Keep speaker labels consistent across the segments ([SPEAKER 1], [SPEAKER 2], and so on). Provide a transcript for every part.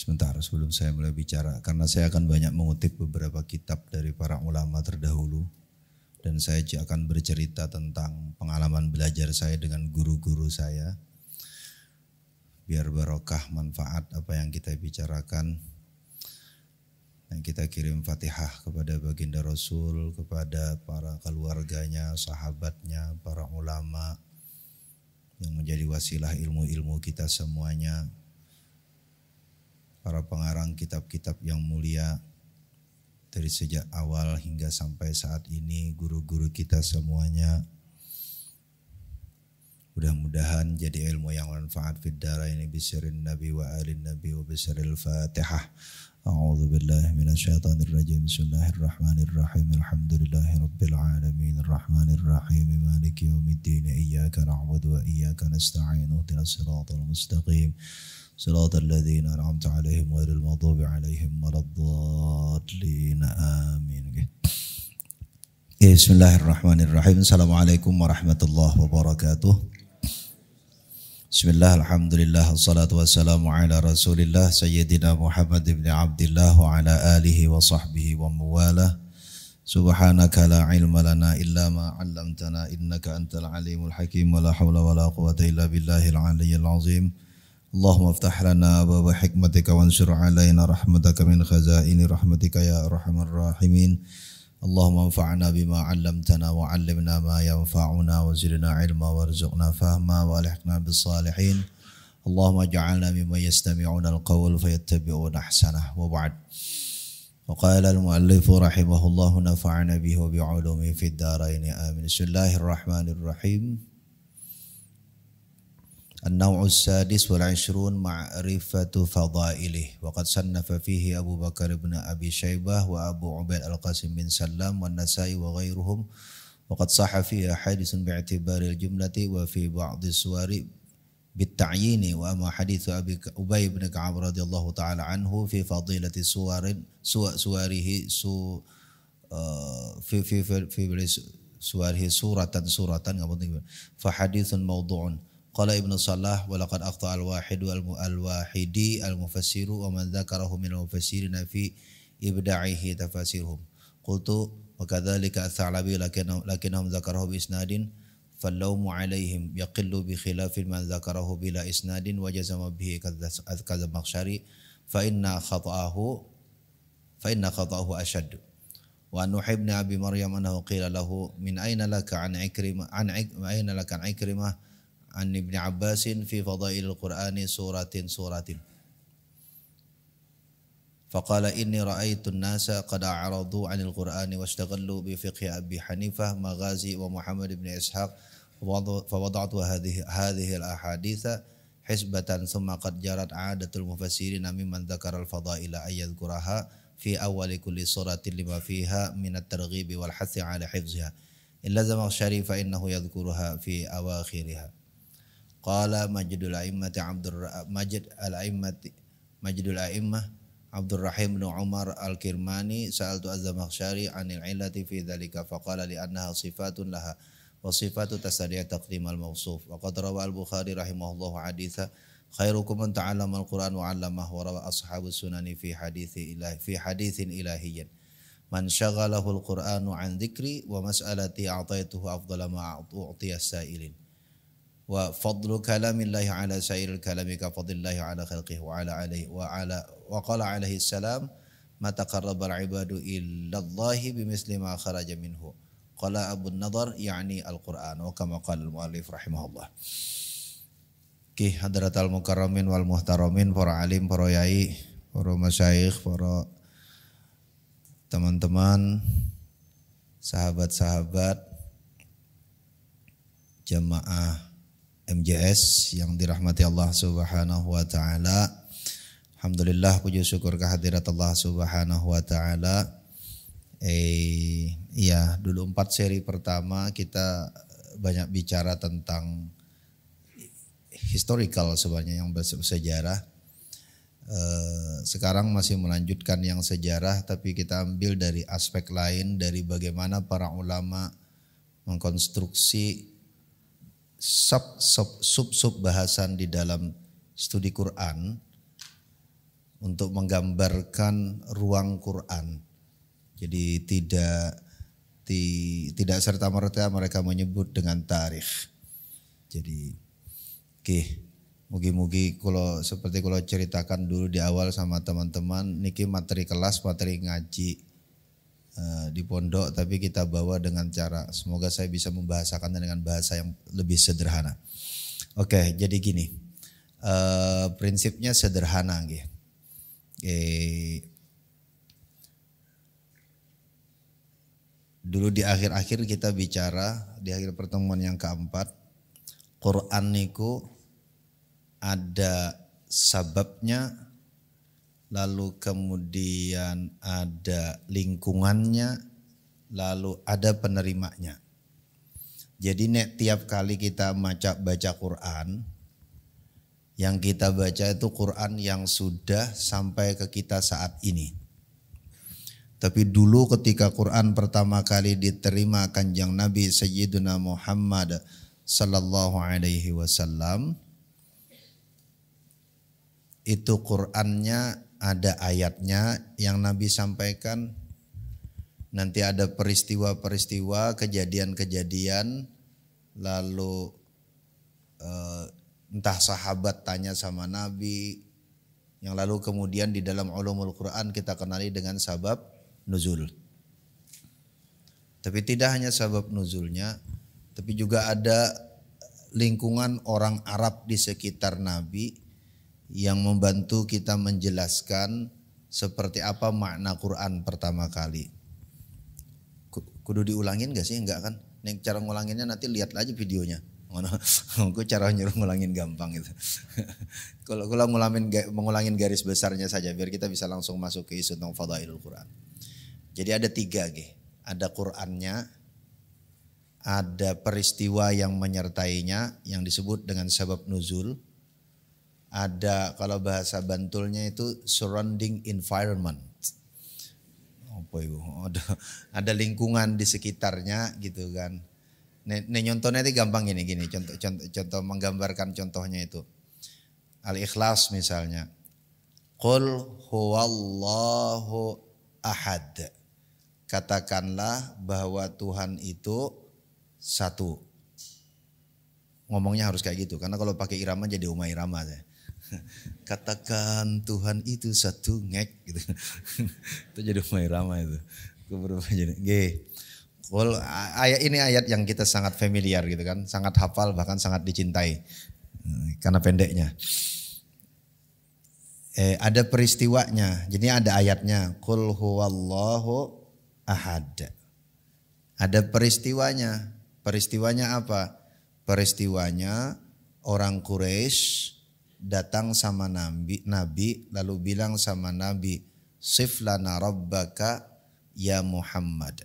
[SPEAKER 1] Sebentar sebelum saya mulai bicara, karena saya akan banyak mengutip beberapa kitab dari para ulama terdahulu dan saya akan bercerita tentang pengalaman belajar saya dengan guru-guru saya. Biar barokah manfaat apa yang kita bicarakan. Dan kita kirim Fatihah kepada baginda Rasul, kepada para keluarganya, sahabatnya, para ulama yang menjadi wasilah ilmu-ilmu kita semuanya. Para pengarang kitab-kitab yang mulia dari sejak awal hingga sampai saat ini, guru-guru kita semuanya. Mudah-mudahan jadi ilmu yang manfaat fid dharaini bisirrin nabi wa alin nabi wa bisiril fatihah. A'udzu billahi minasyaitonir rajim. Bismillahirrahmanirrahim. Alhamdulillahi rabbil alamin arrahmanir rahim maliki yaumiddin. Iyyaka na'budu wa iyyaka nasta'in. Ihdinas siratal mustaqim. صراط الذين أنعمت عليهم غير المغضوب عليهم ولا الضالين آمين. Bismillahirrahmanirrahim. Assalamualaikum warahmatullahi wabarakatuh. Bismillah, alhamdulillah, wassalatu wassalamu ala rasulillah Sayyidina Muhammad ibn Abdillah wa ala alihi wa sahbihi wa mawalah. Subhanaka la ilma lana illa ma 'allamtana innaka antal alimul hakim wa la hawla wa la quwwata illa billahil aliyyil azim. Allahumma aftah lana abwaaba hikmatika wansur alaina rahmataka min khazaini rahmatika ya arhamar rahimin. Allahumma anfa'na bima 'allamtana wa 'allimna ma yanfa'una wa zidna 'ilma warzuqna fahma wa alhiqna bis salihin. Allahumma ij'alna mimman yastami'una al-qawl fayattabi'una ahsanah. Wa ba'd. Wa qala al-mu'allif rahimahullahu nafa'ana bihi wa bi'ulumihi fid dharain amin. Bismillahirrahmanirrahim. النوع السادس والعشرون معرفة فضائله وقد صنف فيه أبو بكر بن أبي شيبة وأبو عبيد القاسم بن سلام والنسائي وغيرهم وقد صح فيه حديث باعتبار الجملة وفي بعض السور بالتعيين. وأما حديث أبي بن كعب رضي الله تعالى عنه في فضيلة سواره في سواره سورة فحديث موضوع. قال ابن صلاح ولقد أخطأ الواحدي المفسر ومن ذكره من المفسرين في إبداعه تفاسيرهم. قلت وكذلك الثعلبي لكنهم ذكره بإسناد فاللوم عليهم يقل بخلاف من ذكره بلا إسناد وجزم به كالزمخشري فإن خطأه أشد. وأن نوح بن أبي مريم أنه قيل له من أين لك عن عكرمة عن ابن عباس في فضائل القرآن سورة فقال إني رأيت الناس قد أعرضوا عن القرآن واشتغلوا بفقه أبي حنيفة مغازي ومحمد بن إسحاق فوضعت هذه الأحاديث حسبة ثم قد جرت عادة المفسرين ممن ذكر الفضائل أن يذكرها في أول كل سورة لما فيها من الترغيب والحث على حفظها إلا الزمخشري فإنه يذكرها في أواخرها. قال مجد الأئمة عبد الرحيم بن عمر الكرماني سألت الزمخشري عن العلة في ذلك فقال لأنها صفات لها وصفات تستدعي تقديم الموصوف. وقد روى البخاري رحمه الله حديثا خيركم من تعلم القرآن وعلمه. وروى أصحاب السنن في حديث إلهي من شغله القرآن عن ذكري ومسألتي أعطيته أفضل ما أعطي السائلين. وفضل كلام الله على سائر الكلام كفضل الله على خلقه وقال عليه السلام ما تقرب العباد إلا الله بمثل ما خرج منه. قال أبو النضر يعني القرآن وكما قال المؤلف رحمه الله. Ki hadratal mukarramin wal muhtaramin, para alim, para yai, para masyayikh, para teman-teman, sahabat-sahabat jamaah MJS yang dirahmati Allah Subhanahu wa taala. Alhamdulillah, puji syukur kehadirat Allah Subhanahu wa taala. Dulu 4 seri pertama kita banyak bicara tentang historical sebenarnya yang bersejarah. Sekarang masih melanjutkan yang sejarah, tapi kita ambil dari aspek lain, dari bagaimana para ulama mengkonstruksi sub bahasan di dalam studi Quran untuk menggambarkan ruang Quran. Jadi tidak serta-merta mereka menyebut dengan tarikh. Jadi mugi-mugi seperti kalau ceritakan dulu di awal sama teman-teman, niki materi kelas, materi ngaji di pondok, tapi kita bawa dengan cara, semoga saya bisa membahasakannya dengan bahasa yang lebih sederhana. Oke, jadi gini, prinsipnya sederhana gitu. Dulu di akhir-akhir kita bicara, di akhir pertemuan yang keempat, Quran niku ada sababnya, lalu kemudian ada lingkungannya, lalu ada penerimanya. Jadi tiap kali kita baca Quran, yang kita baca itu Quran yang sudah sampai ke kita saat ini. Tapi dulu ketika Quran pertama kali diterima Kanjeng Nabi Sayyiduna Muhammad sallallahu alaihi wasallam, itu Qurannya ada ayatnya yang Nabi sampaikan, nanti ada peristiwa-peristiwa, kejadian-kejadian, lalu entah sahabat tanya sama Nabi, yang lalu kemudian di dalam ulumul Quran kita kenali dengan sabab nuzul. Tapi tidak hanya sabab nuzulnya, tapi juga ada lingkungan orang Arab di sekitar Nabi yang membantu kita menjelaskan seperti apa makna Quran pertama kali. Kudu diulangin gak sih? Enggak kan? Nih cara ngulanginnya nanti lihat aja videonya. Aku cara nyuruh ngulangin gampang gitu. Kalau mengulangin garis besarnya saja biar kita bisa langsung masuk ke isu tentang fadailul Quran. Jadi ada 3 ada Qurannya, ada peristiwa yang menyertainya yang disebut dengan sabab nuzul, ada kalau bahasa Bantulnya itu surrounding environment. Apa itu? Ada lingkungan di sekitarnya gitu kan. Nyontohnya itu gampang gini, contoh menggambarkan contohnya itu. Al-Ikhlas misalnya. Qul huwallahu ahad. Katakanlah bahwa Tuhan itu satu. Ngomongnya harus kayak gitu, karena kalau pakai irama jadi Uma Irama. Katakan Tuhan itu satu, ngek gitu. Itu jadi Uma Irama itu. Ayat ini ayat yang kita sangat familiar gitu kan, sangat hafal bahkan sangat dicintai karena pendeknya. Ada peristiwanya, jadi ada ayatnya. Qul huwallahu ahad. Ada peristiwanya. Peristiwanya apa? Peristiwanya orang Quraisy datang sama Nabi lalu bilang sama Nabi, "Sif lana rabbaka ya Muhammad."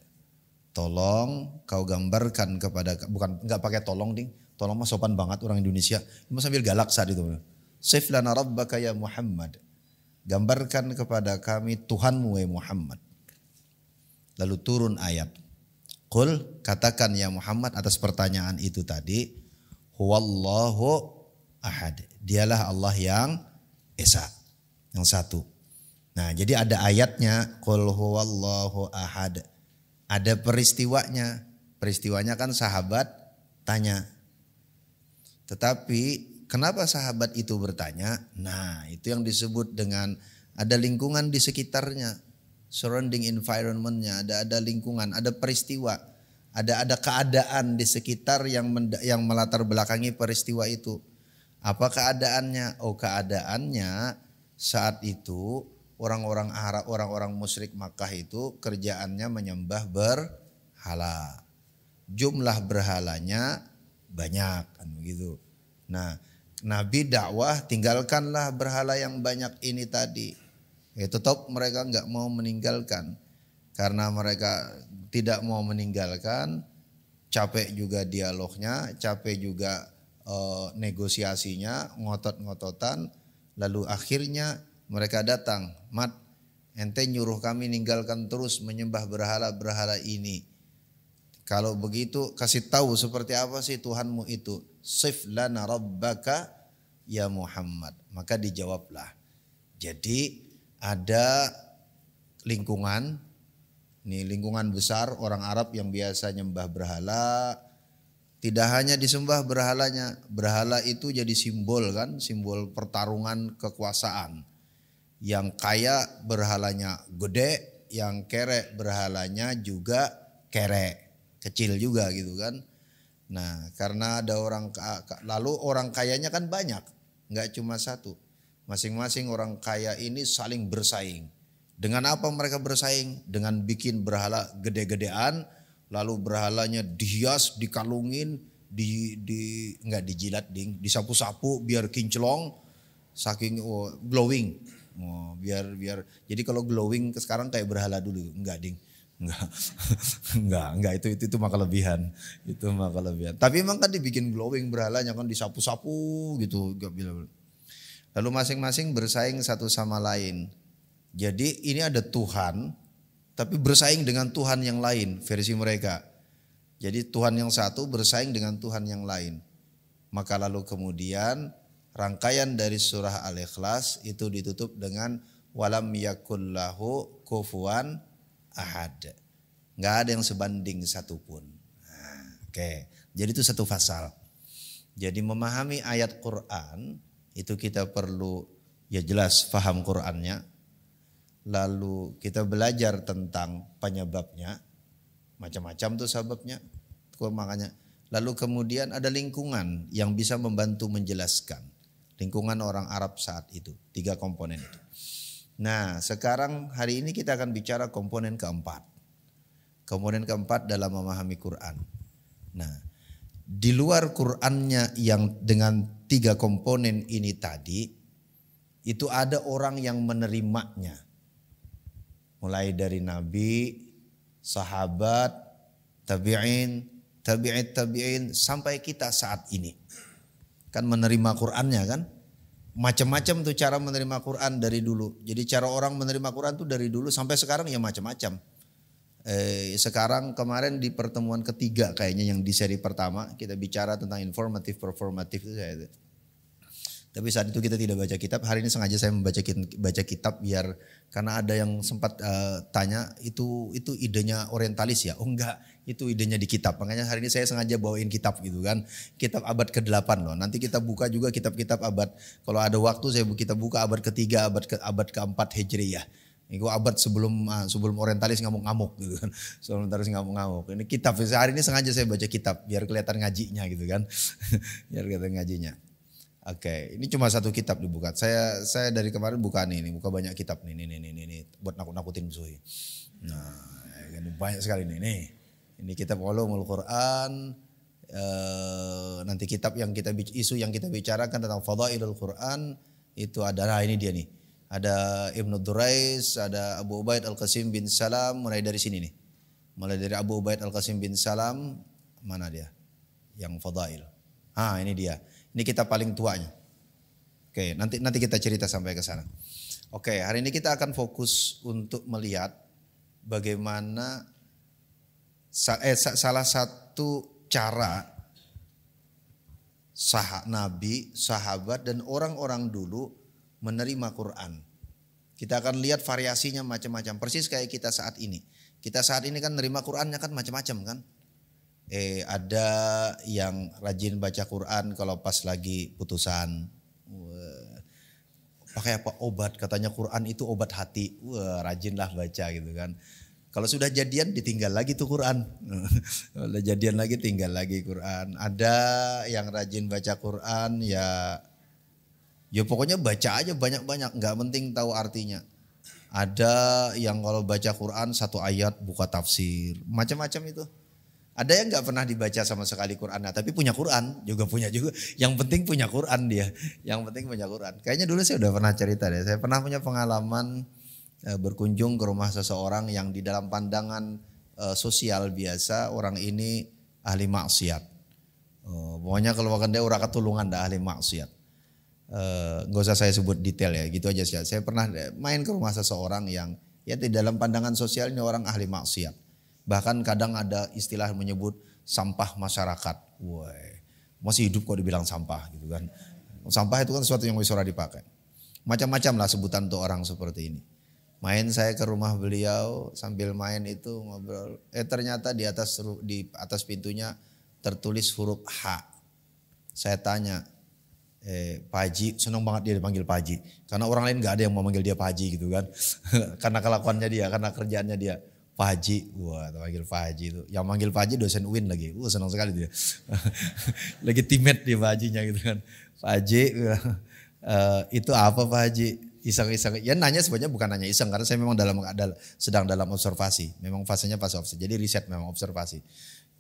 [SPEAKER 1] Tolong kau gambarkan kepada, bukan enggak pakai tolong ding. Tolong mah sopan banget orang Indonesia. Cuma sambil galak saat itu. Sif lana rabbaka ya Muhammad. Gambarkan kepada kami Tuhanmu ya Muhammad. Lalu turun ayat. Qul, katakan ya Muhammad atas pertanyaan itu tadi, huwallahu ahad. Dialah Allah yang esa, yang satu. Nah, jadi ada ayatnya, qul huwallahu ahad. Ada peristiwanya. Peristiwanya kan sahabat tanya. Tetapi kenapa sahabat itu bertanya? Nah, itu yang disebut dengan ada lingkungan di sekitarnya. Surrounding environment-nya, ada lingkungan, ada peristiwa, ada keadaan di sekitar yang melatar belakangi peristiwa itu. Apa keadaannya? Oh, keadaannya saat itu orang-orang Arab, orang-orang musyrik Makkah itu kerjaannya menyembah berhala. Jumlah berhalanya banyak kan begitu. Nah, Nabi dakwah tinggalkanlah berhala yang banyak ini tadi. Tetap mereka enggak mau meninggalkan. Karena mereka tidak mau meninggalkan, capek juga dialognya, capek juga negosiasinya, ngotot-ngototan. Lalu akhirnya mereka datang, "Mat, ente nyuruh kami ninggalkan terus menyembah berhala-berhala ini. Kalau begitu kasih tahu seperti apa sih Tuhanmu itu. Sif lana rabbaka ya Muhammad." Maka dijawablah. Jadi ada lingkungan, ini lingkungan besar orang Arab yang biasa nyembah berhala. Tidak hanya disembah berhalanya, berhala itu jadi simbol kan, simbol pertarungan kekuasaan. Yang kaya berhalanya gede, yang kere berhalanya juga kere, kecil juga gitu kan. Nah karena ada lalu orang kayanya kan banyak, nggak cuma satu. Masing-masing orang kaya ini saling bersaing. Dengan apa mereka bersaing? Dengan bikin berhala gede-gedean, lalu berhalanya dihias, dikalungin, nggak dijilat ding, disapu-sapu biar kinclong, saking glowing. Biar jadi kalau glowing sekarang kayak berhala dulu, enggak ding. Enggak itu mah kelebihan. Itu mah kelebihan. Tapi emang kan dibikin glowing berhalanya kan disapu-sapu gitu, enggak bilang. Lalu masing-masing bersaing satu sama lain. Jadi ini ada Tuhan, tapi bersaing dengan Tuhan yang lain versi mereka. Jadi Tuhan yang satu bersaing dengan Tuhan yang lain. Maka lalu kemudian rangkaian dari surah Al-Ikhlas itu ditutup dengan walam yakullahu kufuwan ahad. Nggak ada yang sebanding satupun. Oke. Jadi itu satu pasal. Jadi memahami ayat Quran itu kita perlu ya jelas paham Qurannya. Lalu kita belajar tentang penyebabnya, macam-macam tuh sebabnya. Makanya lalu kemudian ada lingkungan yang bisa membantu menjelaskan. Lingkungan orang Arab saat itu, 3 komponen itu. Nah sekarang hari ini kita akan bicara komponen keempat. Komponen keempat dalam memahami Quran. Nah di luar Qurannya yang dengan 3 komponen ini tadi, itu ada orang yang menerimanya. Mulai dari nabi, sahabat, tabi'in, tabi'in sampai kita saat ini. Kan menerima Qur'annya kan. Macam-macam tuh cara menerima Qur'an dari dulu. Jadi cara orang menerima Qur'an tuh dari dulu sampai sekarang ya macam-macam. Sekarang kemarin di pertemuan ketiga kayaknya yang di seri pertama kita bicara tentang informatif performatif itu saya. Tapi saat itu kita tidak baca kitab. Hari ini sengaja saya baca kitab biar karena ada yang sempat tanya itu idenya orientalis ya. Oh enggak, itu idenya di kitab. Makanya hari ini saya sengaja bawain kitab gitu kan. Kitab abad ke-8 loh. Nanti kita buka juga kitab-kitab abad. Kalau ada waktu kita buka abad ketiga, abad ke-4 Hijriyah. Itu abad sebelum orientalis ngamuk-ngamuk gitu kan. Sebelum orientalis ngamuk-ngamuk. Ini kitab. Hari ini sengaja saya baca kitab biar kelihatan ngajinya gitu kan. Biar kelihatan ngajinya. Oke, ini cuma satu kitab dibuka. Saya dari kemarin buka buka banyak kitab nih buat nakut-nakutin musuh. Nah, ini banyak sekali nih. Ini kitab Ulumul Quran. Nanti kitab yang isu yang kita bicarakan tentang Fadailul Quran itu adalah ini dia nih. Ada Ibnu Durais, ada Abu Ubaid Al-Qasim bin Salam, mulai dari sini nih. Mulai dari Abu Ubaid Al-Qasim bin Salam, mana dia? Yang Fadail. Ini dia. Ini kitab paling tuanya. Oke, nanti kita cerita sampai ke sana. Oke, hari ini kita akan fokus untuk melihat bagaimana salah satu cara Nabi, sahabat dan orang-orang dulu menerima Quran. Kita akan lihat variasinya macam-macam. Persis kayak kita saat ini. Kita saat ini kan menerima Qurannya kan macam-macam kan. Ada yang rajin baca Quran kalau pas lagi putusan. Pakai apa obat, katanya Quran itu obat hati. Rajinlah baca gitu kan. Kalau sudah jadian ditinggal lagi tuh Quran. Kalau jadian lagi tinggal lagi Quran. Ada yang rajin baca Quran ya pokoknya baca aja banyak-banyak, nggak penting tahu artinya. Ada yang kalau baca Quran 1 ayat buka tafsir, macam-macam itu. Ada yang nggak pernah dibaca sama sekali Quran, tapi punya Quran punya juga. Yang penting punya Quran dia. Yang penting punya Quran. Kayaknya dulu saya udah pernah cerita deh. Saya pernah punya pengalaman berkunjung ke rumah seseorang yang di dalam pandangan sosial biasa orang ini ahli maksiat. Pokoknya kalau bahkan dia orang ketulungan dah ahli maksiat. Nggak usah saya sebut detail ya, gitu aja sih. Saya pernah main ke rumah seseorang yang ya di dalam pandangan sosial ini orang ahli maksiat. Bahkan kadang ada istilah menyebut sampah masyarakat. Masih hidup kok dibilang sampah gitu kan. Sampah itu kan sesuatu yang bisa dipakai. Macam-macam lah sebutan untuk orang seperti ini. Main saya ke rumah beliau, sambil main itu ngobrol. Ternyata di atas pintunya tertulis huruf H. Saya tanya, Pak Haji, senang banget dia dipanggil Pak Haji. Karena orang lain gak ada yang mau manggil dia Pak Haji gitu kan. Karena kelakuannya dia, karena kerjaannya dia. Pak Haji, wah panggil Pak Haji itu. Yang manggil Pak Haji dosen UIN lagi, senang sekali dia. Legitimate dia Pak Hajinya gitu kan. Pak Haji, itu apa Pak Haji? Iseng-iseng, ya nanya sebenarnya bukan nanya iseng. Karena saya memang sedang dalam observasi. Memang fasenya fase observasi, jadi riset memang observasi.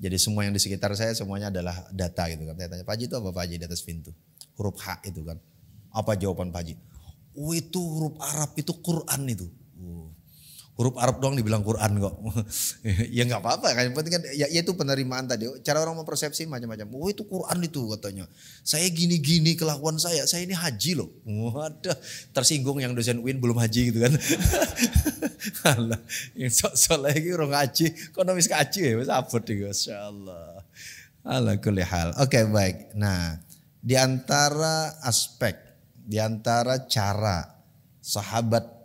[SPEAKER 1] Jadi semua yang di sekitar saya semuanya adalah data gitu kan. Saya tanya, Pak Haji itu apa Pak Haji di atas pintu? Huruf H itu kan. Apa jawaban Pak Haji? Itu huruf Arab, itu Quran itu. Huruf Arab doang dibilang Quran kok. Ya nggak apa-apa kan. Yang penting kan ya itu penerimaan tadi. Cara orang mempersepsi macam-macam. Itu Quran itu katanya. Saya gini-gini kelakuan saya ini haji loh. Waduh, tersinggung yang dosen UIN belum haji gitu kan. Allah, yang sok-sok lagi orang haji. Kok namis ke haji ya? Mas abot nih, masyaallah. Ala kulli hal. Oke, baik. Nah, di antara aspek, di antara cara sahabat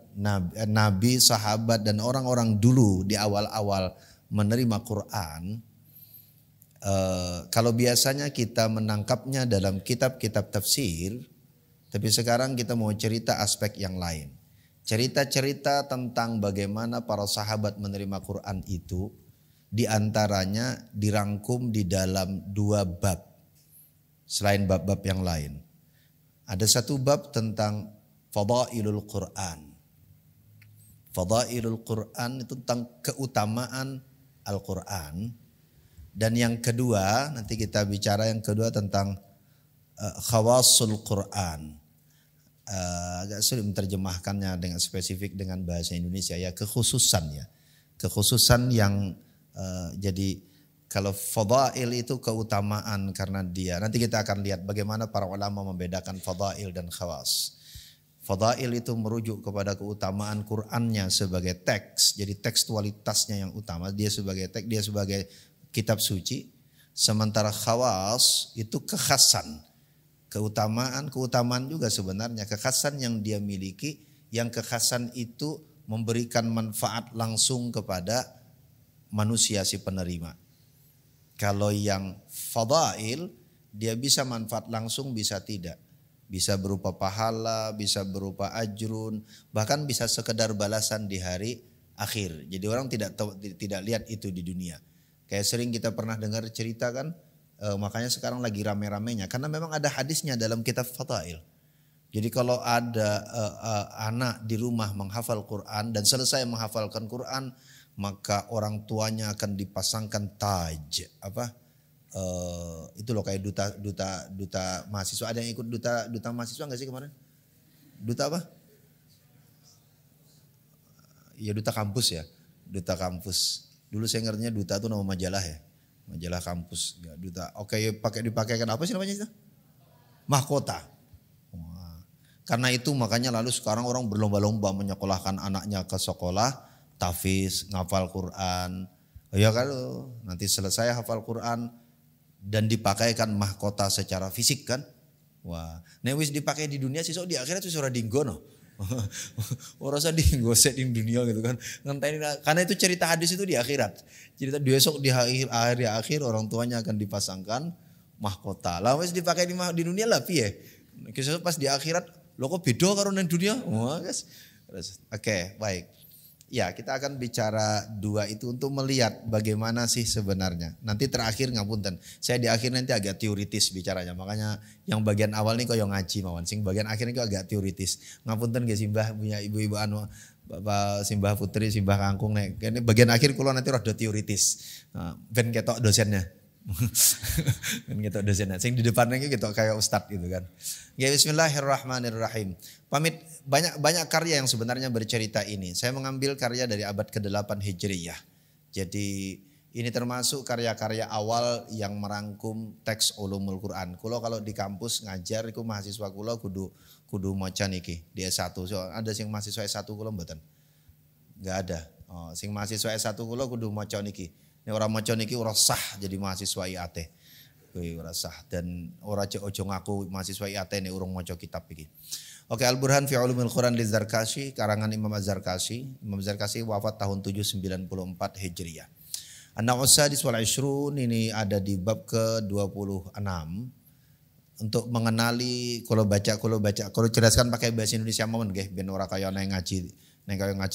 [SPEAKER 1] Nabi, sahabat dan orang-orang dulu di awal-awal menerima Quran, kalau biasanya kita menangkapnya dalam kitab-kitab tafsir, tapi sekarang kita mau cerita aspek yang lain. Cerita-cerita tentang bagaimana para sahabat menerima Quran itu, di antaranya dirangkum di dalam 2 bab, selain bab-bab yang lain. Ada satu bab tentang Fadailul Quran. Fadailul Quran itu tentang keutamaan Al-Quran. Dan yang kedua, nanti kita bicara yang kedua tentang Khawasul Quran. Agak sulit menerjemahkannya dengan spesifik dengan bahasa Indonesia ya, kekhususan ya. Kekhususan yang jadi kalau fadail itu keutamaan karena dia. Nanti kita akan lihat bagaimana para ulama membedakan fadail dan khawas. Fadail itu merujuk kepada keutamaan Qur'annya sebagai teks. Jadi tekstualitasnya yang utama. Dia sebagai teks, dia sebagai kitab suci. Sementara khawas itu kekhasan. Keutamaan juga sebenarnya. Kekhasan yang dia miliki. Yang kekhasan itu memberikan manfaat langsung kepada manusia si penerima. Kalau yang fadail, dia bisa manfaat langsung, bisa tidak. Bisa berupa pahala, bisa berupa ajrun, bahkan bisa sekedar balasan di hari akhir. Jadi orang tidak lihat itu di dunia. Kayak sering kita pernah dengar cerita kan, makanya sekarang lagi rame-ramenya. Karena memang ada hadisnya dalam kitab Fadail. Jadi kalau ada anak di rumah menghafal Quran dan selesai menghafalkan Quran, maka orang tuanya akan dipasangkan taj, itu loh kayak duta mahasiswa. Ada yang ikut duta mahasiswa nggak sih kemarin? Duta apa? Ya duta kampus ya, duta kampus. Dulu saya ngertinya duta itu nama majalah ya, majalah kampus. Ya, duta. Oke, dipakaikan apa sih namanya itu? Mahkota. Wah. Karena itu makanya lalu sekarang orang berlomba-lomba menyekolahkan anaknya ke sekolah tahfiz, ngafal Quran. Ya kalau nanti selesai hafal Quran dan dipakaikan mahkota secara fisik kan. Wah, nek wis dipakai di dunia sesuk di akhirat wis ora dinggo no. Ora usah dinggo sek di dunia gitu kan. Ngenteni karena itu cerita hadis itu di akhirat. Cerita besok di akhir orang tuanya akan dipasangkan mahkota. Lah wis dipakai di dunia lah piye? Kisah pas di akhirat lo kok beda karo nang dunia? Wah, guys. Oke, baik. Ya, kita akan bicara 2 itu untuk melihat bagaimana sih sebenarnya. Nanti terakhir ngapunten. Saya di akhir nanti agak teoritis bicaranya. Makanya yang bagian awal nih kok yang ngaji mawon. Sing bagian akhir ini kok agak teoritis. Ngapunten nggih Simbah punya ibu-ibu anu Bapak Simbah Putri, Simbah Kangkung nek. Ini bagian akhir kula nanti rada teoritis. Ben ketok dosennya. Kan ketok dosennya. Sing di depan iki ketok kayak ustad gitu kan. Ya bismillahirrahmanirrahim. Pamit banyak karya yang sebenarnya bercerita ini. Saya mengambil karya dari abad ke-8 Hijriyah. Jadi ini termasuk karya-karya awal yang merangkum teks ulumul Quran. Kulo kalau di kampus ngajar iku mahasiswa kulo kudu maca niki di S1. So, ada sing mahasiswa S1 kulo mboten? Enggak ada. Oh, sing mahasiswa S1 kulo kudu maca niki. Nek ora maca niki ora sah jadi mahasiswa IAT. Kuwi ora sah dan ora ojo ngaku mahasiswa IAT nek urung maca kitab iki. Oke, Al-Burhan fi Ulumil Quran Liz-Zarkashi, karangan Imam Az-Zarkashi. Imam Az-Zarkashi wafat tahun 794 Hijriah. An-Naw'us Sadis wal Ishrun, ini ada di bab ke-26 untuk mengenali kalau jelaskan pakai bahasa Indonesia mohon nggih ben ora kaya nang ngaji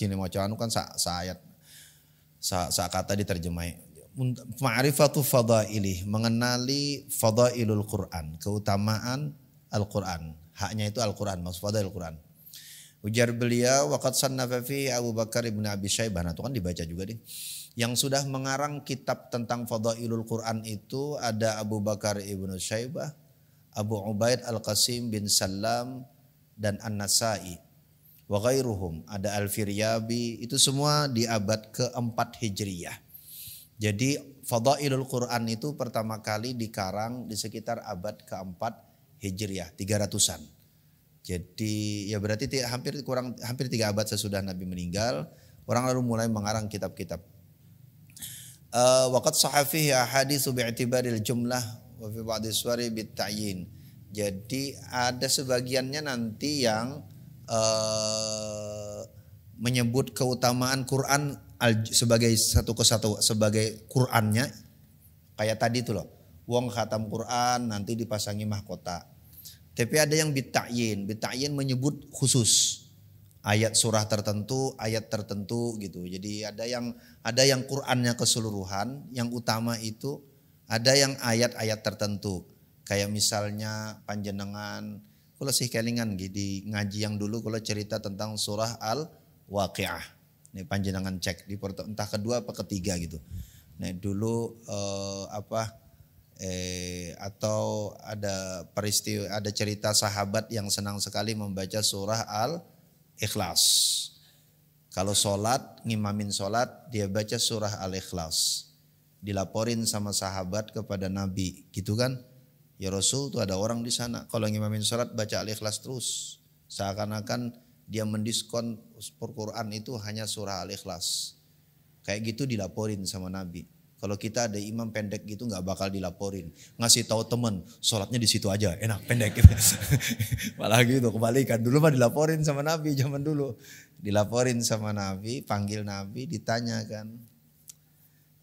[SPEAKER 1] ning maca anu kan sa ayat sa kata diterjemai. Ma'rifatu fadailih, mengenali fadailul Quran, keutamaan Al-Quran. Haknya itu Al-Quran, maksud fadail Al-Quran. Ujar beliau, waqad sannafa fi Abu Bakar ibn Abi Syaibah. Nah, itu kan dibaca juga nih. Yang sudah mengarang kitab tentang fadailul Quran itu ada Abu Bakar ibn Syaibah, Abu Ubaid Al-Qasim bin Salam, dan An-Nasai. Wa ghairuhum, ada Al-Firyabi, itu semua di abad ke-4 Hijriyah. Jadi fadailul Quran itu pertama kali dikarang di sekitar abad ke-4 Hijriyah, 300-an. Jadi ya berarti hampir 3 abad sesudah Nabi meninggal, orang lalu mulai mengarang kitab-kitab. Waqad sahha fihi ahaditsu bi'tibaril jumlah wa fi ba'dhi suwari bit-ta'yin. Jadi ada sebagiannya nanti yang menyebut keutamaan Quran sebagai satu kesatu, sebagai Qurannya kayak tadi itu loh. Wong khatam Quran nanti dipasangi mahkota. Tapi ada yang bit-ta'yin menyebut khusus ayat surah tertentu, ayat tertentu gitu. Jadi ada yang Qur'annya keseluruhan, yang utama itu ada yang ayat-ayat tertentu. Kayak misalnya panjenengan kula sih kelingan di ngaji yang dulu kula cerita tentang surah Al-Waqiah. Nih panjenengan cek di entah kedua apa ketiga gitu. Nah dulu atau ada peristiwa, ada cerita sahabat yang senang sekali membaca surah Al-Ikhlas. Kalau sholat, ngimamin sholat, dia baca surah Al-Ikhlas. Dilaporin sama sahabat kepada Nabi, gitu kan? Ya Rasul tuh ada orang di sana, kalau ngimamin sholat baca Al-Ikhlas terus. Seakan-akan dia mendiskon Quran itu hanya surah Al-Ikhlas. Kayak gitu dilaporin sama Nabi. Kalau kita ada imam pendek gitu nggak bakal dilaporin. Ngasih tahu temen, sholatnya di situ aja, enak pendek gitu. Malah gitu kebalikan. Dulu mah dilaporin sama Nabi zaman dulu. Dilaporin sama Nabi, panggil Nabi, ditanyakan.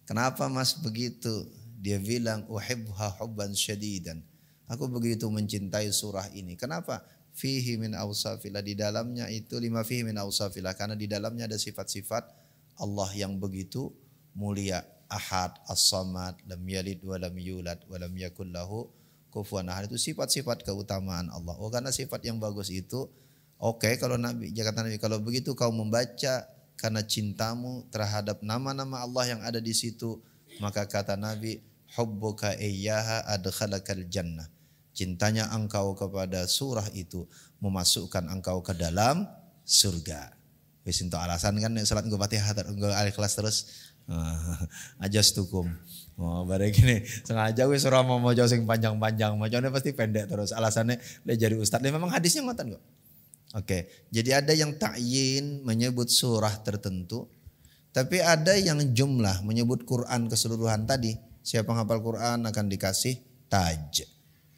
[SPEAKER 1] Kenapa mas begitu? Dia bilang, uhibbuha hubban syadidan. Aku begitu mencintai surah ini. Kenapa? Fihi min awsafillah, di dalamnya itu lima fihi min awsafillah. Karena di dalamnya ada sifat-sifat Allah yang begitu mulia. Ahad, as-samad, lam yalid wa lam yulad wa lam yakul lahu kufuwan ahad. Itu sifat-sifat keutamaan Allah. Oh karena sifat yang bagus itu, oke, kalau Nabi, kata Nabi, kalau begitu kau membaca karena cintamu terhadap nama-nama Allah yang ada di situ, maka kata Nabi, hubbuka iyyaha adkhalakal jannah. Cintanya engkau kepada surah itu memasukkan engkau ke dalam surga. Wis entuk alasan kan salat nggo Fatihah nggo Al-Ikhlas terus. Ajas tukum. Oh, bareng gini sengaja wis ora mau maca sing panjang-panjang, macane pasti pendek terus. Alasannya le jadi ustaz. Memang hadisnya ngoten kok. Oke, jadi ada yang ta'yin menyebut surah tertentu, tapi ada yang jumlah menyebut Quran keseluruhan tadi. Siapa hafal Quran akan dikasih taj,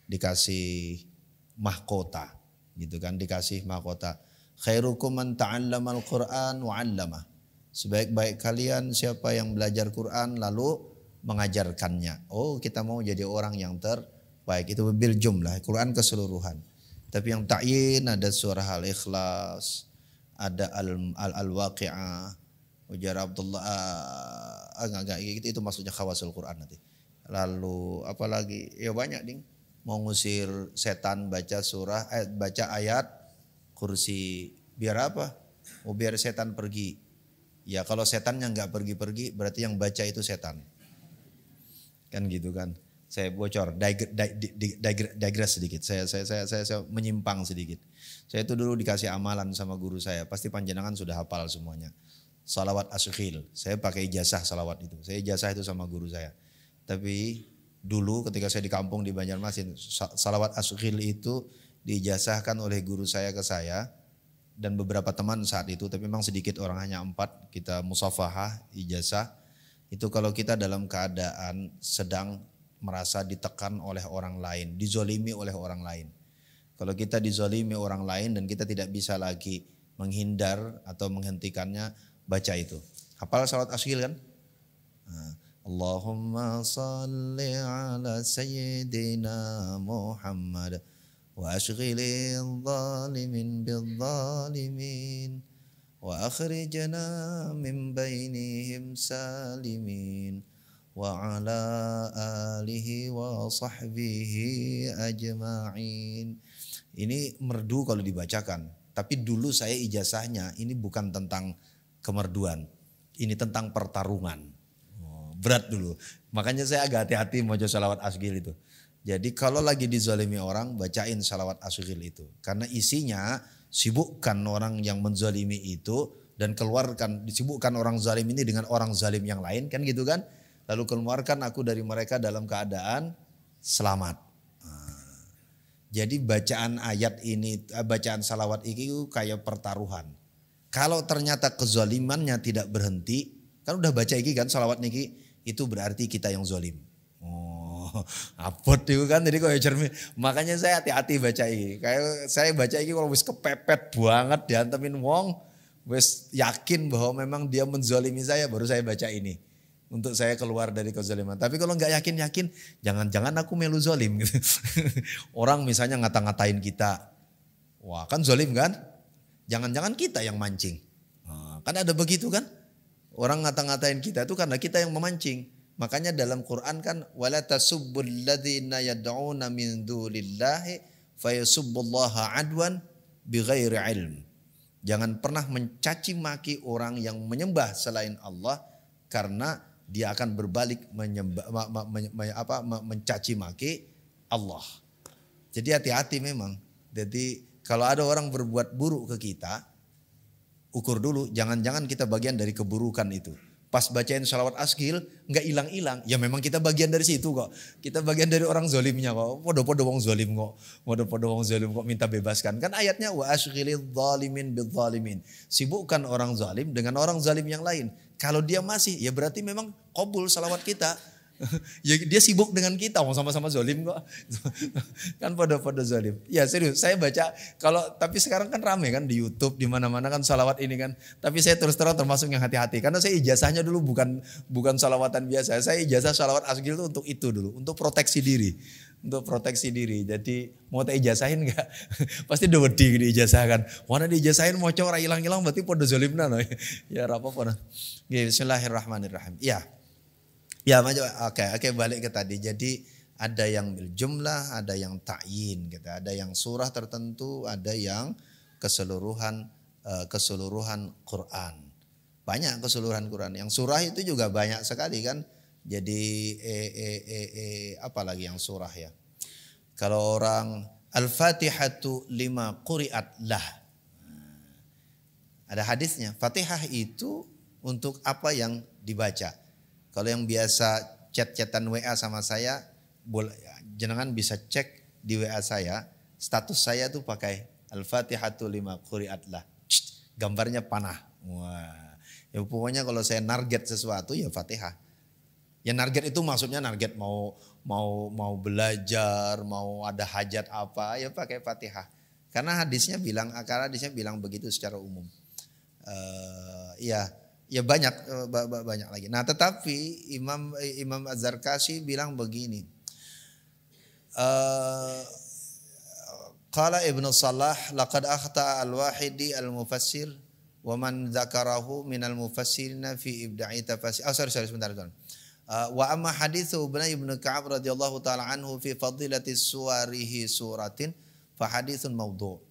[SPEAKER 1] dikasih mahkota, gitu kan, dikasih mahkota. Khairukum man ta'allamal Quran wa 'allama. Sebaik-baik kalian siapa yang belajar Quran lalu mengajarkannya. Oh, kita mau jadi orang yang terbaik. Itu bil jumlah, Quran keseluruhan. Tapi yang ta'yin ada surah Al-Ikhlas, ada Al-Waqi'ah, ujar Abdullah, enggak itu maksudnya khawasul Quran nanti. Lalu apalagi? Ya banyak ding. Mau ngusir setan baca baca ayat kursi, biar apa? Oh biar setan pergi. Ya kalau setannya nggak pergi-pergi berarti yang baca itu setan. Kan gitu kan. Saya bocor, digress sedikit. Saya menyimpang sedikit. Saya itu dulu dikasih amalan sama guru saya. Pasti panjenengan sudah hafal semuanya. Salawat Asy-Syikhil. Saya pakai ijazah salawat itu. Saya ijazah itu sama guru saya. Tapi dulu ketika saya di kampung di Banjarmasin, salawat Asy-Syikhil itu diijazahkan oleh guru saya ke saya. Dan beberapa teman saat itu, tapi memang sedikit orang, hanya 4, kita musafahah, ijazah. Itu kalau kita dalam keadaan sedang merasa ditekan oleh orang lain, dizolimi oleh orang lain. Kalau kita dizalimi orang lain dan kita tidak bisa lagi menghindar atau menghentikannya, baca itu. Hafal salawat asghil kan? Allahumma salli ala sayyidina Muhammad wa ashghilil zalimin bil zalimin wa akhrijna min bainihim salimin wa ala alihi wa sahbihi ajma'in. Ini merdu kalau dibacakan, tapi dulu saya ijazahnya ini bukan tentang kemerduan, ini tentang pertarungan. Berat dulu, makanya saya agak hati-hati mau salawat asghil itu. Jadi kalau lagi dizalimi orang, bacain salawat asghil itu. Karena isinya sibukkan orang yang menzalimi itu dan disibukkan orang zalim ini dengan orang zalim yang lain, kan gitu kan. Lalu keluarkan aku dari mereka dalam keadaan selamat. Jadi bacaan ayat ini, bacaan salawat ini kayak pertaruhan. Kalau ternyata kezalimannya tidak berhenti, kan udah baca ini kan salawat niki, itu berarti kita yang zalim. Oh, abot itu kan, jadi kok cermin. Makanya saya hati-hati baca ini. Kayak saya baca ini kalau wis kepepet banget diantemin wong, wis yakin bahwa memang dia menzalimi saya, baru saya baca ini. Untuk saya keluar dari kezaliman. Tapi kalau nggak yakin, jangan-jangan aku melu zalim gitu. Orang misalnya ngata-ngatain kita, wah kan zalim kan? Jangan-jangan kita yang mancing. Nah, kan ada begitu kan? Orang ngata-ngatain kita itu karena kita yang memancing. Makanya dalam Quran kan wala tasubbul ladzina yad'una min dunillahi fayasubbullaha adwan bighairi ilm. Jangan pernah mencaci maki orang yang menyembah selain Allah karena dia akan berbalik mencaci maki Allah. Jadi hati-hati memang. Jadi kalau ada orang berbuat buruk ke kita, ukur dulu, jangan-jangan kita bagian dari keburukan itu. Pas bacain salawat asghil nggak hilang-hilang, ya memang kita bagian dari situ kok. Kita bagian dari orang zalimnya kok. Podo-podo wong zalim kok. Podo-podo wong zalim kok minta bebaskan. Kan ayatnya wa ashghilil zalimin bil zalimin. Sibukkan orang zalim dengan orang zalim yang lain. Kalau dia masih, ya berarti memang qabul salawat kita. Ya dia sibuk dengan kita, mau sama-sama zalim kok. Kan pada zalim. Ya serius, saya baca tapi sekarang kan rame kan di YouTube, di mana-mana kan salawat ini kan. Tapi saya terus terang termasuk yang hati-hati karena saya ijazahnya dulu bukan salawatan biasa. Saya ijazah salawat asghil itu untuk itu dulu, untuk proteksi diri. Untuk proteksi diri. Jadi mau tak ijazahin enggak? Pasti udah wedi di ijazah kan. Mana diijazahin mau cowok hilang-hilang berarti pada zalimna no. Ya apa-apa. Bismillahirrahmanirrahim. Ya, oke, balik ke tadi. Jadi ada yang bil jumlah, ada yang ta'yin gitu. Ada yang surah tertentu, ada yang keseluruhan Quran. Banyak keseluruhan Quran. Yang surah itu juga banyak sekali kan. Jadi apalagi yang surah ya. Kalau orang Al-Fatihatu lima quri'at lah. Ada hadisnya. Fatihah itu untuk apa yang dibaca. Kalau yang biasa chat-chatan WA sama saya, jenengan bisa cek di WA saya, status saya tuh pakai Al-Fatihatu lima quri'at lah. Gambarnya panah. Wah. Ya pokoknya kalau saya narget sesuatu ya Fatihah. Ya narget itu maksudnya narget mau belajar, mau ada hajat apa, ya pakai Fatihah. Karena hadisnya bilang begitu secara umum. Ya banyak lagi. Nah, tetapi Imam Az-Zarkashi bilang begini. Qala Ibnu Salah laqad akhta al-wahidi al-mufassir wa man dzakarahu min al-mufassirina fi ibda'i tafasir. Sebentar. Wa amma hadithu Ibnu Ka'ab radhiyallahu taala anhu fi fadilati suwarihi suratin fa haditsun maudhu'.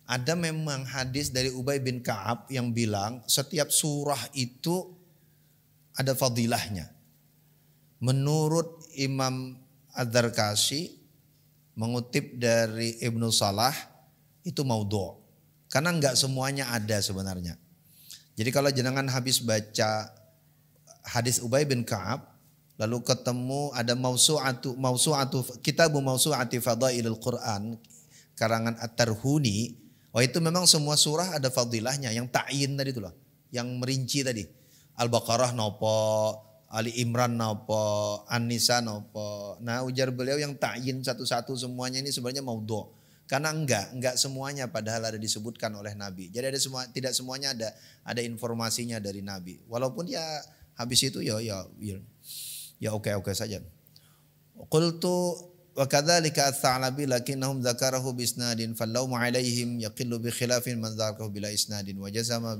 [SPEAKER 1] Ada memang hadis dari Ubay bin Ka'ab yang bilang setiap surah itu ada fadilahnya. Menurut Imam Az-Zarkashi mengutip dari Ibnu Salah itu maudhu'. Karena enggak semuanya ada sebenarnya. Jadi kalau jenengan habis baca hadis Ubay bin Ka'ab lalu ketemu ada mausu'atu kitabu mausu'ati fadailul Quran karangan At-Tarhuni. Oh itu memang semua surah ada fadilahnya yang ta'yin tadi itulah, yang merinci tadi. Al-Baqarah nopo, Ali Imran nopo, An-Nisa nopo. Nah ujar beliau yang ta'yin satu-satu semuanya ini sebenarnya maudhu'. Karena enggak semuanya padahal ada disebutkan oleh Nabi. Jadi tidak semuanya ada informasinya dari Nabi. Walaupun ya habis itu ya oke saja. Qultu wa kadzalika ats-Tsa'labi lakinnahum dzakarahu bi isnadin fallawmu alaihim yaqillu bi khilafin man dzakarahu bila isnadin wa jazama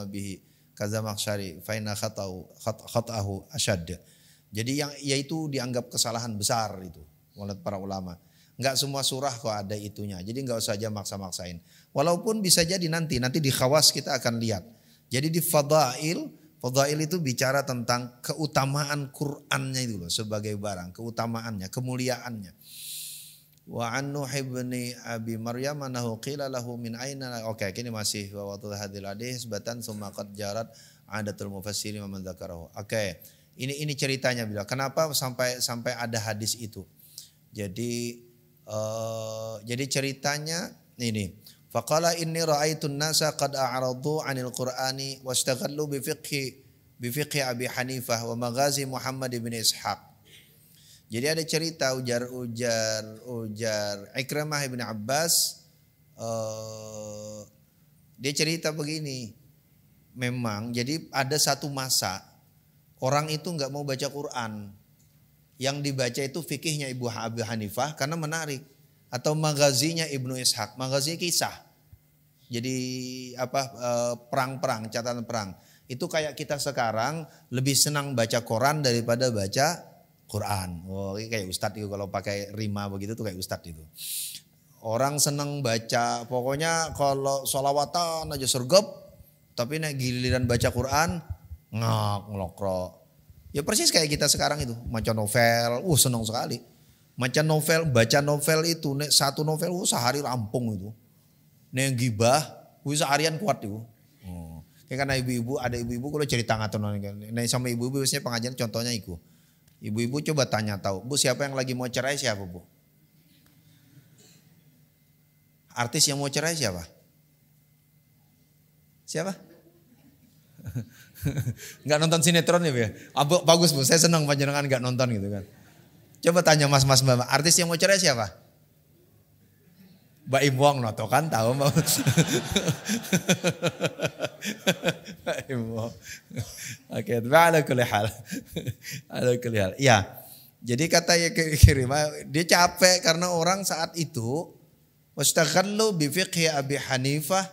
[SPEAKER 1] bihi Kazamakhsyari fa inna khata'ahu asyad. Jadi yang yaitu dianggap kesalahan besar itu oleh para ulama. Enggak semua surah kok ada itunya. Jadi enggak usah aja maksa-maksain. Walaupun bisa jadi nanti di khawas kita akan lihat. Jadi di fadail itu bicara tentang keutamaan Qur'annya itu loh sebagai barang, keutamaannya, kemuliaannya. Wa an Nuh ibn Abi Maryam annahu qila lahu min aina. Oke, ini masih wa hadil hadis batan summa qad jarat adatul mufassirin wa man dzakarahu. Oke. Ini ceritanya bila kenapa sampai ada hadis itu. Jadi ceritanya ini. Faqala inni ra'aitun nasa qad a'radu 'anil Qur'ani wastaghallu bi fiqhi Abi Hanifah wa maghazi Muhammad bin Ishaq. Jadi ada cerita ujar Ikrimah bin Abbas, dia cerita begini. Memang jadi ada satu masa orang itu enggak mau baca Quran. Yang dibaca itu fikihnya Ibu Abi Hanifah karena menarik. Atau magazinya Ibnu Ishaq. Magazi kisah. Jadi perang-perang, catatan perang. Itu kayak kita sekarang lebih senang baca Quran daripada baca Quran. Oh, ini kayak ustadz itu kalau pakai rima begitu tuh kayak ustadz itu. Orang senang baca, pokoknya kalau sholawatan aja sergap. Tapi nek giliran baca Quran ngelokro. Ya persis kayak kita sekarang itu, baca novel, senang sekali. Baca novel itu, nek satu novel sehari rampung itu. Nek gibah, seharian kuat itu. Karena ada ibu-ibu kalau cerita ngaton nek sama ibu-ibu biasanya pengajian contohnya itu. Ibu-ibu coba tanya tahu, Bu siapa yang lagi mau cerai siapa Bu? Artis yang mau cerai siapa? Siapa? Enggak nonton sinetron ya Bu ya? Bagus Bu, saya senang panjenengan enggak nonton gitu kan. Coba tanya mas-mas mbak, artis yang mau cerai siapa? Mbak Im Wong noto kan tahu Mbak. Mbak Im Wong. Oke, ala kulli hal. Ya. Jadi kata Ikrimah, dia capek karena orang saat itu wastaghallu bi fiqhi Abi Hanifah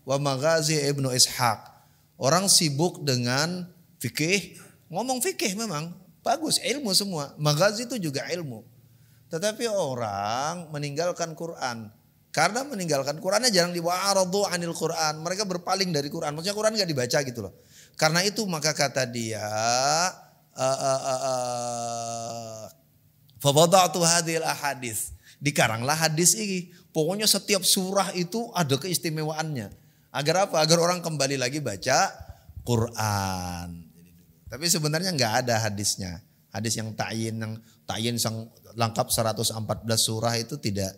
[SPEAKER 1] wa maghazi Ibnu Ishaq. Orang sibuk dengan fikih, ngomong fikih memang bagus, ilmu semua. Maghazi itu juga ilmu. Tetapi orang meninggalkan Quran. Karena meninggalkan Qurannya jarang wa'aradu 'anil Quran. Mereka berpaling dari Quran. Maksudnya Quran enggak dibaca gitu loh. Karena itu maka kata dia fa wada'tu hadhil ahadits. Dikaranglah hadis ini. Pokoknya setiap surah itu ada keistimewaannya. Agar apa? Agar orang kembali lagi baca Quran. Tapi sebenarnya enggak ada hadisnya. Hadis yang ta'yin lengkap 114 surah itu tidak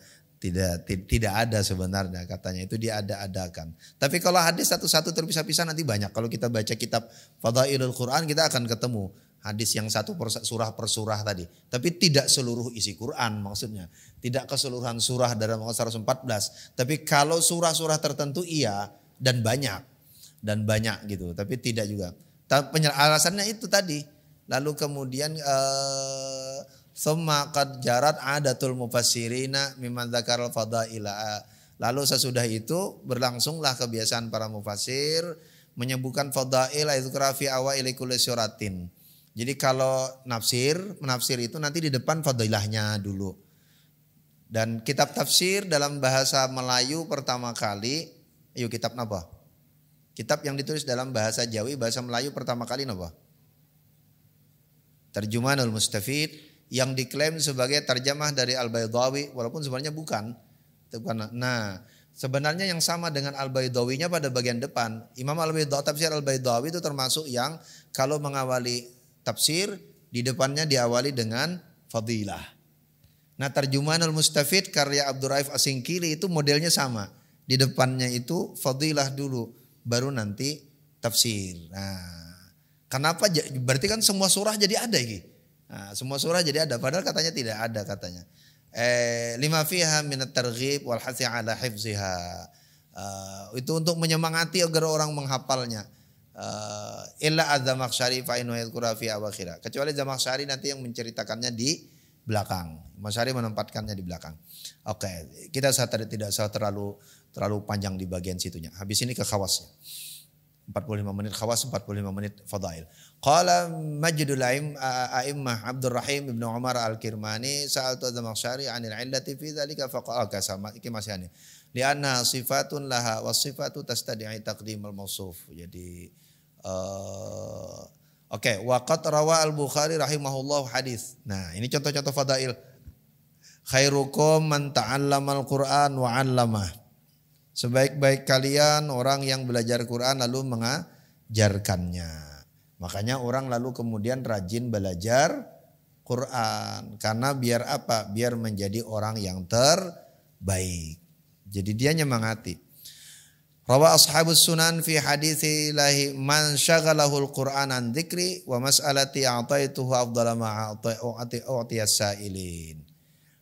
[SPEAKER 1] ada sebenarnya katanya. Itu dia ada-adakan. Tapi kalau hadis satu-satu terpisah-pisah nanti banyak. Kalau kita baca kitab Fadailul Quran kita akan ketemu hadis yang satu surah per surah tadi. Tapi tidak seluruh isi Quran maksudnya. Tidak keseluruhan surah dalam 114. Tapi kalau surah-surah tertentu iya dan banyak gitu. Tapi tidak juga. Alasannya itu tadi. Lalu kemudian summa qad jarat adatul mufassirina mimman dzakaral fadaila. Lalu sesudah itu berlangsunglah kebiasaan para mufassir menyebutkan fadail itu fi awaili kulli suratin. Jadi kalau menafsir itu nanti di depan fadilahnya dulu. Dan kitab tafsir dalam bahasa Melayu pertama kali, kitab apa? Kitab yang ditulis dalam bahasa Jawi, bahasa Melayu pertama kali apa? Tarjumanul Mustafid yang diklaim sebagai terjemah dari Al-Baydawi walaupun sebenarnya bukan. Nah, sebenarnya yang sama dengan Al-Baydawinya pada bagian depan. Imam Al-Baydawi, tafsir Al-Baydawi itu termasuk yang kalau mengawali tafsir di depannya diawali dengan fadilah. Nah, Tarjumanul Mustafid karya Abdur Raif Asingkili itu modelnya sama. Di depannya itu fadilah dulu, baru nanti tafsir. Nah, kenapa? Berarti kan semua surah jadi ada ini. Nah, semua surah jadi ada, padahal katanya tidak ada katanya. lima fiha min at-targhib wal hathi ala hifziha. Itu untuk menyemangati agar orang menghafalnya. Illa az-Zamakhsyari fa innahu yadhkuru fi awakhirah. Kecuali Zamakhsyari nanti yang menceritakannya di belakang. Masyari menempatkannya di belakang. Oke, kita tidak usah terlalu panjang di bagian situnya. Habis ini ke khawasnya. 45 menit khawas, 45 menit fadail. Qala Majdul A'immah Abdurrahim ibn Umar al-Kirmani sa'altu az-Zamakhsyari 'anil 'illati fi dzalika faqala sama iki masih aneh. Lianna sifatun laha was sifatu tastadi'i taqdimal mawsuf. Jadi oke, waqad rawa al-Bukhari rahimahullah hadis. Nah, ini contoh-contoh fadail. Khairukum man ta'allamal Qur'an wa 'allamah. Sebaik-baik kalian orang yang belajar Quran lalu mengajarkannya. Makanya orang lalu kemudian rajin belajar Quran. Karena biar apa? Biar menjadi orang yang terbaik. Jadi dia nyemangati. Rawa ashabus sunan fi hadithi lahi man syaghalahul Qur'an an dzikri wa mas'alati a'taituhu afdala ma a'tiyas sa'ilin.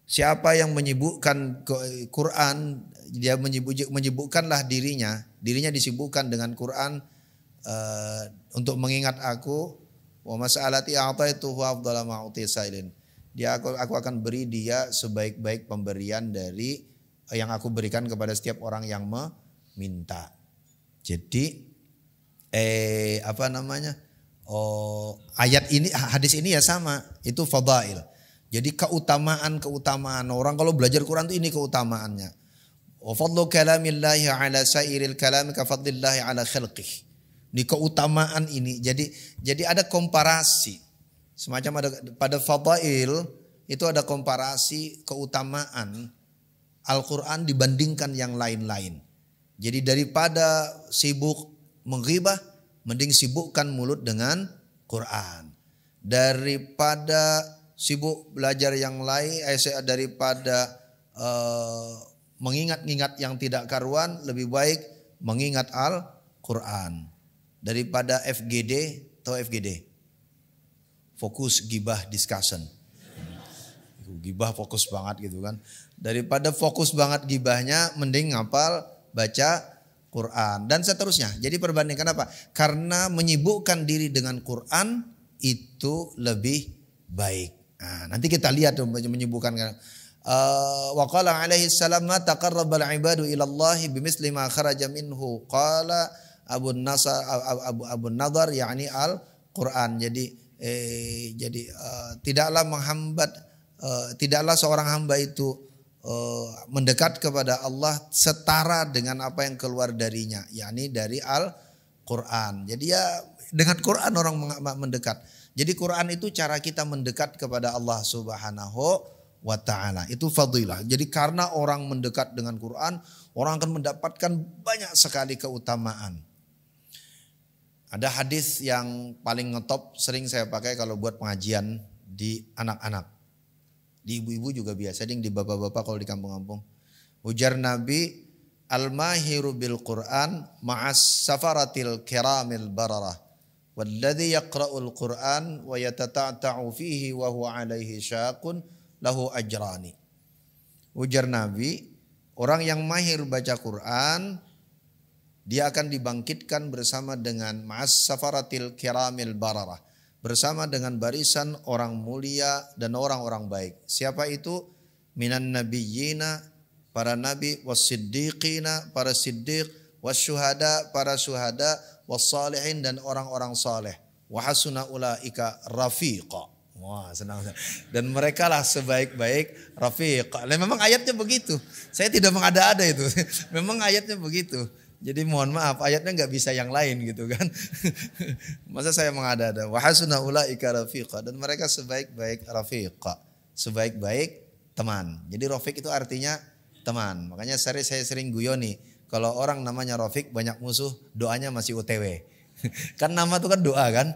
[SPEAKER 1] Siapa yang menyibukkan Quran, dia menyibukkanlah dirinya disibukkan dengan Quran untuk mengingat aku. Wa mas'alati a'taituhu afdala ma a'tiyas sa'ilin. Aku akan beri dia sebaik-baik pemberian dari yang aku berikan kepada setiap orang yang meminta. Jadi ayat ini, hadis ini ya sama, itu fadail. Jadi keutamaan orang kalau belajar Quran itu ini keutamaannya. Wa fadlu kalamillahi ala sairil kalam ka fadlillahi ala khalqih. Di keutamaan ini. Jadi ada komparasi. Semacam ada pada fadail itu ada komparasi keutamaan Al-Quran dibandingkan yang lain-lain. Jadi daripada sibuk menghibah, mending sibukkan mulut dengan Quran. Daripada sibuk belajar yang lain, daripada mengingat-ingat yang tidak karuan, lebih baik mengingat Al-Quran. Daripada FGD atau FGD, fokus gibah discussion. Gibah fokus banget gitu kan. Daripada fokus banget gibahnya, mending ngapal baca Quran dan seterusnya. Jadi perbandingkan apa? Karena menyibukkan diri dengan Quran itu lebih baik. Nah, nanti kita lihat menyibukkan. Wa qala alaihi salam ma taqarraba al-ibadu ila Allah bimithli ma kharaja minhu. Qala Abu Nadar yakni Al-Quran. Jadi tidaklah seorang hamba itu mendekat kepada Allah setara dengan apa yang keluar darinya, yakni dari Al-Quran. Jadi ya dengan Quran orang mendekat. Jadi Quran itu cara kita mendekat kepada Allah Subhanahu wa ta'ala. Itu fadilah. Jadi karena orang mendekat dengan Quran, orang akan mendapatkan banyak sekali keutamaan. Ada hadis yang paling ngetop sering saya pakai kalau buat pengajian di anak-anak. Di ibu-ibu juga biasa, di bapak-bapak kalau di kampung-kampung. Ujar Nabi, al-mahiru bil Qur'an ma'as safaratil kiramil bararah. Walladhi yaqra'ul Qur'an wa yatata'ta'u fihi wa huwa alaihi syaqun lahu ajrani. Ujar Nabi, orang yang mahir baca Quran, dia akan dibangkitkan bersama dengan ma'as safaratil kiramil bararah. Bersama dengan barisan orang mulia dan orang-orang baik. Siapa itu? Minan nabiyyina, para nabi, was-siddiqina, para siddiq, was-syuhada, para syuhada, was-salihin dan orang-orang saleh. Wa hasuna ulaika rafiqa. Wah, senang. Dan mereka lah sebaik-baik rafiqa. Memang ayatnya begitu. Saya tidak mengada-ada itu. Memang ayatnya begitu. Jadi mohon maaf, ayatnya nggak bisa yang lain gitu kan. Masa saya mengada-ada. Wa hasuna ulaika rafiqa, dan mereka sebaik-baik rafiqa, sebaik-baik teman. Jadi rafiq itu artinya teman. Makanya saya sering guyoni, kalau orang namanya Rafiq banyak musuh, doanya masih OTW. Kan nama itu kan doa kan.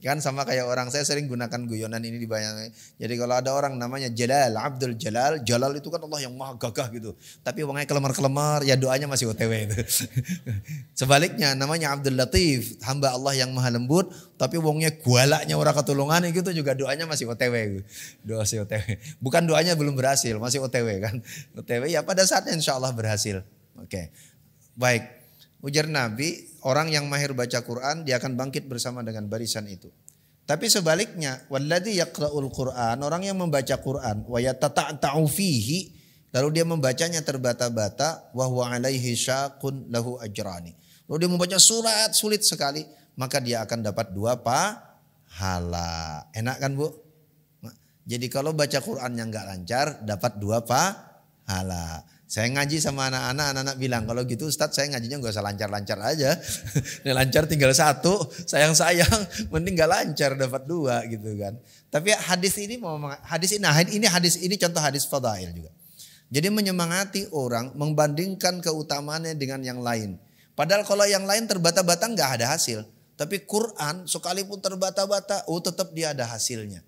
[SPEAKER 1] Kan sama kayak orang, saya sering gunakan guyonan ini di banyak. Jadi kalau ada orang namanya Jalal, Abdul Jalal, Jalal itu kan Allah yang maha gagah gitu. Tapi orangnya kelemar-kelemar, ya doanya masih OTW itu. Sebaliknya namanya Abdul Latif, hamba Allah yang maha lembut, tapi wongnya gualaknya orang ketulungan gitu juga doanya masih OTW. Doa masih OTW. Bukan doanya belum berhasil, masih OTW kan. OTW ya pada saatnya insya Allah berhasil. Oke. Baik. Ujar Nabi, orang yang mahir baca Quran dia akan bangkit bersama dengan barisan itu. Tapi sebaliknya, walladzi yaqra'ul Quran, orang yang membaca Quran wa yatata'ta'u fihi, lalu dia membacanya terbata-bata, wa huwa 'alaihi syaqun lahu ajrani. Lalu dia membaca surat sulit sekali, maka dia akan dapat 2 pahala. Enak kan, Bu? Jadi kalau baca Quran yang enggak lancar dapat 2 pahala. Saya ngaji sama anak-anak bilang kalau gitu Ustadz saya ngajinya gak usah lancar-lancar aja. Ini lancar tinggal 1, sayang-sayang mending gak lancar dapat 2 gitu kan. Tapi hadis ini hadis ini contoh hadis fadail juga. Jadi menyemangati orang membandingkan keutamaannya dengan yang lain. Padahal kalau yang lain terbata-bata gak ada hasil. Tapi Quran sekalipun terbata-bata tetap dia ada hasilnya.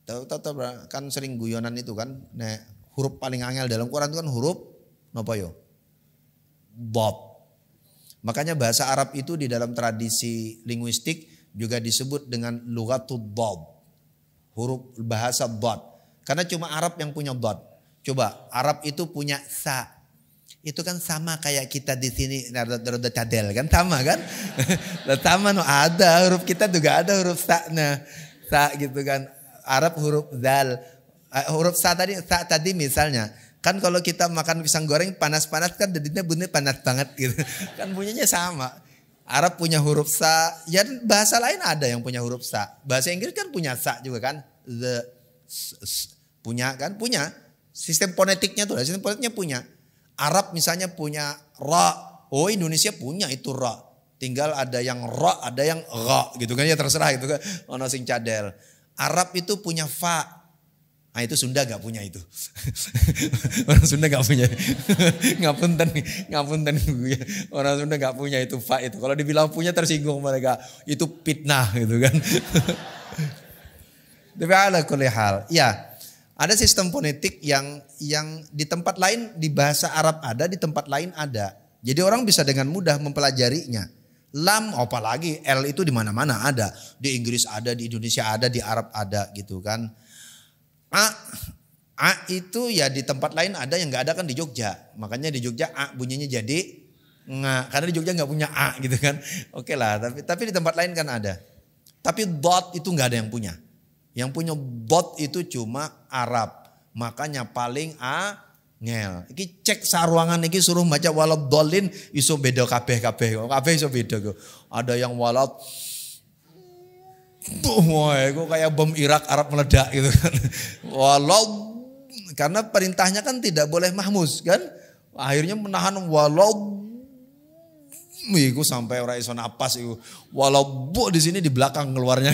[SPEAKER 1] Tetap kan sering guyonan itu kan. Huruf paling angel dalam Quran itu kan huruf apa yo? Dad. Makanya bahasa Arab itu di dalam tradisi linguistik juga disebut dengan lughatud dad. Huruf bahasa dad. Karena cuma Arab yang punya dad. Coba Arab itu punya sa. Itu kan sama kayak kita di sini rada cadel kan sama kan? Sama ada huruf kita juga ada huruf sa-nya. Sa gitu kan. Arab huruf zal. Huruf sa tadi misalnya kan kalau kita makan pisang goreng panas-panas kan jadinya bunyi panas banget gitu kan bunyinya sama. Arab punya huruf sa, ya bahasa lain ada yang punya huruf sa. Bahasa Inggris kan punya sa juga kan, punya sistem fonetiknya tuh, sistem fonetiknya punya. Arab misalnya punya ra, oh Indonesia punya itu ra. Tinggal ada yang ra, ada yang ra gitu kan ya terserah gitu kan. Ono sing cadel. Arab itu punya fa. Nah itu Sunda gak punya itu. Orang Sunda gak punya. Ngapunten. Orang Sunda gak punya itu fa itu. Kalau dibilang punya tersinggung mereka. Itu fitnah gitu kan. Tapi ala kulli hal. Ya ada sistem fonetik yang di tempat lain di bahasa Arab ada, di tempat lain ada. Jadi orang bisa dengan mudah mempelajarinya. Lam apalagi L itu di mana-mana ada. Di Inggris ada, di Indonesia ada, di Arab ada gitu kan. A itu ya di tempat lain ada yang nggak ada kan di Jogja. Makanya di Jogja A bunyinya jadi nga. Karena di Jogja nggak punya A gitu kan. Oke lah, tapi di tempat lain kan ada. Tapi dot itu nggak ada yang punya. Yang punya dot itu cuma Arab. Makanya paling angel. Iki cek saruangan iki suruh baca walad dolin iso beda kabeh. Kabeh iso beda kok. Ada yang walad wah, itu kayak bom Irak Arab meledak gitu kan. Walau karena perintahnya kan tidak boleh mahmus kan. Akhirnya menahan walau iku sampai ora iso napas iku. Walau di sini di belakang keluarnya.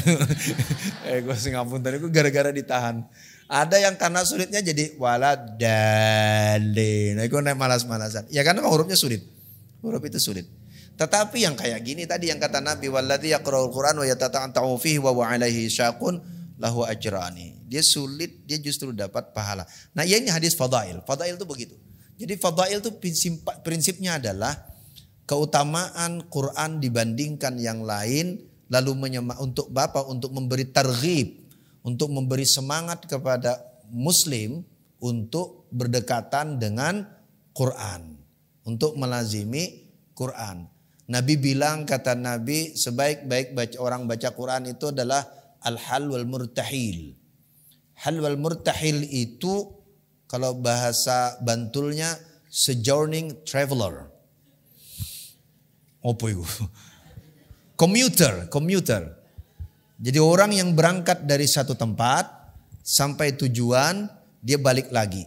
[SPEAKER 1] Gue sing ngapunten iku gara-gara ditahan. Ada yang karena sulitnya jadi waladalin. Nah, iku nek malas-malasan. Ya karena hurufnya sulit. Huruf itu sulit. Tetapi yang kayak gini tadi yang kata Nabi walladzi yaqra'ul Qur'an wa yatata'u fihi wa 'alaihi syaqun lahu ajrani. Dia sulit, dia justru dapat pahala. Nah, ini hadis fadail. Fadail itu begitu. Jadi fadail itu prinsipnya adalah keutamaan Quran dibandingkan yang lain lalu untuk memberi targhib, untuk memberi semangat kepada muslim untuk berdekatan dengan Quran, untuk melazimi Quran. Nabi bilang, kata Nabi, sebaik-baik orang baca Quran itu adalah al-hal wal murtahil. Hal wal murtahil itu kalau bahasa Bantulnya sojourning traveler. Apa itu? Commuter. Jadi orang yang berangkat dari satu tempat sampai tujuan dia balik lagi.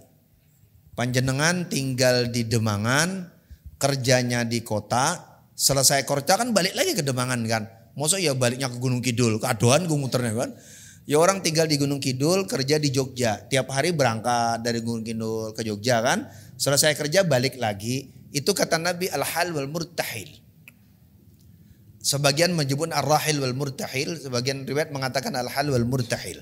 [SPEAKER 1] Panjenengan tinggal di Demangan, kerjanya di kota. Selesai kerja kan balik lagi ke Demangan kan. Masa ya baliknya ke Gunung Kidul. Keaduan gue muternya kan. Ya orang tinggal di Gunung Kidul kerja di Jogja. Tiap hari berangkat dari Gunung Kidul ke Jogja kan. Selesai kerja balik lagi. Itu kata Nabi al-hal wal murtahil. Sebagian menyebut ar-rahil wal murtahil, sebagian riwayat mengatakan al-hal wal murtahil.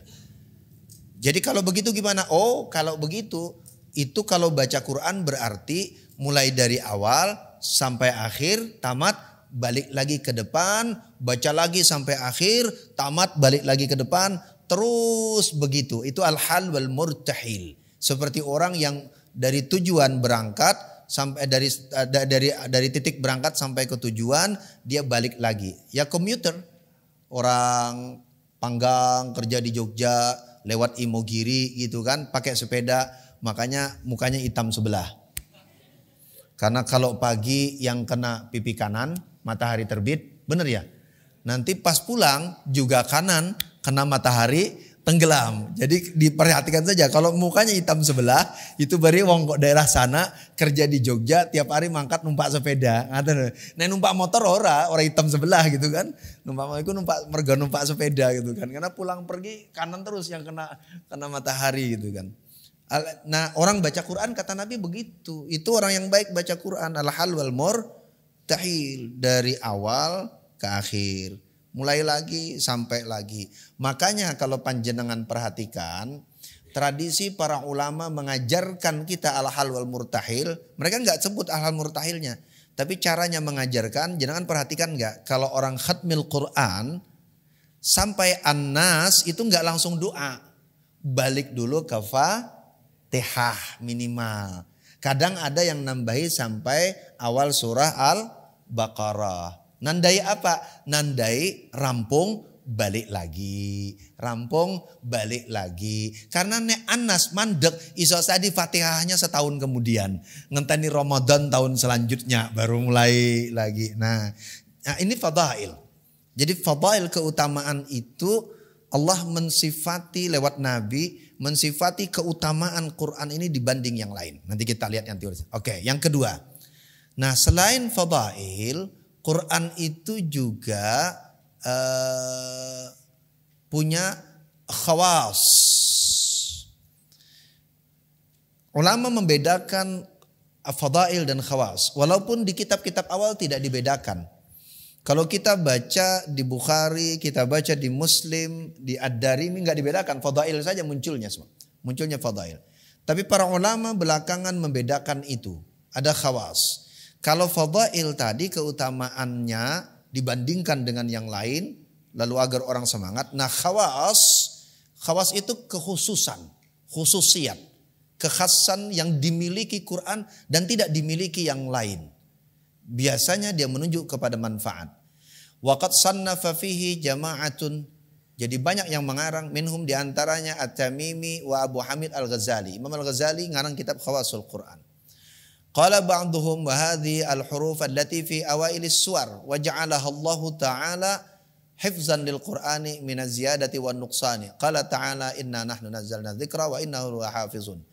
[SPEAKER 1] Jadi kalau begitu gimana? Oh, kalau begitu itu kalau baca Quran berarti mulai dari awal sampai akhir, tamat balik lagi ke depan, baca lagi sampai akhir, tamat balik lagi ke depan, terus begitu. Itu al-hal wal murtahil. Seperti orang yang dari tujuan berangkat sampai dari titik berangkat sampai ke tujuan, dia balik lagi. Ya komuter. Orang Panggang kerja di Jogja lewat Imogiri gitu kan, pakai sepeda, makanya mukanya hitam sebelah. Karena kalau pagi yang kena pipi kanan, matahari terbit, bener ya? Nanti pas pulang juga kanan kena matahari tenggelam. Jadi diperhatikan saja, kalau mukanya hitam sebelah, itu bari wong kok daerah sana kerja di Jogja tiap hari mangkat numpak sepeda. Nah numpak motor orang hitam sebelah gitu kan. Mergo numpak sepeda gitu kan. Karena pulang pergi kanan terus yang kena matahari gitu kan. Nah orang baca Quran kata Nabi begitu. Itu orang yang baik baca Quran. Al-hal wal murtahil, dari awal ke akhir. Mulai lagi sampai lagi. Makanya kalau panjenengan perhatikan, tradisi para ulama mengajarkan kita al-hal wal murtahil. Mereka nggak sebut al-hal murtahilnya. Tapi caranya mengajarkan, jangan perhatikan nggak? Kalau orang khatmil Quran sampai An-Nas itu nggak langsung doa. Balik dulu ke Fatihah minimal. Kadang ada yang nambahi sampai awal surah Al-Baqarah. Nandai apa? Nandai rampung balik lagi. Rampung balik lagi. Karena nek Anas mandek iso tadi Fatihahnya setahun kemudian. Ngenteni Ramadan tahun selanjutnya baru mulai lagi. Nah ini fadail. Jadi fadail keutamaan itu Allah mensifati lewat Nabi, mensifati keutamaan Quran ini dibanding yang lain. Nanti kita lihat yang teori. Oke, yang kedua. Nah selain fadail, Quran itu juga punya khawas. Ulama membedakan fadail dan khawas. Walaupun di kitab-kitab awal tidak dibedakan. Kalau kita baca di Bukhari, kita baca di Muslim, di Ad-Darimi nggak dibedakan. Fadail saja munculnya semua. Munculnya fadail. Tapi para ulama belakangan membedakan itu. Ada khawas. Kalau fadail tadi keutamaannya dibandingkan dengan yang lain, lalu agar orang semangat. Nah khawas itu kekhususan, khususiat, kekhasan yang dimiliki Quran dan tidak dimiliki yang lain. Biasanya dia menunjuk kepada manfaat. Waqad sannafa fihi jama'atun. Jadi banyak yang mengarang, minhum diantaranya At-Tamimi wa Abu Hamid Al-Ghazali. Imam Al-Ghazali ngarang kitab Khawasul Quran. Qala ba'duhum wa hadhi al-huruf allati fi awailis suwar wa ja'alaha Allah ta'ala hifzan lil Qur'ani min az-ziyadati wan nuqsani. Qala ta'ala inna nahnu nazzalna dzikra wa innahu lahafizun.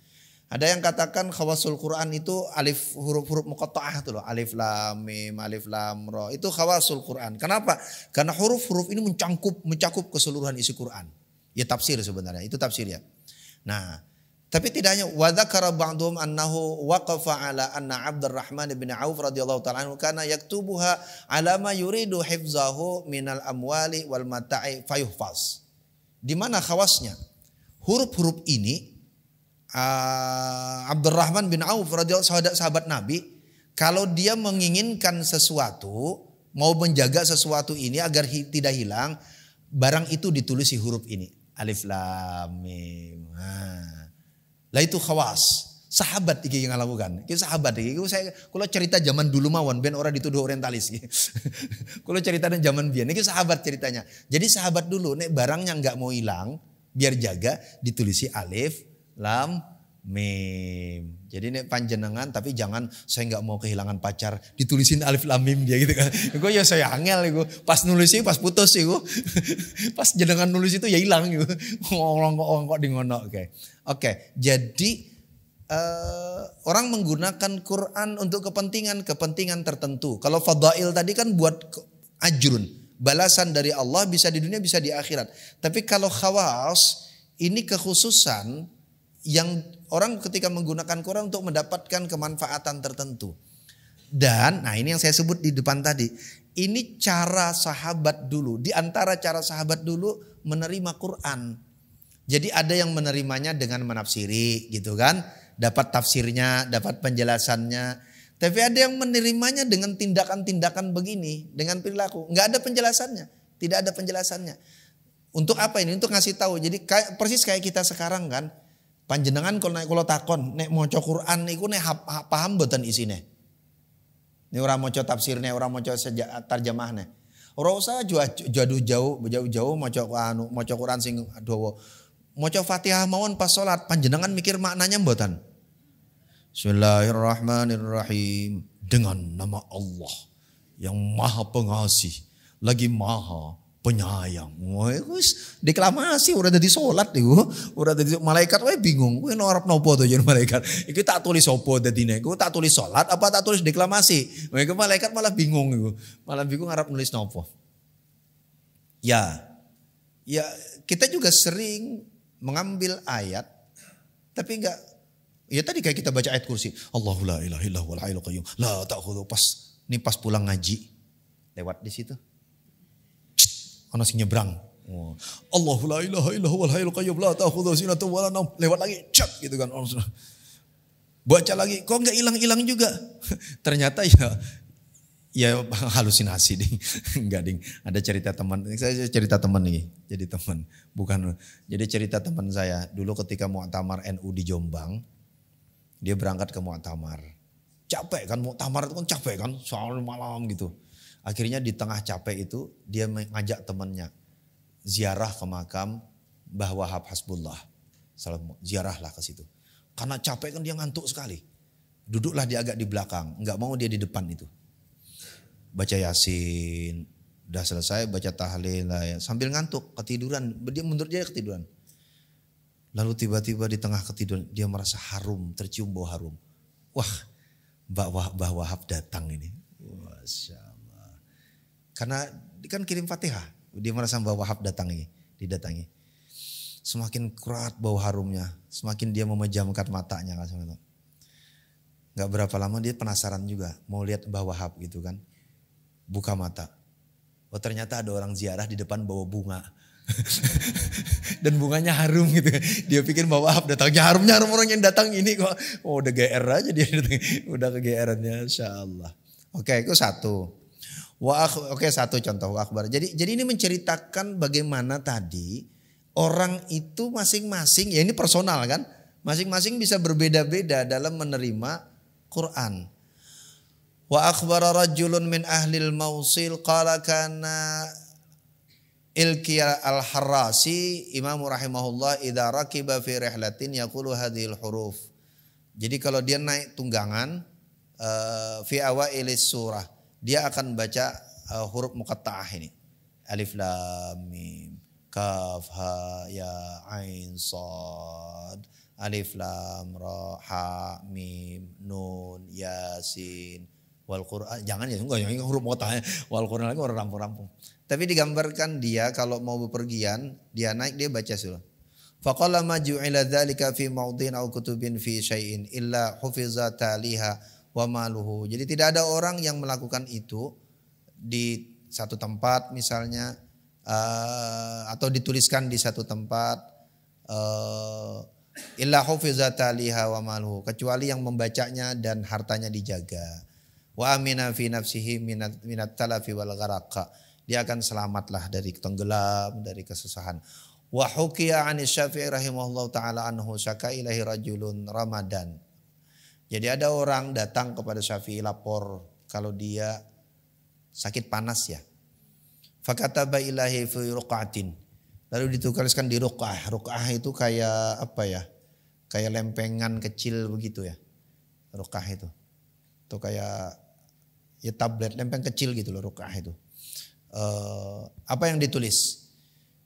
[SPEAKER 1] Ada yang katakan khawasul Quran itu alif huruf-huruf muqatta'ah itu loh, alif lam mim, alif lam ra. Itu khawasul Quran. Kenapa? Karena huruf-huruf ini mencakup keseluruhan isi Quran. Ya tafsir sebenarnya, itu tafsir ya. Nah, tapi tidak hanya wa dzakara ba'dhum annahu waqafa ala anna Abdurrahman bin Auf radhiyallahu ta'ala anhu kana yaktubuha ala ma yuridu hifzahu minal amwali wal mata'i fayuhfaz. Di mana khawasnya? Huruf-huruf ini Abdurrahman bin Auf radhiyallahu sahabat Nabi, kalau dia menginginkan sesuatu, mau menjaga sesuatu ini agar tidak hilang, barang itu ditulis huruf ini, alif lam mim. Lah itu khawas. Sahabat iki yang ngalamukan. Iki sahabat iki saya kalau cerita zaman dulu mawon ben ora dituduh orientalis. Kalau ceritanya zaman biyen iki sahabat ceritanya. Jadi sahabat dulu nek barangnya enggak mau hilang, biar jaga ditulisi alif lam mim. Jadi nek panjenengan tapi jangan saya enggak mau kehilangan pacar ditulisin alif lam mim dia gitu kan. Iku ya saya angel iku. Pas nulis iku pas putus iku. Pas jenengan nulis itu ya hilang iku. Ngongkok di ngono. Oke, jadi orang menggunakan Quran untuk kepentingan tertentu. Kalau fadail tadi kan buat ajrun, balasan dari Allah bisa di dunia bisa di akhirat. Tapi kalau khawas ini kekhususan yang orang ketika menggunakan Quran untuk mendapatkan kemanfaatan tertentu. Dan nah ini yang saya sebut di depan tadi. Ini cara sahabat dulu. Di antara cara sahabat dulu menerima Quran. Jadi ada yang menerimanya dengan menafsiri gitu kan. Dapat tafsirnya, dapat penjelasannya. Tapi ada yang menerimanya dengan tindakan-tindakan begini. Dengan perilaku. Nggak ada penjelasannya. Tidak ada penjelasannya. Untuk apa ini? Untuk ngasih tahu. Jadi persis kayak kita sekarang kan. Panjenengan kalau takon. Nek maca Quran niku nek paham mboten isine. Ini orang maca tafsirnya, orang maca tarjamahnya. Ora usah jauh-jauh maca Quran sing dawa. Maca Fatihah mawon pas salat, panjenengan mikir maknanya mboten. Bismillahirrahmanirrahim. Dengan nama Allah yang Maha Pengasih, lagi Maha Penyayang. Wis deklamasi udah dadi salat iku. Udah dadi malaikat wae bingung. Kuwi arep nopo to yen malaikat. Iki tak tulis apa dadine? Iku tak tulis salat apa tak tulis deklamasi? Mereka malaikat malah bingung iku. Malah bingung arep nulis nopo. Ya kita juga sering mengambil ayat tapi enggak. Ya tadi kayak kita baca ayat kursi. Allahu la ilaha illallah wal hayyul qayyum. La ta'khudhu pas pulang ngaji. Lewat di situ. Ana sing nyebrang. Allahu la ilaha illallah wal hayyul qayyum la ta'khudhu sinatun wa la naum. Lewat lagi, cak gitu kan. Baca lagi, kok enggak hilang-hilang juga. Ternyata ya halusinasi ding. Enggak ding. Ada cerita teman. Saya cerita teman nih. Jadi teman, bukan. Jadi cerita teman saya dulu ketika Mu'tamar NU di Jombang, dia berangkat ke Mu'tamar. Capek kan Mu'tamar itu kan capek kan, soal malam gitu. Akhirnya di tengah capek itu dia mengajak temannya ziarah ke makam Mbah Wahab Hasbullah. Ziarah lah ke situ. Karena capek kan dia ngantuk sekali. Duduklah dia agak di belakang, nggak mau dia di depan itu. Baca Yasin, udah selesai baca tahlil lah ya. Sambil ngantuk, ketiduran. Menurut dia ketiduran. Lalu tiba-tiba di tengah ketiduran dia merasa harum, tercium bau harum. Wah, Mbah Wahab datang ini. Masya Allah. Karena kan kirim Fatihah, dia merasa Mbah Wahab didatangi. Semakin kuat bau harumnya, semakin dia memejamkan matanya. Gak berapa lama dia penasaran juga, mau lihat Mbah Wahab gitu kan. Buka mata. Oh ternyata ada orang ziarah di depan bawa bunga. Dan bunganya harum gitu. Dia pikir Mbah Wahab datangnya harum orang yang datang ini kok. Oh udah GR aja dia datang. Udah ke-GR-nya insyaallah. Oke, itu satu. Oke, satu contoh akbar. Jadi ini menceritakan bagaimana tadi orang itu masing-masing, ya ini personal kan. Masing-masing bisa berbeda-beda dalam menerima Quran. Wa akhbara rajulun min ahlil Mausil qala kana Ilqiya al-Harrasi Imam rahimahullah idza rakiba fi rihlatin yaqulu hadhil huruf. Jadi kalau dia naik tunggangan fi awailis surah, dia akan baca huruf muqatta'ah ini. Alif lam mim kaf ha ya ain sad. Alif lam ra ha mim nun yasin wal Quran. Jangan huruf muqatta'ah. Wal Quran lagi orang rampung-rampung. Tapi digambarkan dia kalau mau bepergian, dia naik dia baca surah. Faqala ma ju'ila dzalika fi maudhin aw kutubin fi syai'in illa hufiza taliha wa maluhu. Jadi tidak ada orang yang melakukan itu di satu tempat misalnya atau dituliskan di satu tempat illa hufiza taliha wa maluhu, kecuali yang membacanya dan hartanya dijaga. Wa amina fi nafsihi minat talafi wal gharaq. Dia akan selamatlah dari tenggelam, dari kesusahan. Wa hukiya 'an Syafi'i rahimahullahu taala anhu syaka ilahi rajulun Ramadan. Jadi ada orang datang kepada Syafi'i lapor kalau dia sakit panas ya. Fakataba ilahi fi ruqatin. Lalu dituliskan di ruqah. Ruqah itu kayak apa ya? Kayak lempengan kecil begitu ya. Ruqah itu. Itu kayak ya tablet lempeng kecil gitu loh ruqah itu. Apa yang ditulis?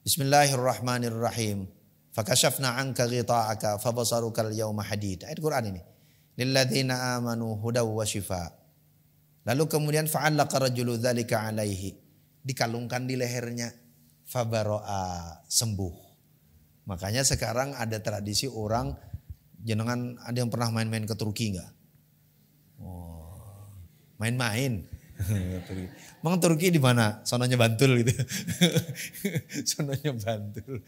[SPEAKER 1] Bismillahirrahmanirrahim. Fakashafna anka ghita'aka fabasaruka al-yawma hadid. Ayat Quran ini. Lilladzina amanu hudaw wa shifa. Lalu kemudian fa'allaqa rajulu dzalika alaihi. Dikalungkan di lehernya. Fabaro'a, sembuh. Makanya sekarang ada tradisi orang, jenengan ada yang pernah main-main ke Turki enggak? Oh. Main-main. Emang Turki di mana? Sononya Bantul gitu. Sononya Bantul.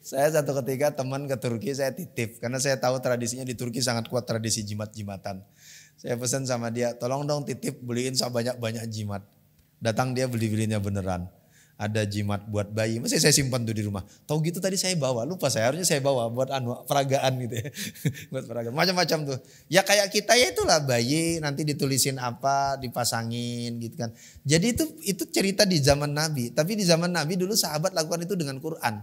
[SPEAKER 1] Saya satu ketika teman ke Turki saya titip. Karena saya tahu tradisinya di Turki sangat kuat tradisi jimat-jimatan. Saya pesan sama dia, tolong dong titip beliin sebanyak-banyak jimat. Datang dia beli-belinya beneran. Ada jimat buat bayi, masih saya simpan tuh di rumah. Tahu gitu tadi saya bawa, lupa saya harusnya saya bawa buat peragaan gitu ya. Buat peragaan, macam-macam tuh. Ya kayak kita ya itulah bayi nanti ditulisin apa, dipasangin gitu kan. Jadi itu cerita di zaman Nabi, tapi di zaman Nabi dulu sahabat lakukan itu dengan Quran.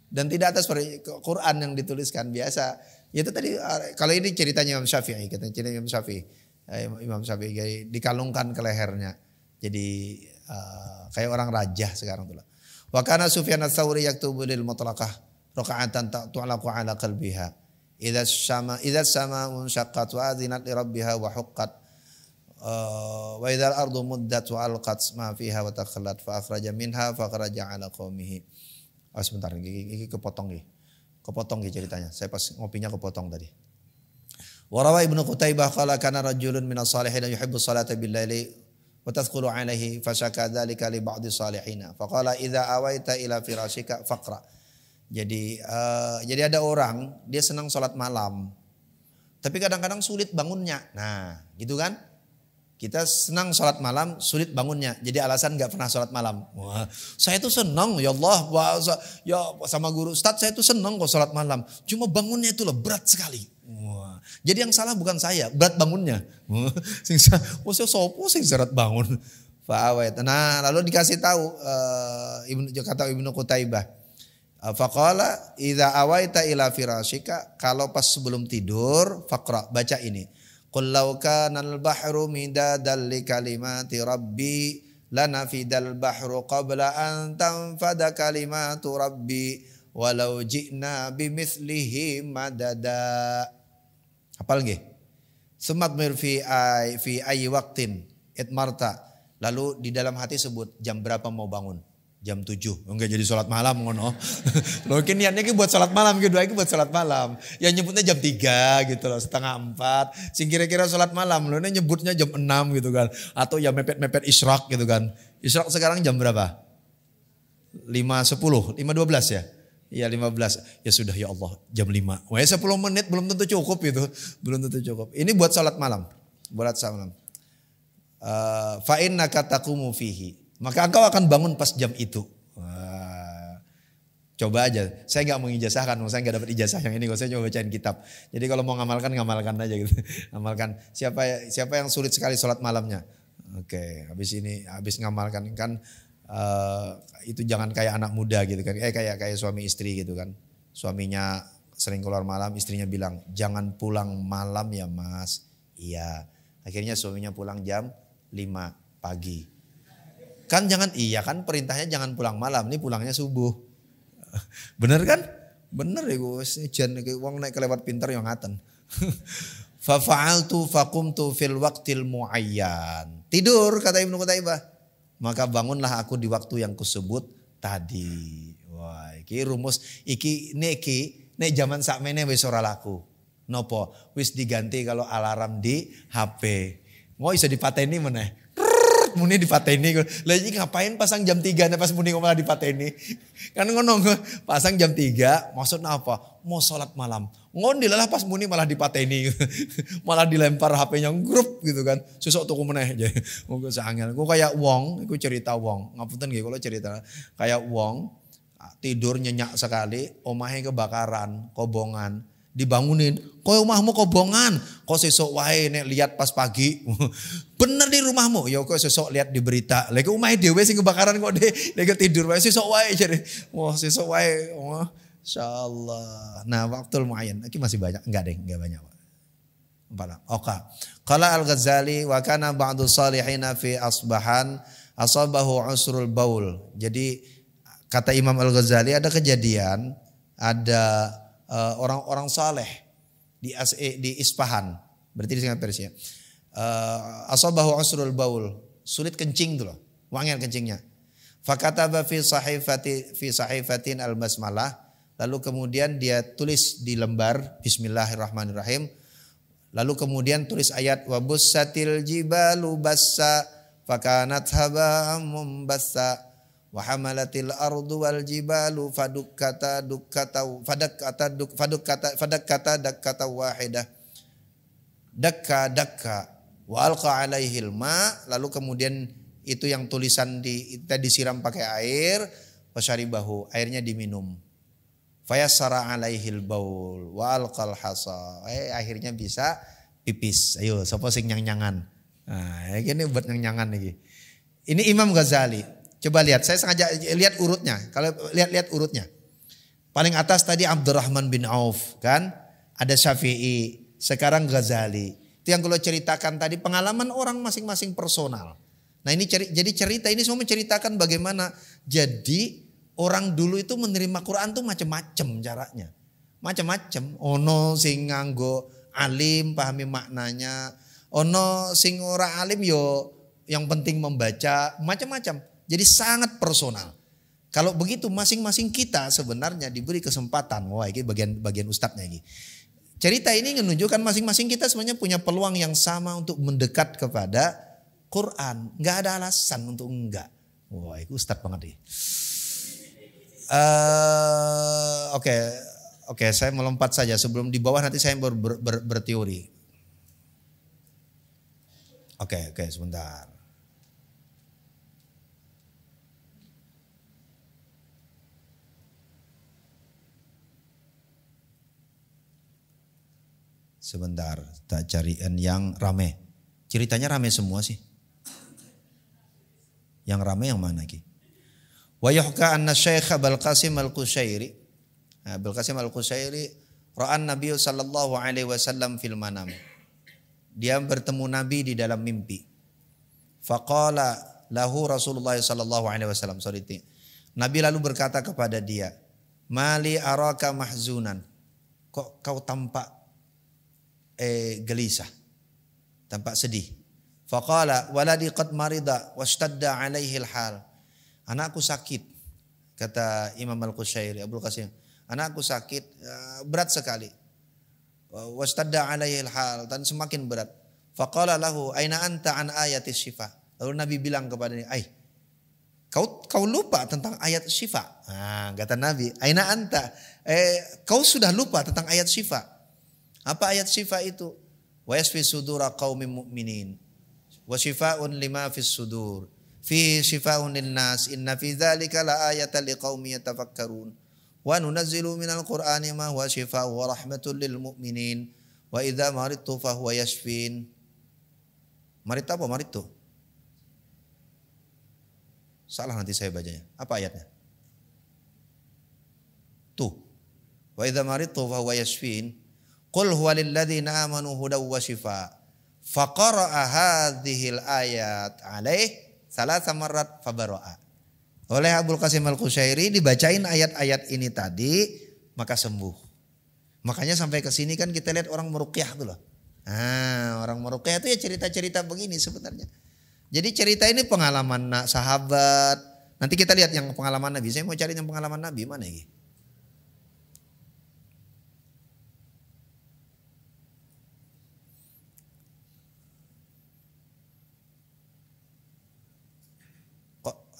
[SPEAKER 1] Dan tidak atas Quran yang dituliskan biasa. Itu tadi kalau ini ceritanya Imam Syafi'i, katanya cerita Imam Syafi'i. Imam Syafi'i dikalungkan ke lehernya. Jadi kayak orang raja sekarang tuh lah. Wa kana Sufyan ats-Tsauri yaktubu lil mutlaqah raka'atan tu'laqu ala qalbiha. Idza sama unshaqqat wa adzinat li rabbiha wa huqqat wa idza al-ardu muddat wa alqat ma fiha wa takhallat fa akhraja minha fa kharaja ala qaumihi. Sebentar ini kepotong ceritanya. Saya pas ngopinya kepotong tadi. Wa rawa Ibnu Qutaibah qala kana rajulun minas salihin yuhibbu salata bil laili وتثقل عليه فشكى ذلك لبعض الصالحين فقال إذا أويت إلى فراشك فقرأ. Jadi ada orang dia senang sholat malam, tapi kadang-kadang sulit bangunnya. Nah, gitu kan? Kita senang sholat malam, sulit bangunnya. Jadi alasan nggak pernah sholat malam. Wah, saya tuh senang ya Allah, ya sama guru Ustadz saya tuh senang kok sholat malam. Cuma bangunnya itu loh berat sekali. Wah, jadi yang salah bukan saya, berat bangunnya. Sing serat bangun. Nah, lalu dikasih tahu kata Ibnu Qutaibah. Faqala idza awaita ila firashika, kalau pas sebelum tidur faqra, baca ini. Qul law kana al-bahru midadan li kalimati rabbi lanafidal bahru qabla an tanfada kalimatu rabbi walau ji'na bimithlihi madada. Hafal nggih? Sumat mir fi ayyi waqtin itmarta. Lalu di dalam hati sebut jam berapa mau bangun? Jam 7. Enggak jadi sholat malam ngono. Loh ini niatnya buat sholat malam, kedua buat sholat malam. Ya nyebutnya jam 3 gitu loh, setengah 4. Sing kira-kira sholat malam, loh ini nyebutnya jam 6 gitu kan. Atau ya mepet-mepet isyraq gitu kan. Isyraq sekarang jam berapa? 5.10, 5.12 ya? Iya 15. Ya sudah ya Allah jam 5. Wah 10 menit belum tentu cukup itu. Belum tentu cukup. Ini buat sholat malam. Buat sholat malam. Fa innaka taqumu fihi. Maka engkau akan bangun pas jam itu. Wah, coba aja. Saya nggak mengijazahkan, saya nggak dapat ijazah yang ini. Saya cuma bacain kitab. Jadi kalau mau ngamalkan aja gitu. Ngamalkan. Siapa yang sulit sekali sholat malamnya? Oke, habis ngamalkan kan itu jangan kayak anak muda gitu kan. Kayak suami istri gitu kan. Suaminya sering keluar malam, istrinya bilang jangan pulang malam ya mas. Iya. Akhirnya suaminya pulang jam 5 pagi. Kan kan perintahnya jangan pulang malam, ini pulangnya subuh. Bener kan? Bener ya gue, jan wong naik kelewat pinter yang ngaten. Fa fa'altu faqumtu fil waqtil muayyan. Tidur kata Ibnu Qutaibah. Maka bangunlah aku di waktu yang kusebut tadi. Wah, iki rumus nek zaman sakmene wis ora laku. Nopo? Wis diganti kalau alarm di HP. Mau iso dipateni meneh. Muni dipateni. Lagi ngapain pasang jam 3 pas muni malah dipateni. Kan ngono pasang jam 3 maksudnya apa? Mau sholat malam. Ngondilah pas muni malah dipateni. Malah dilempar HP-nya grup gitu kan. Sesuk tuku meneh aja. Monggo saangel. Ku kayak wong, iku cerita wong. Ngapunten nggih kalau cerita kayak wong tidur nyenyak sekali, omahe kebakaran, kobongan. Dibangunin, kok rumahmu kobongan, kok sesok wae nek lihat pas pagi, bener di rumahmu, ya kok sesok lihat di berita, lagi rumahnya dewe sing kebakaran kok deh, lagi tidur wae sesok wae jadi, wah sesok wae, wah, insyaallah. Nah waktu muayyan, ini masih banyak, enggak banyak. Oke, qala Al-Ghazali wa kana ba'du salihina fi asbahan asabahu usrul baul. Jadi kata Imam Al-Ghazali ada kejadian, ada orang-orang saleh di Isfahan, berarti di Persia. Asabahu usrul baul, sulit kencing tuh loh, wangian kencingnya. Fakataba fi sahifatin al-basmalah, lalu kemudian dia tulis di lembar Bismillahirrahmanirrahim. Lalu kemudian tulis ayat wa bussatil jibalu bassa fakanat haba'an mumbassa wa hamalatil ardu wal jibalu fadukkata dakkata wahidah dakka wa alqa alaihil ma. Lalu kemudian itu yang tulisan kita disiram pakai air, wasyaribahu, airnya diminum. Fayassara alaihil baul wa alqal hasa. Akhirnya bisa pipis. Ayo sapa sing nyang-nyangan. Nah, ini buat nyang-nyangan nih. Ini Imam Ghazali. Coba lihat, saya sengaja lihat urutnya. Kalau lihat urutnya. Paling atas tadi Abdurrahman bin Auf, kan? Ada Syafi'i, sekarang Ghazali. Itu yang kalau ceritakan tadi pengalaman orang masing-masing personal. Nah, ini jadi cerita ini semua menceritakan bagaimana jadi orang dulu itu menerima Quran tuh macam-macam caranya. Macam-macam. Ono sing nganggo alim pahami maknanya. Ono sing ora alim yo yang penting membaca, macam-macam. Jadi sangat personal. Kalau begitu masing-masing kita sebenarnya diberi kesempatan. Wah, ini bagian ustadznya ini. Cerita ini menunjukkan masing-masing kita sebenarnya punya peluang yang sama untuk mendekat kepada Quran. Enggak ada alasan untuk enggak. Wah, itu ustadz banget nih. Oke, saya melompat saja sebelum di bawah nanti saya berteori. Oke, sebentar. Sebentar, tak carian yang rame. Ceritanya rame semua sih. Yang rame yang mana lagi? Wa yuhka anna Syekh Abul Qasim Al-Qushairi. Abul Qasim Al-Qushairi ra'an Nabi sallallahu alaihi wasallam fil manam. Dia bertemu Nabi di dalam mimpi. Faqala lahu Rasulullah sallallahu alaihi wasallam. Nabi lalu berkata kepada dia, "Mali araka mahzunan." Kok kau tampak gelisah, tampak sedih. Faqala waladi qad marida washtadda alaihi al-hal. Anakku sakit, kata Imam Al-Qushairi, Abul Qasim. Anakku sakit, berat sekali. Washtadda alaihi al-hal, dan semakin berat. Faqala lahu aina anta an ayatis syifa. Lalu Nabi bilang kepada dia, kau lupa tentang ayat syifa. Kata Nabi, aina anta, kau sudah lupa tentang ayat syifa. Apa ayat syifa itu? Wa yasfi sudura qaumin mu'minin wa syifaa'un lima fis sudur fi syifaa'un linnas inna fi dzalika laayatan liqaumin yatafakkarun wa nunazzilu minal qur'ani ma huwa syifaa'un wa rahmatul lil mu'minin wa idza maridtu fa huwa yashfin. Marid apa marid tuh? Salah nanti saya bacanya. Apa ayatnya? Tuh. Wa idza maridtu fa huwa yashfin. Qul huwa lilladzina amanu hudaw wa shifa. Faqara'a hadhil ayat alaih salasa marrat fabara'a. Oleh Abul Qasim Al-Qushairi dibacain ayat-ayat ini tadi maka sembuh. Makanya sampai ke sini kan kita lihat orang meruqyah tuh loh. Orang meruqyah itu ya cerita-cerita begini sebenarnya. Jadi cerita ini pengalaman sahabat. Nanti kita lihat yang pengalaman Nabi. Saya mau cari yang pengalaman Nabi mana ini?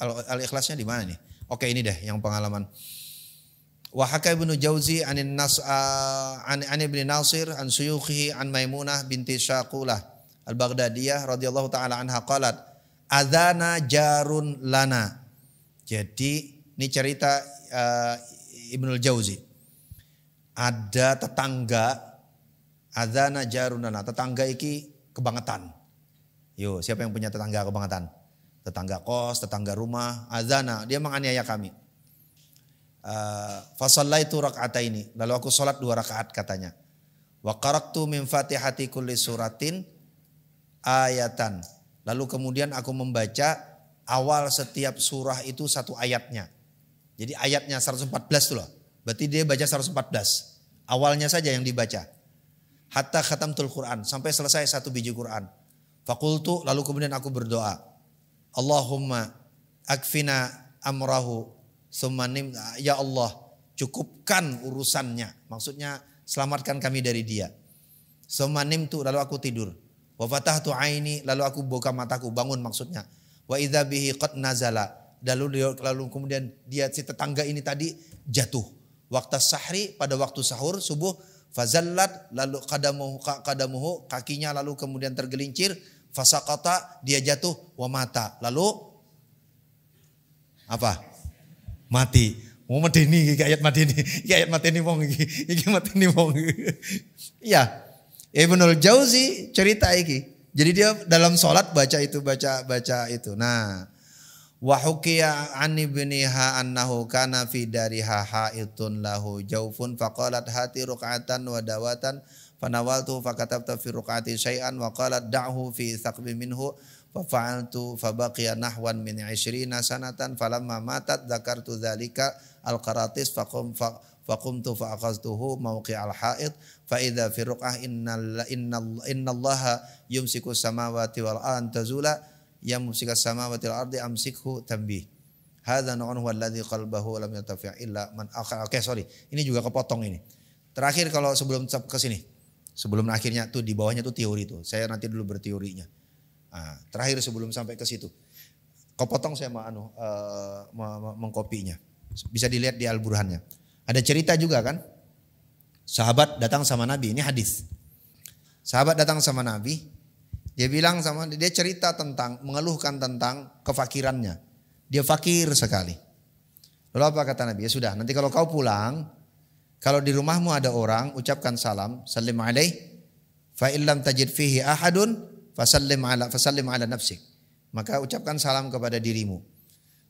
[SPEAKER 1] Al-Ikhlasnya di mana nih? Oke, ini deh yang pengalaman. Wa haka Ibnu Jauzi an Ibnu Nasir an suyukhihi an Maimunah binti Syaqulah Al-Baghdadiyah radhiyallahu taala anha qalat adzana jarun lana. Jadi ini cerita Ibnu Jauzi. Ada tetangga adzana jarun lana. Tetangga iki kebangetan. Yo, siapa yang punya tetangga kebangetan? Tetangga kos, tetangga rumah, azana, dia menganiaya kami. Fasallaitu raka'ataini, lalu aku sholat 2 rakaat katanya. Wa qara'tu min fatihati kulli suratin ayatan. Lalu kemudian aku membaca awal setiap surah itu 1 ayatnya. Jadi ayatnya 114 tuh loh. Berarti dia baca 114. Awalnya saja yang dibaca. Hatta khatamtul Quran, sampai selesai 1 biji Quran. Fakultu, lalu kemudian aku berdoa. Allahumma akfina amrahu summanim, ya Allah cukupkan urusannya, maksudnya selamatkan kami dari dia. Summa nimtu, lalu aku tidur. Wa fatahtu aini, lalu aku buka mataku, bangun maksudnya. Wa idza bihi qad nazala, lalu kemudian dia si tetangga ini tadi jatuh. Waktu sahri, pada waktu sahur subuh, fazallat, lalu qadamuhu, kakinya lalu kemudian tergelincir, fasaqata, dia jatuh, wa mata, lalu apa? Mati. Mau medeni iki ayat medeni. Iki ayat medeni wong iki medeni wong. Iya. Ibnul Jauzi cerita iki. Jadi dia dalam sholat baca itu. Nah, wa hukiya an ibniha annahu kana fi dariha haitun lahu jaufun faqalat hati ruk'atan wa dawatan fanawaltu fakatabta fi ruk'ati syai'an wa qalat da'hu fi thaqbi minhu fafa'altu fabaqiya nahwan min 20 sanatan falamma matat dzakartu dzalika al-qaratis faqumtu fa'aqaztuhu mawqi'al ha'id fa idza fi ruq'ah innallaha yumsiku samawati wal ardi tazula yumsiku samawati wal ardi amsikhu tanbih hadza nu'un huwa alladhi qalbahu lam yatafi' illa man akhar. Oke, sorry. Ini juga kepotong ini. Terakhir kalau sebelum ke sini. Sebelum akhirnya tuh di bawahnya tuh teori tuh. Saya nanti dulu berteorinya. Nah, terakhir sebelum sampai ke situ. Kepotong saya mengkopinya. Bisa dilihat di Al-Burhannya. Ada cerita juga kan? Sahabat datang sama Nabi, ini hadis. Sahabat datang sama Nabi, dia cerita tentang, mengeluhkan tentang kefakirannya. Dia fakir sekali. Lalu apa kata Nabi? Ya sudah, nanti kalau kau pulang, kalau di rumahmu ada orang, ucapkan salam, salim alaih, fa illam tajid fihi ahadun, fasallim ala nafsik. Maka ucapkan salam kepada dirimu.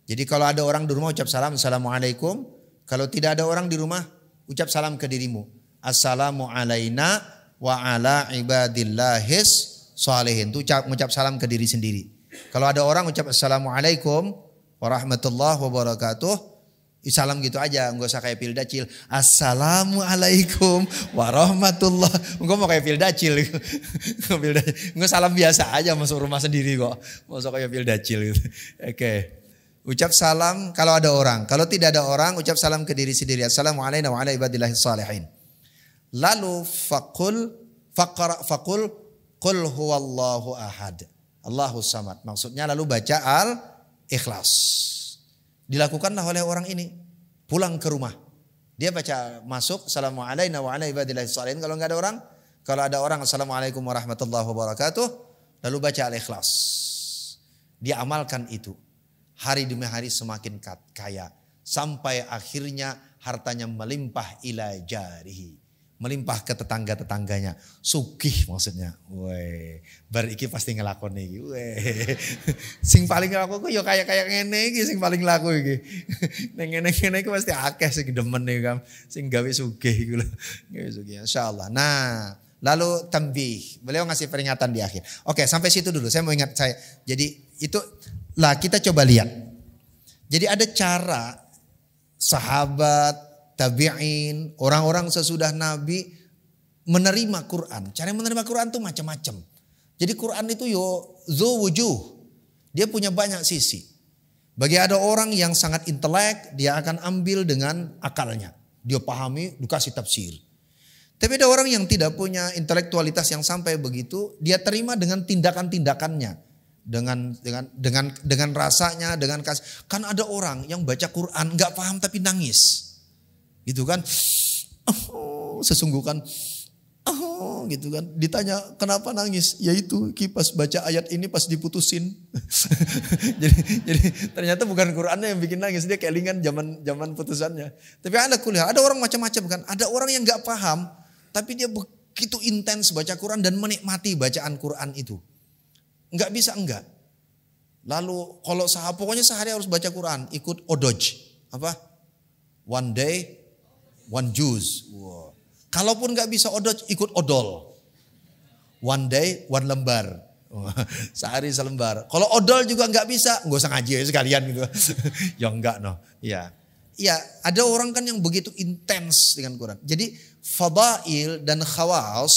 [SPEAKER 1] Jadi kalau ada orang di rumah ucap salam, assalamualaikum. Kalau tidak ada orang di rumah, ucap salam ke dirimu. Assalamu alaina wa ala ibadillahis shalihin. Itu ucap salam ke diri sendiri. Kalau ada orang ucap assalamualaikum warahmatullahi wabarakatuh. Salam gitu aja, enggak usah kayak pildacil. Assalamualaikum warahmatullahi. Enggak mau kayak pildacil. Enggak, salam biasa aja masuk rumah sendiri kok. Masuk kayak pildacil gitu. Oke. Ucap salam kalau ada orang. Kalau tidak ada orang, ucap salam ke diri sendiri. Assalamualaikum wa ala ibadillahis shalihin. Lalu faqul qul huwallahu ahad. Allahus samad. Maksudnya lalu baca Al-Ikhlas. Dilakukanlah oleh orang ini. Pulang ke rumah. Dia baca masuk. Assalamualaikum wa ala ibadillahis shalihin. Kalau enggak ada orang. Kalau ada orang. Assalamualaikum warahmatullahi wabarakatuh. Lalu baca Al-Ikhlas. Dia amalkan itu. Hari demi hari semakin kaya. Sampai akhirnya hartanya melimpah ila jarihi. Melimpah ke tetangga-tetangganya. Sugih maksudnya. Weh, bar iki pasti ngelakon iki. Weh. Sing paling laku ku yo kayak ngene iki sing paling laku iki. Ning ngene-ngene iki pasti akeh sing demen iki kan. Sing gawe sugih iku lho. Gawe sugih insyaallah. Nah, lalu tambih. Beliau ngasih peringatan di akhir. Oke, sampai situ dulu. Saya mau ingat saya. Jadi itu lah kita coba lihat. Jadi ada cara sahabat, tabi'in, orang-orang sesudah Nabi menerima Quran. Cara menerima Quran itu macam-macam. Jadi Quran itu zu wujuh. Dia punya banyak sisi. Bagi ada orang yang sangat intelek, dia akan ambil dengan akalnya. Dia pahami, dikasih tafsir. Tapi ada orang yang tidak punya intelektualitas yang sampai begitu, dia terima dengan tindakan-tindakannya. Dengan rasanya, dengan kasih. Kan ada orang yang baca Quran nggak paham tapi nangis, gitu kan? Sesungguhkan, gitu kan? Ditanya kenapa nangis? Ya itu pas baca ayat ini pas diputusin. jadi ternyata bukan Qurannya yang bikin nangis, dia kelingan zaman putusannya. Tapi ada orang macam-macam kan? Ada orang yang nggak paham tapi dia begitu intens baca Quran dan menikmati bacaan Quran itu. Enggak bisa enggak. Lalu kalau pokoknya sehari harus baca Quran, ikut odoj. Apa? One day, one juz. Wow. Kalaupun enggak bisa odoj, ikut odol. One day, one lembar. Sehari selembar. Kalau odol juga enggak bisa, enggak usah ngaji ya sekalian gitu. Ya enggak noh. Ya. Ya, ada orang kan yang begitu intens dengan Quran. Jadi fadail dan khawas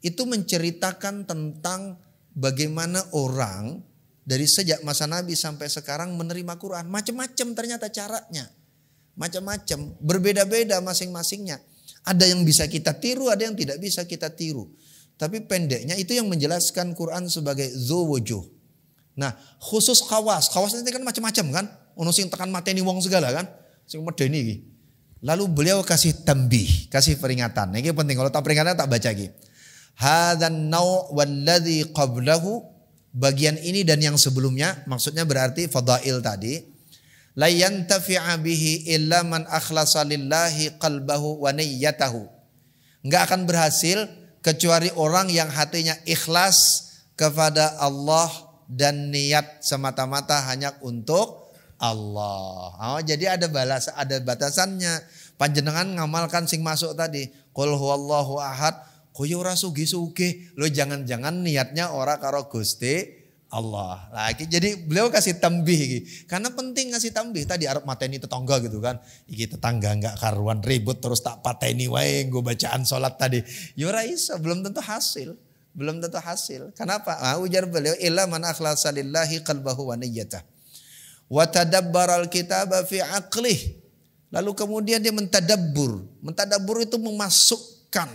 [SPEAKER 1] itu menceritakan tentang bagaimana orang dari sejak masa Nabi sampai sekarang menerima Quran. Macam-macam ternyata caranya. Macam-macam. Berbeda-beda masing-masingnya. Ada yang bisa kita tiru, ada yang tidak bisa kita tiru. Tapi pendeknya itu yang menjelaskan Quran sebagai dzu wujuh. Nah, khusus khawas itu kan macam-macam kan? Ono sing tekan mateni wong segala kan? Sing medeni iki. Lalu beliau kasih tambih, kasih peringatan. Ini penting, kalau tak peringatan tak baca lagi. Hadzan naw' walladzi qablahu, bagian ini dan yang sebelumnya, maksudnya berarti fadail tadi. La yantafi'a bihi illa man akhlasa lillahi qalbahu wa niyyatahu. Enggak akan berhasil kecuali orang yang hatinya ikhlas kepada Allah dan niat semata-mata hanya untuk Allah. Oh, jadi ada batasannya. Panjenengan ngamalkan sing masuk tadi. Qul huwallahu ahad. Koyo ora sugih-sugih. Lo jangan-jangan niatnya ora karo Gusti Allah. Lagi jadi beliau kasih tambih. Karena penting ngasih tambih. Tadi arep mateni tetangga gitu kan. Iki tetangga enggak karuan ribut terus tak pateni wae nggo bacaan salat tadi. Ya ora iso, belum tentu hasil. Belum tentu hasil. Kenapa? Ujar beliau illa man akhlasa lillahi qalbahu wa niyyatahu. Wa tadabbaral kitaba fi aqlih. Lalu kemudian dia mentadabbur. Mentadabbur itu memasukkan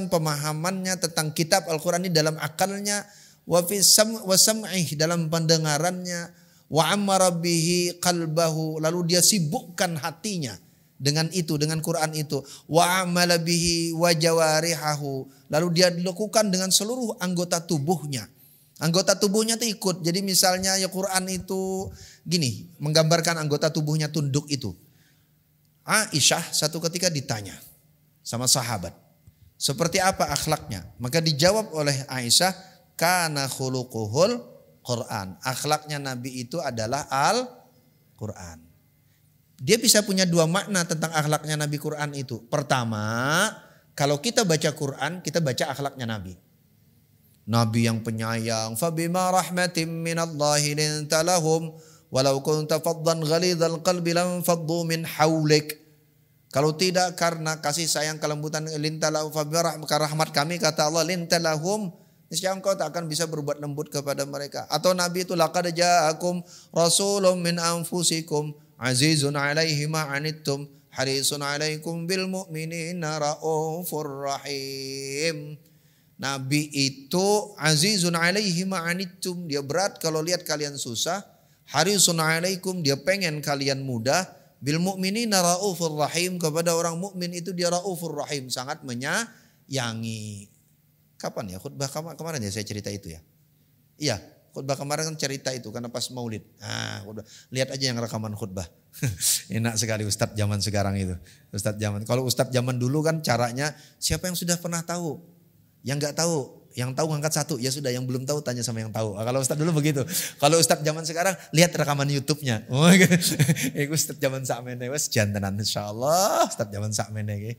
[SPEAKER 1] pemahamannya tentang kitab Al-Qur'an ini dalam akalnya, wa sam'ih dalam pendengarannya, wa amara bihi qalbahu, lalu dia sibukkan hatinya dengan itu, dengan Quran itu, wa amala bihi wa jawarihahu, lalu dia dilakukan dengan seluruh anggota tubuhnya. Anggota tubuhnya itu ikut. Jadi misalnya ya Quran itu gini, menggambarkan anggota tubuhnya tunduk itu. Aisyah satu ketika ditanya sama sahabat, seperti apa akhlaknya? Maka dijawab oleh Aisyah, kana khuluquhul Quran. Akhlaknya Nabi itu adalah Al-Quran. Dia bisa punya dua makna tentang akhlaknya Nabi Quran itu. Pertama, kalau kita baca Quran, kita baca akhlaknya Nabi. Nabi yang penyayang, fabima rahmatin minallahi linta lahum walau kunta faddan ghalidhal qalbi lam faddu min haulik. Kalau tidak karena kasih sayang kelembutan linta lahum, fabima rahmat kami kata Allah linta lahum, niscaya engkau tak akan bisa berbuat lembut kepada mereka. Atau Nabi itu laqad ja'akum rasulun min anfusikum azizun 'alaihi ma 'anittum harisun 'alaikum bil mu'minina raufur rahim. Nabi itu azizun 'alaihi ma 'anittum, dia berat kalau lihat kalian susah. Harisun 'alaikum, dia pengen kalian mudah. Bil mu'minina raufur rahim, kepada orang mukmin itu dia raufur rahim, sangat menyayangi. Kapan ya khutbah kemarin ya saya cerita itu ya. Iya, khutbah kemarin kan cerita itu karena pas Maulid. Lihat aja yang rekaman khutbah. Enak sekali ustadz zaman sekarang itu. Ustadz zaman, kalau ustadz zaman dulu kan caranya siapa yang sudah pernah tahu? Yang nggak tahu, yang tahu ngangkat satu, ya sudah, yang belum tahu tanya sama yang tahu. Kalau ustadz dulu begitu. Kalau ustadz zaman sekarang lihat rekaman YouTube-nya. Ustadz zaman sakmene wes jantenan insyaallah. Ustadz zaman sakmene iki.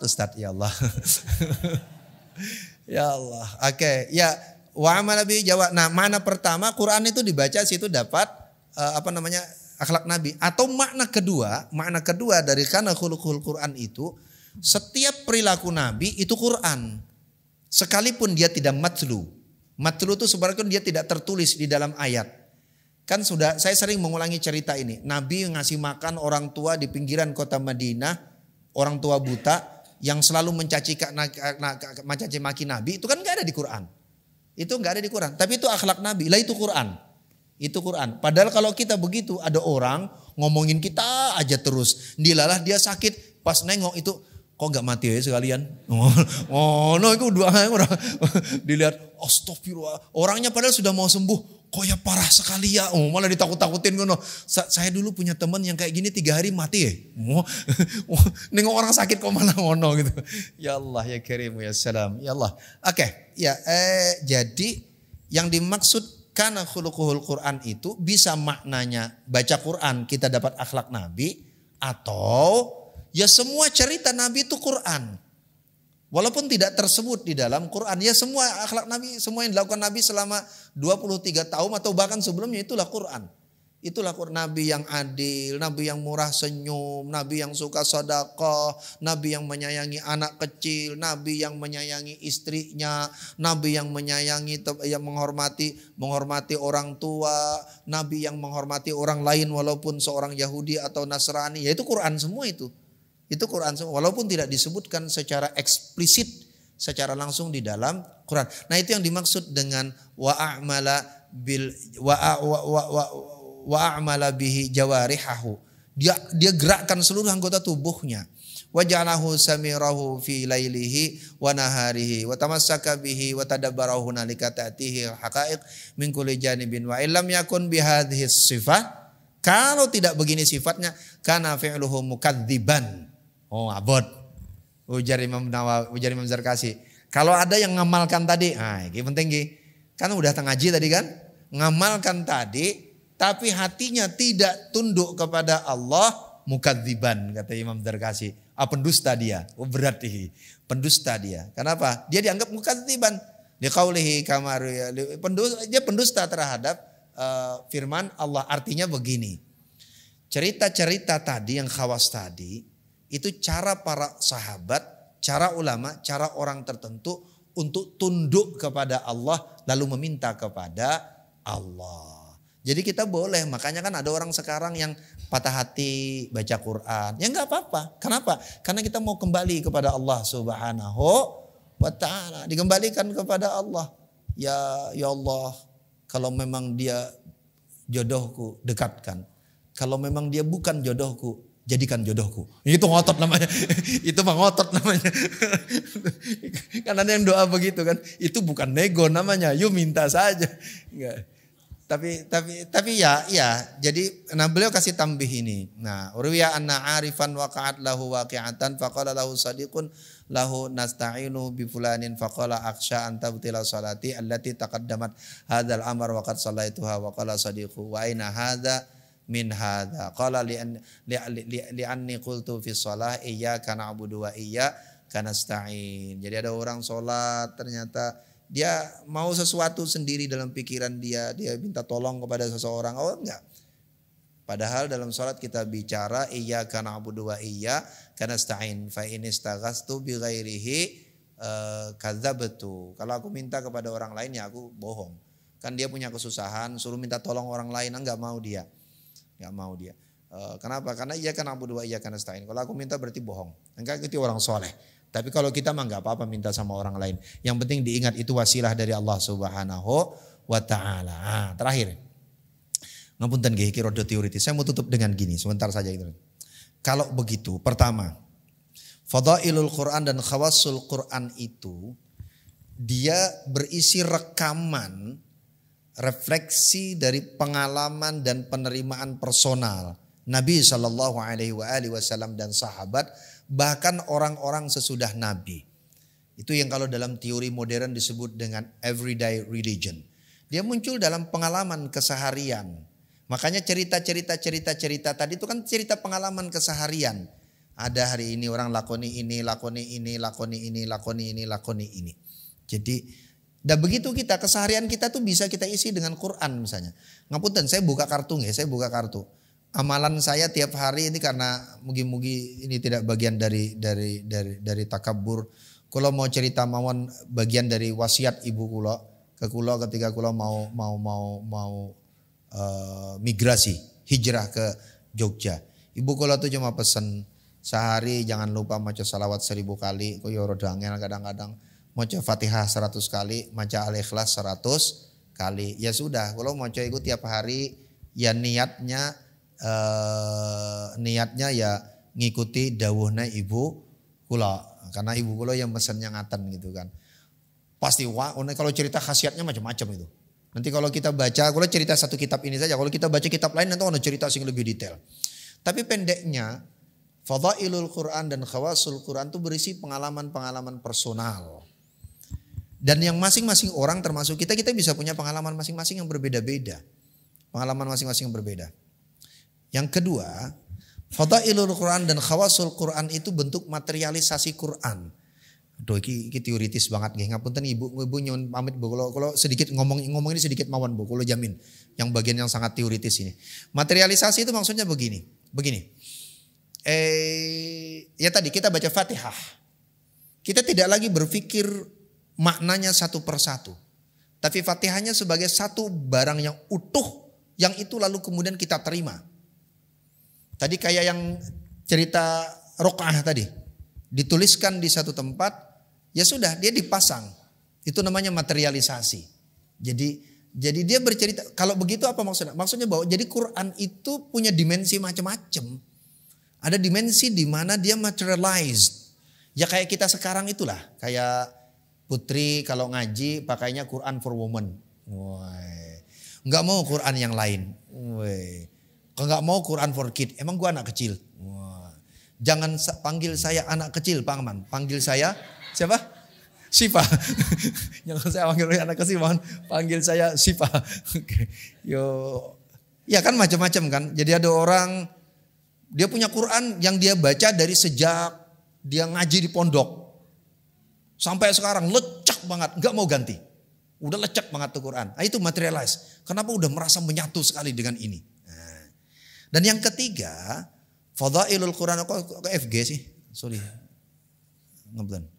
[SPEAKER 1] Ustadz ya Allah. Ya Allah. Oke, ya wa amala bi jawab. Nah, makna pertama Quran itu dibaca situ dapat akhlak Nabi. Atau makna kedua dari kana khuluqul Quran itu setiap perilaku Nabi itu Quran. Sekalipun dia tidak matlu. Matlu itu sebenarnya dia tidak tertulis di dalam ayat. Kan sudah saya sering mengulangi cerita ini. Nabi ngasih makan orang tua di pinggiran kota Madinah, orang tua buta yang selalu mencaci maki Nabi, itu kan nggak ada di Quran. Itu nggak ada di Quran. Tapi itu akhlak Nabi. Lah itu Quran. Itu Quran. Padahal kalau kita begitu, ada orang ngomongin kita aja terus. Dilalah dia sakit, pas nengok itu kok gak mati ya sekalian? No itu dua orang dilihat, astagfirullah. Orangnya padahal sudah mau sembuh, kok ya parah sekali ya. Malah ditakut-takutin ngono. Saya dulu punya teman yang kayak gini 3 hari mati ya. Nengok orang sakit kok malah ngono gitu. Ya Allah ya Karim ya salam. Ya Allah. Oke, ya jadi yang dimaksud karena khuluquhul Quran itu bisa maknanya baca Quran kita dapat akhlak Nabi, atau ya semua cerita Nabi itu Quran. Walaupun tidak tersebut di dalam Quran. Ya semua akhlak Nabi, semua yang dilakukan Nabi selama 23 tahun atau bahkan sebelumnya itulah Quran. Itulah Quran. Nabi yang adil, Nabi yang murah senyum, Nabi yang suka sedekah, Nabi yang menyayangi anak kecil, Nabi yang menyayangi istrinya, Nabi yang menyayangi, yang menghormati orang tua, Nabi yang menghormati orang lain walaupun seorang Yahudi atau Nasrani. Ya itu Quran semua itu. Itu Quran semua, walaupun tidak disebutkan secara eksplisit, secara langsung di dalam Quran. Nah itu yang dimaksud dengan wa'amala bihi jawarihahu. Dia gerakkan seluruh anggota tubuhnya. Waja'alahu samirahu fi lailihi wa naharihi wa tamassaka bihi wa tadabbarahu nalika ta'tihi haqa'iq min kulli janibin wa illam yakun bihadhihi sifat. Kalau tidak begini sifatnya, kana fi'luhu mukadziban. Oh abot. Ujar Imam Nawawi, ujar Imam Zarkasi. Kalau ada yang ngamalkan tadi, ini penting Ki. Kan udah ngaji tadi kan? Ngamalkan tadi tapi hatinya tidak tunduk kepada Allah, mukadziban kata Imam Zarkasi. Pendusta dia. Oh berat nih. Pendusta dia. Kenapa? Dia dianggap mukadziban. Liqaulihi kamaru ya. Dia pendusta terhadap firman Allah. Artinya begini. Cerita-cerita tadi yang khawas tadi itu cara para sahabat, cara ulama, cara orang tertentu untuk tunduk kepada Allah lalu meminta kepada Allah. Jadi kita boleh, makanya kan ada orang sekarang yang patah hati baca Quran. Ya enggak apa-apa. Kenapa? Karena kita mau kembali kepada Allah Subhanahu wa ta'ala. Dikembalikan kepada Allah. Ya Allah, kalau memang dia jodohku, dekatkan. Kalau memang dia bukan jodohku, jadikan jodohku. Itu ngotot namanya. Itu mah ngotot namanya. Kan ada yang doa begitu kan. Itu bukan nego namanya. Yuk minta saja. Enggak. Tapi ya jadi beliau kasih tambih ini. Nah, urwiya anna arifan waqa'at lahu waqi'atan faqala lahu sadiqun lahu nasta'inu bi fulanin faqala akhsha an tabtila salati allati taqaddamat hadzal amr wa qad sallaituha wa qala sadiqu wa aina hadza min hadza qala li anni qultu fi shalah iyyaka na'budu wa iyyaka nasta'in. Jadi ada orang sholat ternyata dia mau sesuatu sendiri dalam pikiran dia minta tolong kepada seseorang. Oh enggak. Padahal dalam sholat kita bicara iyyaka na'budu wa iyyaka nasta'in fa in istaghastu bi ghairihi kadzabtu. Kalau aku minta kepada orang lain ya aku bohong. Kan dia punya kesusahan, suruh minta tolong orang lain, enggak mau dia. Enggak mau dia. Kenapa? Karena iyyaka na'budu wa iyyaka nasta'in. Kalau aku minta berarti bohong. Enggak, itu orang soleh. Tapi kalau kita mah nggak apa-apa minta sama orang lain. Yang penting diingat itu wasilah dari Allah Subhanahu wa ta'ala. Terakhir. Ngapunten nggih iki rada teoritis. Saya mau tutup dengan gini, sebentar saja itu. Kalau begitu, pertama, fadailul Quran dan khawasul Quran itu dia berisi rekaman refleksi dari pengalaman dan penerimaan personal Nabi sallallahu alaihi wasallam dan sahabat, bahkan orang-orang sesudah Nabi. Itu yang kalau dalam teori modern disebut dengan everyday religion. Dia muncul dalam pengalaman keseharian. Makanya cerita-cerita tadi itu kan cerita pengalaman keseharian. Ada hari ini orang lakoni ini. Jadi dan begitu kita keseharian kita tuh bisa kita isi dengan Quran misalnya. Ngapunten saya buka kartu nggih, saya buka kartu. Amalan saya tiap hari ini karena mugi-mugi ini tidak bagian dari takabur. Kalau mau cerita mawon bagian dari wasiat ibu kula ke kula ketika kula mau migrasi hijrah ke Jogja. Ibu kula tuh cuma pesen sehari jangan lupa maca salawat 1000 kali. Kok yo rada angel kadang-kadang. Maca Fatihah 100 kali, maca Al-Ikhlas 100 kali. Ya sudah, kalau maca itu tiap hari ya niatnya ya ngikuti dawuhna ibu kula, karena ibu kula yang mesennya ngaten gitu kan. Pasti kalau cerita khasiatnya macam-macam itu. Nanti kalau kita baca, kalau cerita satu kitab ini saja, kalau kita baca kitab lain nanti ada cerita sing lebih detail. Tapi pendeknya fadailul Quran dan khawasul Quran itu berisi pengalaman-pengalaman personal. Dan yang masing-masing orang termasuk kita bisa punya pengalaman masing-masing yang berbeda-beda. Pengalaman masing-masing yang berbeda. Yang kedua, fadailul Quran dan khawasul Quran itu bentuk materialisasi Quran. Aduh iki teoritis banget nggih. Ngapunten ibu nyuwun pamit Bu kalau sedikit ngomong ini sedikit mawon Bu, kula jamin. Yang bagian yang sangat teoritis ini. Materialisasi itu maksudnya begini. Ya tadi kita baca Fatihah. Kita tidak lagi berpikir maknanya satu persatu. Tapi Fatihahnya sebagai satu barang yang utuh yang itu lalu kemudian kita terima. Tadi kayak yang cerita rakaah tadi dituliskan di satu tempat, ya sudah dia dipasang. Itu namanya materialisasi. Jadi dia bercerita, kalau begitu apa maksudnya? Maksudnya bahwa jadi Quran itu punya dimensi macam-macam. Ada dimensi di mana dia materialized. Ya kayak kita sekarang itulah, kayak Putri kalau ngaji pakainya Quran for woman. Enggak mau Quran yang lain. Enggak mau Quran for kid. Emang gua anak kecil. Jangan panggil saya anak kecil, Pak Aman. Panggil saya siapa? Sipa. Jangan saya panggil anak kecil, panggil saya Sipa. Yo, ya kan macam-macam kan. Jadi ada orang dia punya Quran yang dia baca dari sejak dia ngaji di pondok sampai sekarang lecak banget, nggak mau ganti. Udah lecak banget tuh Quran. Nah, itu materialize. Kenapa udah merasa menyatu sekali dengan ini? Nah. Dan yang ketiga, fadhailul Quran, kok FG sih? Sorry. Ngeblend.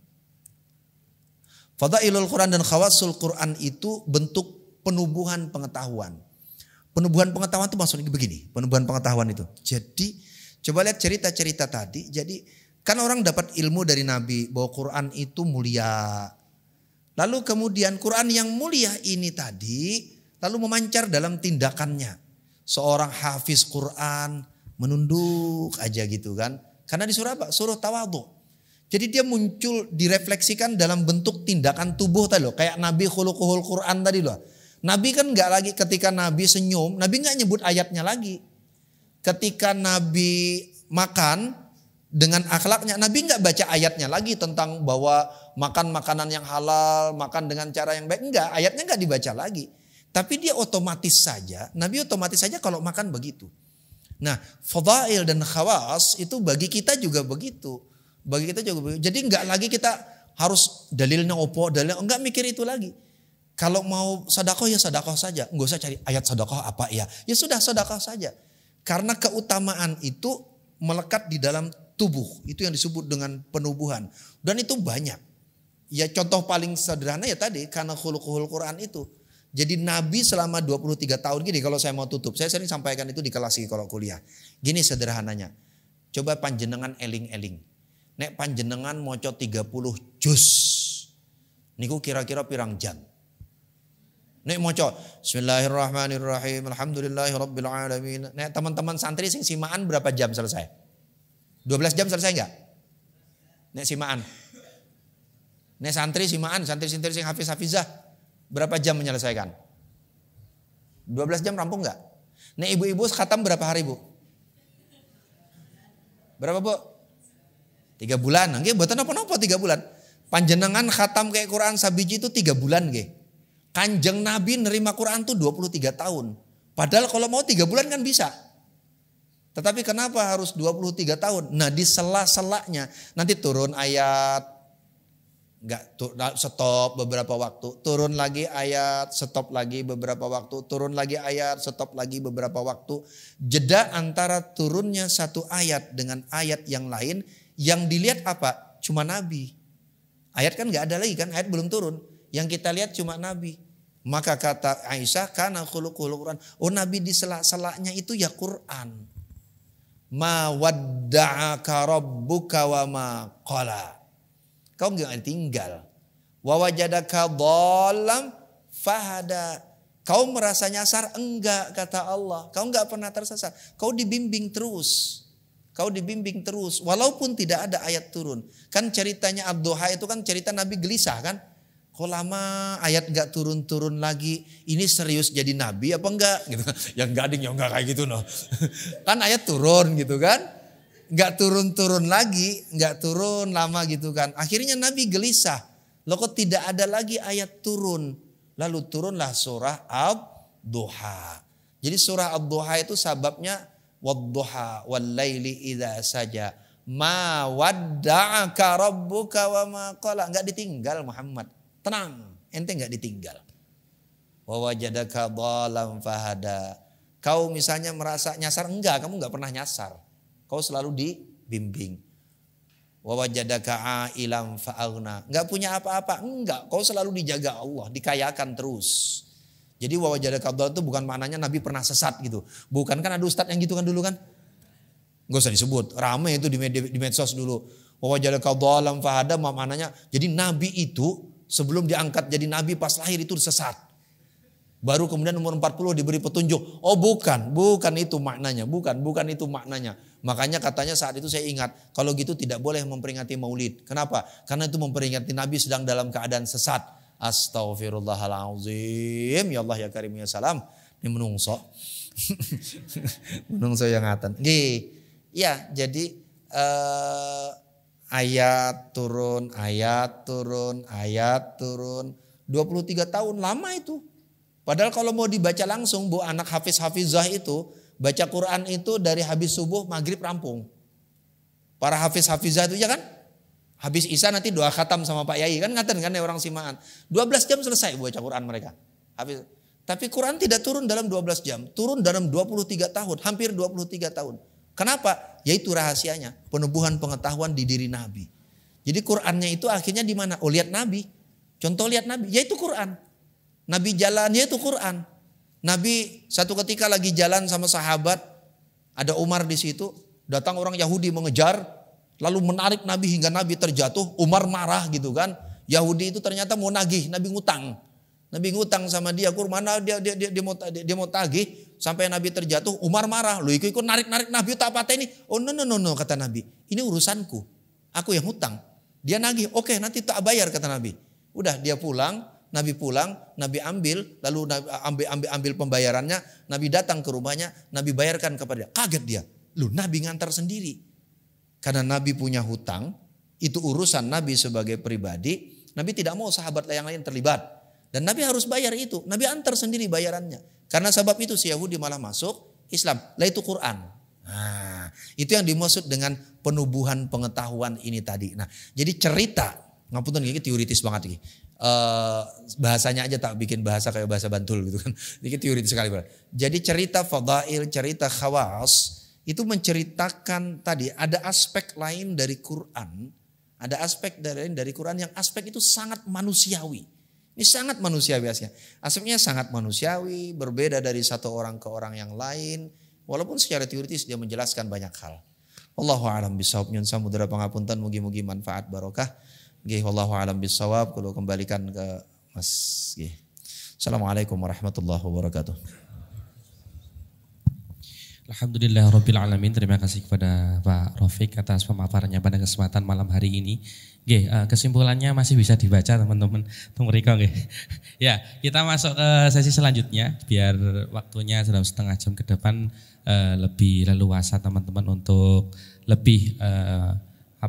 [SPEAKER 1] Fadhailul Quran dan khawasul Quran itu bentuk penubuhan pengetahuan. Penubuhan pengetahuan itu maksudnya begini, penubuhan pengetahuan itu. Jadi coba lihat cerita-cerita tadi. Jadi kan orang dapat ilmu dari Nabi bahwa Quran itu mulia. Lalu kemudian Quran yang mulia ini tadi lalu memancar dalam tindakannya. Seorang hafiz Quran menunduk aja gitu kan. Karena disuruh apa? Suruh tawadhu. Jadi dia muncul direfleksikan dalam bentuk tindakan tubuh tadi loh. Kayak Nabi khuluquhul Quran tadi loh. Nabi kan gak lagi ketika Nabi senyum, Nabi gak nyebut ayatnya lagi. Ketika Nabi makan dengan akhlaknya, Nabi gak baca ayatnya lagi tentang bahwa makan makanan yang halal, makan dengan cara yang baik. Enggak, ayatnya gak dibaca lagi. Tapi dia otomatis saja, Nabi otomatis saja kalau makan begitu. Nah, fadail dan khawas itu bagi kita juga begitu. Bagi kita juga begitu. Jadi enggak lagi kita harus dalilnya opo, dalilnya enggak mikir itu lagi. Kalau mau sedekah ya sedekah saja, enggak usah cari ayat sedekah apa ya. Ya sudah sedekah saja. Karena keutamaan itu melekat di dalam tubuh. Itu yang disebut dengan penubuhan. Dan itu banyak. Ya contoh paling sederhana ya tadi karena khuluquhul Quran itu. Jadi Nabi selama 23 tahun gini kalau saya mau tutup. Saya sering sampaikan itu di kelas kalau kuliah. Gini sederhananya. Coba panjenengan eling-eling. Nek panjenengan moco 30 juz. Niku kira-kira pirang jam. Nek moco Bismillahirrahmanirrahim. Alhamdulillahirabbil alamin. Nek teman-teman santri sing simaan berapa jam selesai? 12 jam selesai enggak? Nek simaan. Nek santri simaan, santri-santri sing hafiz-hafizah berapa jam menyelesaikan? 12 jam rampung enggak? Nek ibu-ibu khatam berapa hari, Bu? Berapa, Bu? 3 bulan. Nggih, mboten napa-napa 3 bulan. Panjenengan khatam kayak Quran sabiji itu 3 bulan nggih. Kanjeng Nabi nerima Quran tuh 23 tahun. Padahal kalau mau 3 bulan kan bisa. Tetapi kenapa harus 23 tahun? Nah di sela-selanya nanti turun ayat, stop beberapa waktu. Turun lagi ayat, stop lagi beberapa waktu. Turun lagi ayat, stop lagi beberapa waktu. Jeda antara turunnya satu ayat dengan ayat yang lain. Yang dilihat apa? Cuma Nabi. Ayat kan gak ada lagi kan, ayat belum turun. Yang kita lihat cuma Nabi. Maka kata Aisyah, karena khuluquhul Quran. Oh Nabi di sela-selanya itu ya Quran. Ma wadda'aka rabbuka wa ma qala. Kau enggak tinggal. Wa wajadaka dhallam fahada. Kau merasa nyasar? Enggak, kata Allah. Kau enggak pernah tersesat. Kau dibimbing terus. Kau dibimbing terus. Walaupun tidak ada ayat turun. Kan ceritanya Ad-Duha itu kan cerita Nabi gelisah kan. Kok lama ayat gak turun-turun lagi. Ini serius jadi nabi apa enggak? Gitu. Yang gading ya enggak kayak gitu noh. Kan ayat turun gitu kan. Gak turun-turun lagi. Gak turun lama gitu kan. Akhirnya Nabi gelisah. Loh kok tidak ada lagi ayat turun. Lalu turunlah surah Ad-Duha. Jadi surah Ad-Duha itu sababnya. Wadduha wal laili idza saja. Ma wadda'aka rabbuka wa ma qala. Enggak ditinggal Muhammad. Tenang, ente enggak ditinggal. Wa wajadaka dhalam fahada. Kau misalnya merasa nyasar, enggak, kamu enggak pernah nyasar. Kau selalu dibimbing. Wa wajadaka ailam fa'aghna. Enggak punya apa-apa, enggak, kau selalu dijaga Allah, dikayakan terus. Jadi wa wajadaka dhalam itu bukan maknanya Nabi pernah sesat gitu. Bukan kan ada ustadz yang gitu kan dulu kan? Gak usah disebut, ramai itu di medsos dulu. Wa wajadaka dhalam fahada, maknanya jadi nabi itu sebelum diangkat jadi nabi pas lahir itu sesat. Baru kemudian umur 40 diberi petunjuk. Oh bukan itu maknanya, bukan itu maknanya. Makanya katanya saat itu saya ingat, kalau gitu tidak boleh memperingati Maulid. Kenapa? Karena itu memperingati Nabi sedang dalam keadaan sesat. Astaghfirullahalazim. Ya Allah ya Karim ya Salam. Ini menungso. Menungso yang ngatan. Ya, jadi ayat turun. 23 tahun lama itu. Padahal kalau mau dibaca langsung, Bu, anak hafiz-hafizah itu baca Quran itu dari habis subuh maghrib rampung. Para hafiz-hafizah itu ya kan? Habis isya nanti doa khatam sama Pak Yai kan ngaten kan ya orang Simaan. 12 jam selesai baca Quran mereka. Habis. Tapi Quran tidak turun dalam 12 jam, turun dalam 23 tahun, hampir 23 tahun. Kenapa? Yaitu rahasianya, penubuhan pengetahuan di diri Nabi. Jadi Qurannya itu akhirnya di mana? Oh, lihat Nabi. Contoh lihat Nabi, yaitu Quran. Nabi jalan, yaitu Quran. Nabi satu ketika lagi jalan sama sahabat, ada Umar di situ, datang orang Yahudi mengejar, lalu menarik Nabi hingga Nabi terjatuh. Umar marah gitu kan. Yahudi itu ternyata mau nagih, Nabi ngutang. Nabi ngutang sama dia, mana dia mau tagih sampai Nabi terjatuh. Umar marah, lu ikut narik Nabi tak apa ini? Oh no kata Nabi, ini urusanku, aku yang hutang. Dia nagih, oke nanti tak bayar kata Nabi. Udah dia pulang, Nabi ambil, lalu ambil pembayarannya. Nabi datang ke rumahnya, Nabi bayarkan kepada dia. Kaget dia, lu Nabi ngantar sendiri. Karena Nabi punya hutang, itu urusan Nabi sebagai pribadi. Nabi tidak mau sahabat yang lain terlibat. Dan Nabi harus bayar itu. Nabi antar sendiri bayarannya. Karena sebab itu si Yahudi malah masuk Islam. Lah itu Quran. Nah, itu yang dimaksud dengan penubuhan pengetahuan ini tadi. Nah, jadi cerita, ngapunten ini teoritis banget ini. Bahasanya aja tak bikin bahasa kayak bahasa Bantul gitu kan. Ini teoritis sekali. Jadi cerita fadail, cerita khawas itu menceritakan tadi ada aspek lain dari Quran. Ada aspek lain dari Quran yang aspek itu sangat manusiawi. Ini sangat manusiawi asalnya. Aspeknya sangat manusiawi, berbeda dari satu orang ke orang yang lain. Walaupun secara teoritis dia menjelaskan banyak hal. Wallahu a'lam bishawab. Nyun samudra pangapunten mugi-mugi manfaat barokah. Nggih wallahu a'lam bishawab. Kulo kembalikan ke Mas nggih. Assalamualaikum warahmatullahi wabarakatuh.
[SPEAKER 2] Alhamdulillah Rabbil Alamin. Terima kasih kepada Pak Rafiq atas pemaparannya pada kesempatan malam hari ini. Kesimpulannya masih bisa dibaca teman-teman. Tunggu Riko. Ya, kita masuk ke sesi selanjutnya biar waktunya dalam setengah jam ke depan lebih leluasa teman-teman untuk lebih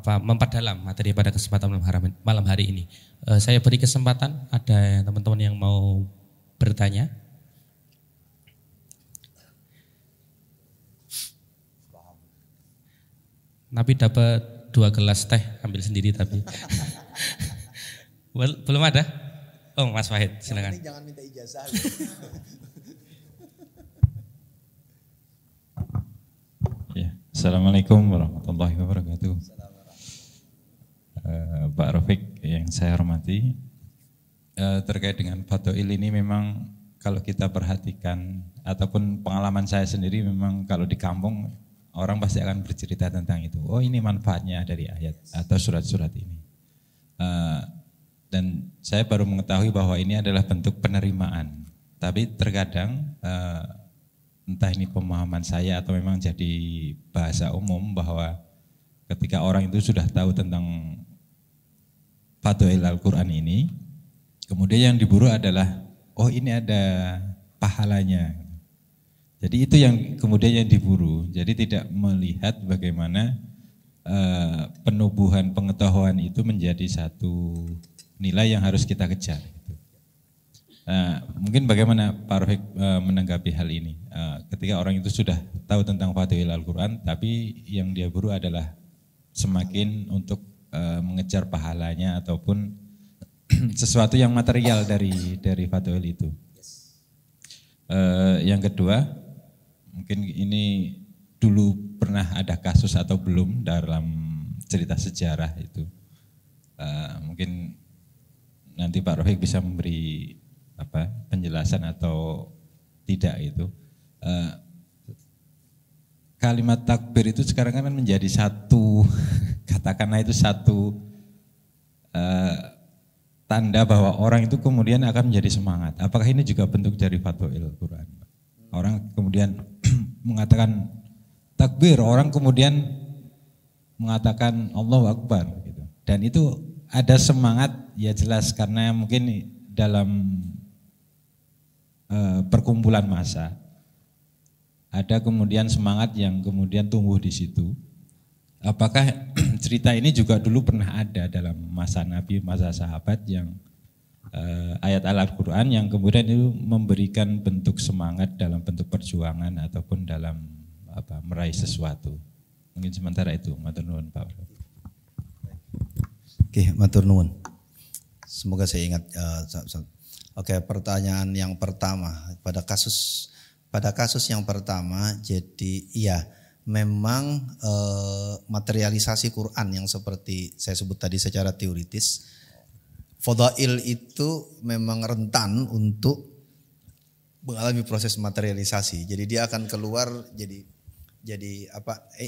[SPEAKER 2] memperdalam materi pada kesempatan malam hari ini. Saya beri kesempatan, ada teman-teman yang mau bertanya. Nabi dapat 2 gelas teh, ambil sendiri tapi. Belum ada? Oh Mas Wahid, silakan.
[SPEAKER 1] Jangan minta ijazah.
[SPEAKER 3] Ya, Assalamualaikum warahmatullahi wabarakatuh. Pak Rafiq yang saya hormati, terkait dengan fadail ini memang kalau kita perhatikan ataupun pengalaman saya sendiri memang kalau di kampung orang pasti akan bercerita tentang itu. Oh ini manfaatnya dari ayat atau surat-surat ini. Dan saya baru mengetahui bahwa ini adalah bentuk penerimaan. Tapi terkadang entah ini pemahaman saya atau memang jadi bahasa umum bahwa ketika orang itu sudah tahu tentang fadail Al-Quran ini, kemudian yang diburu adalah oh ini ada pahalanya. Jadi itu yang kemudian yang diburu. Jadi tidak melihat bagaimana penubuhan pengetahuan itu menjadi satu nilai yang harus kita kejar. Mungkin bagaimana Pak Rafiq menanggapi hal ini? Ketika orang itu sudah tahu tentang fadail Al-Quran, tapi yang dia buru adalah semakin untuk mengejar pahalanya ataupun sesuatu yang material dari fadail itu. Yang kedua, mungkin ini dulu pernah ada kasus atau belum dalam cerita sejarah itu. Mungkin nanti Pak Rafiq bisa memberi penjelasan atau tidak itu. kalimat takbir itu sekarang kan menjadi satu katakanlah itu satu tanda bahwa orang itu kemudian akan menjadi semangat. Apakah ini juga bentuk dari fadha'il Quran? Orang kemudian mengatakan takbir, orang kemudian mengatakan Allahu Akbar gitu. Dan itu ada semangat, ya jelas karena mungkin dalam perkumpulan massa ada kemudian semangat yang kemudian tumbuh di situ. Apakah cerita ini juga dulu pernah ada dalam masa Nabi, masa sahabat yang ayat Al-Quran yang kemudian itu memberikan bentuk semangat dalam bentuk perjuangan ataupun dalam meraih sesuatu. Mungkin sementara itu, matur nuwun Pak.
[SPEAKER 1] Oke, matur nuwun. Semoga saya ingat. Oke, pertanyaan yang pertama pada kasus yang pertama, jadi iya memang materialisasi Quran yang seperti saya sebut tadi secara teoritis, fadhail itu memang rentan untuk mengalami proses materialisasi. Jadi dia akan keluar jadi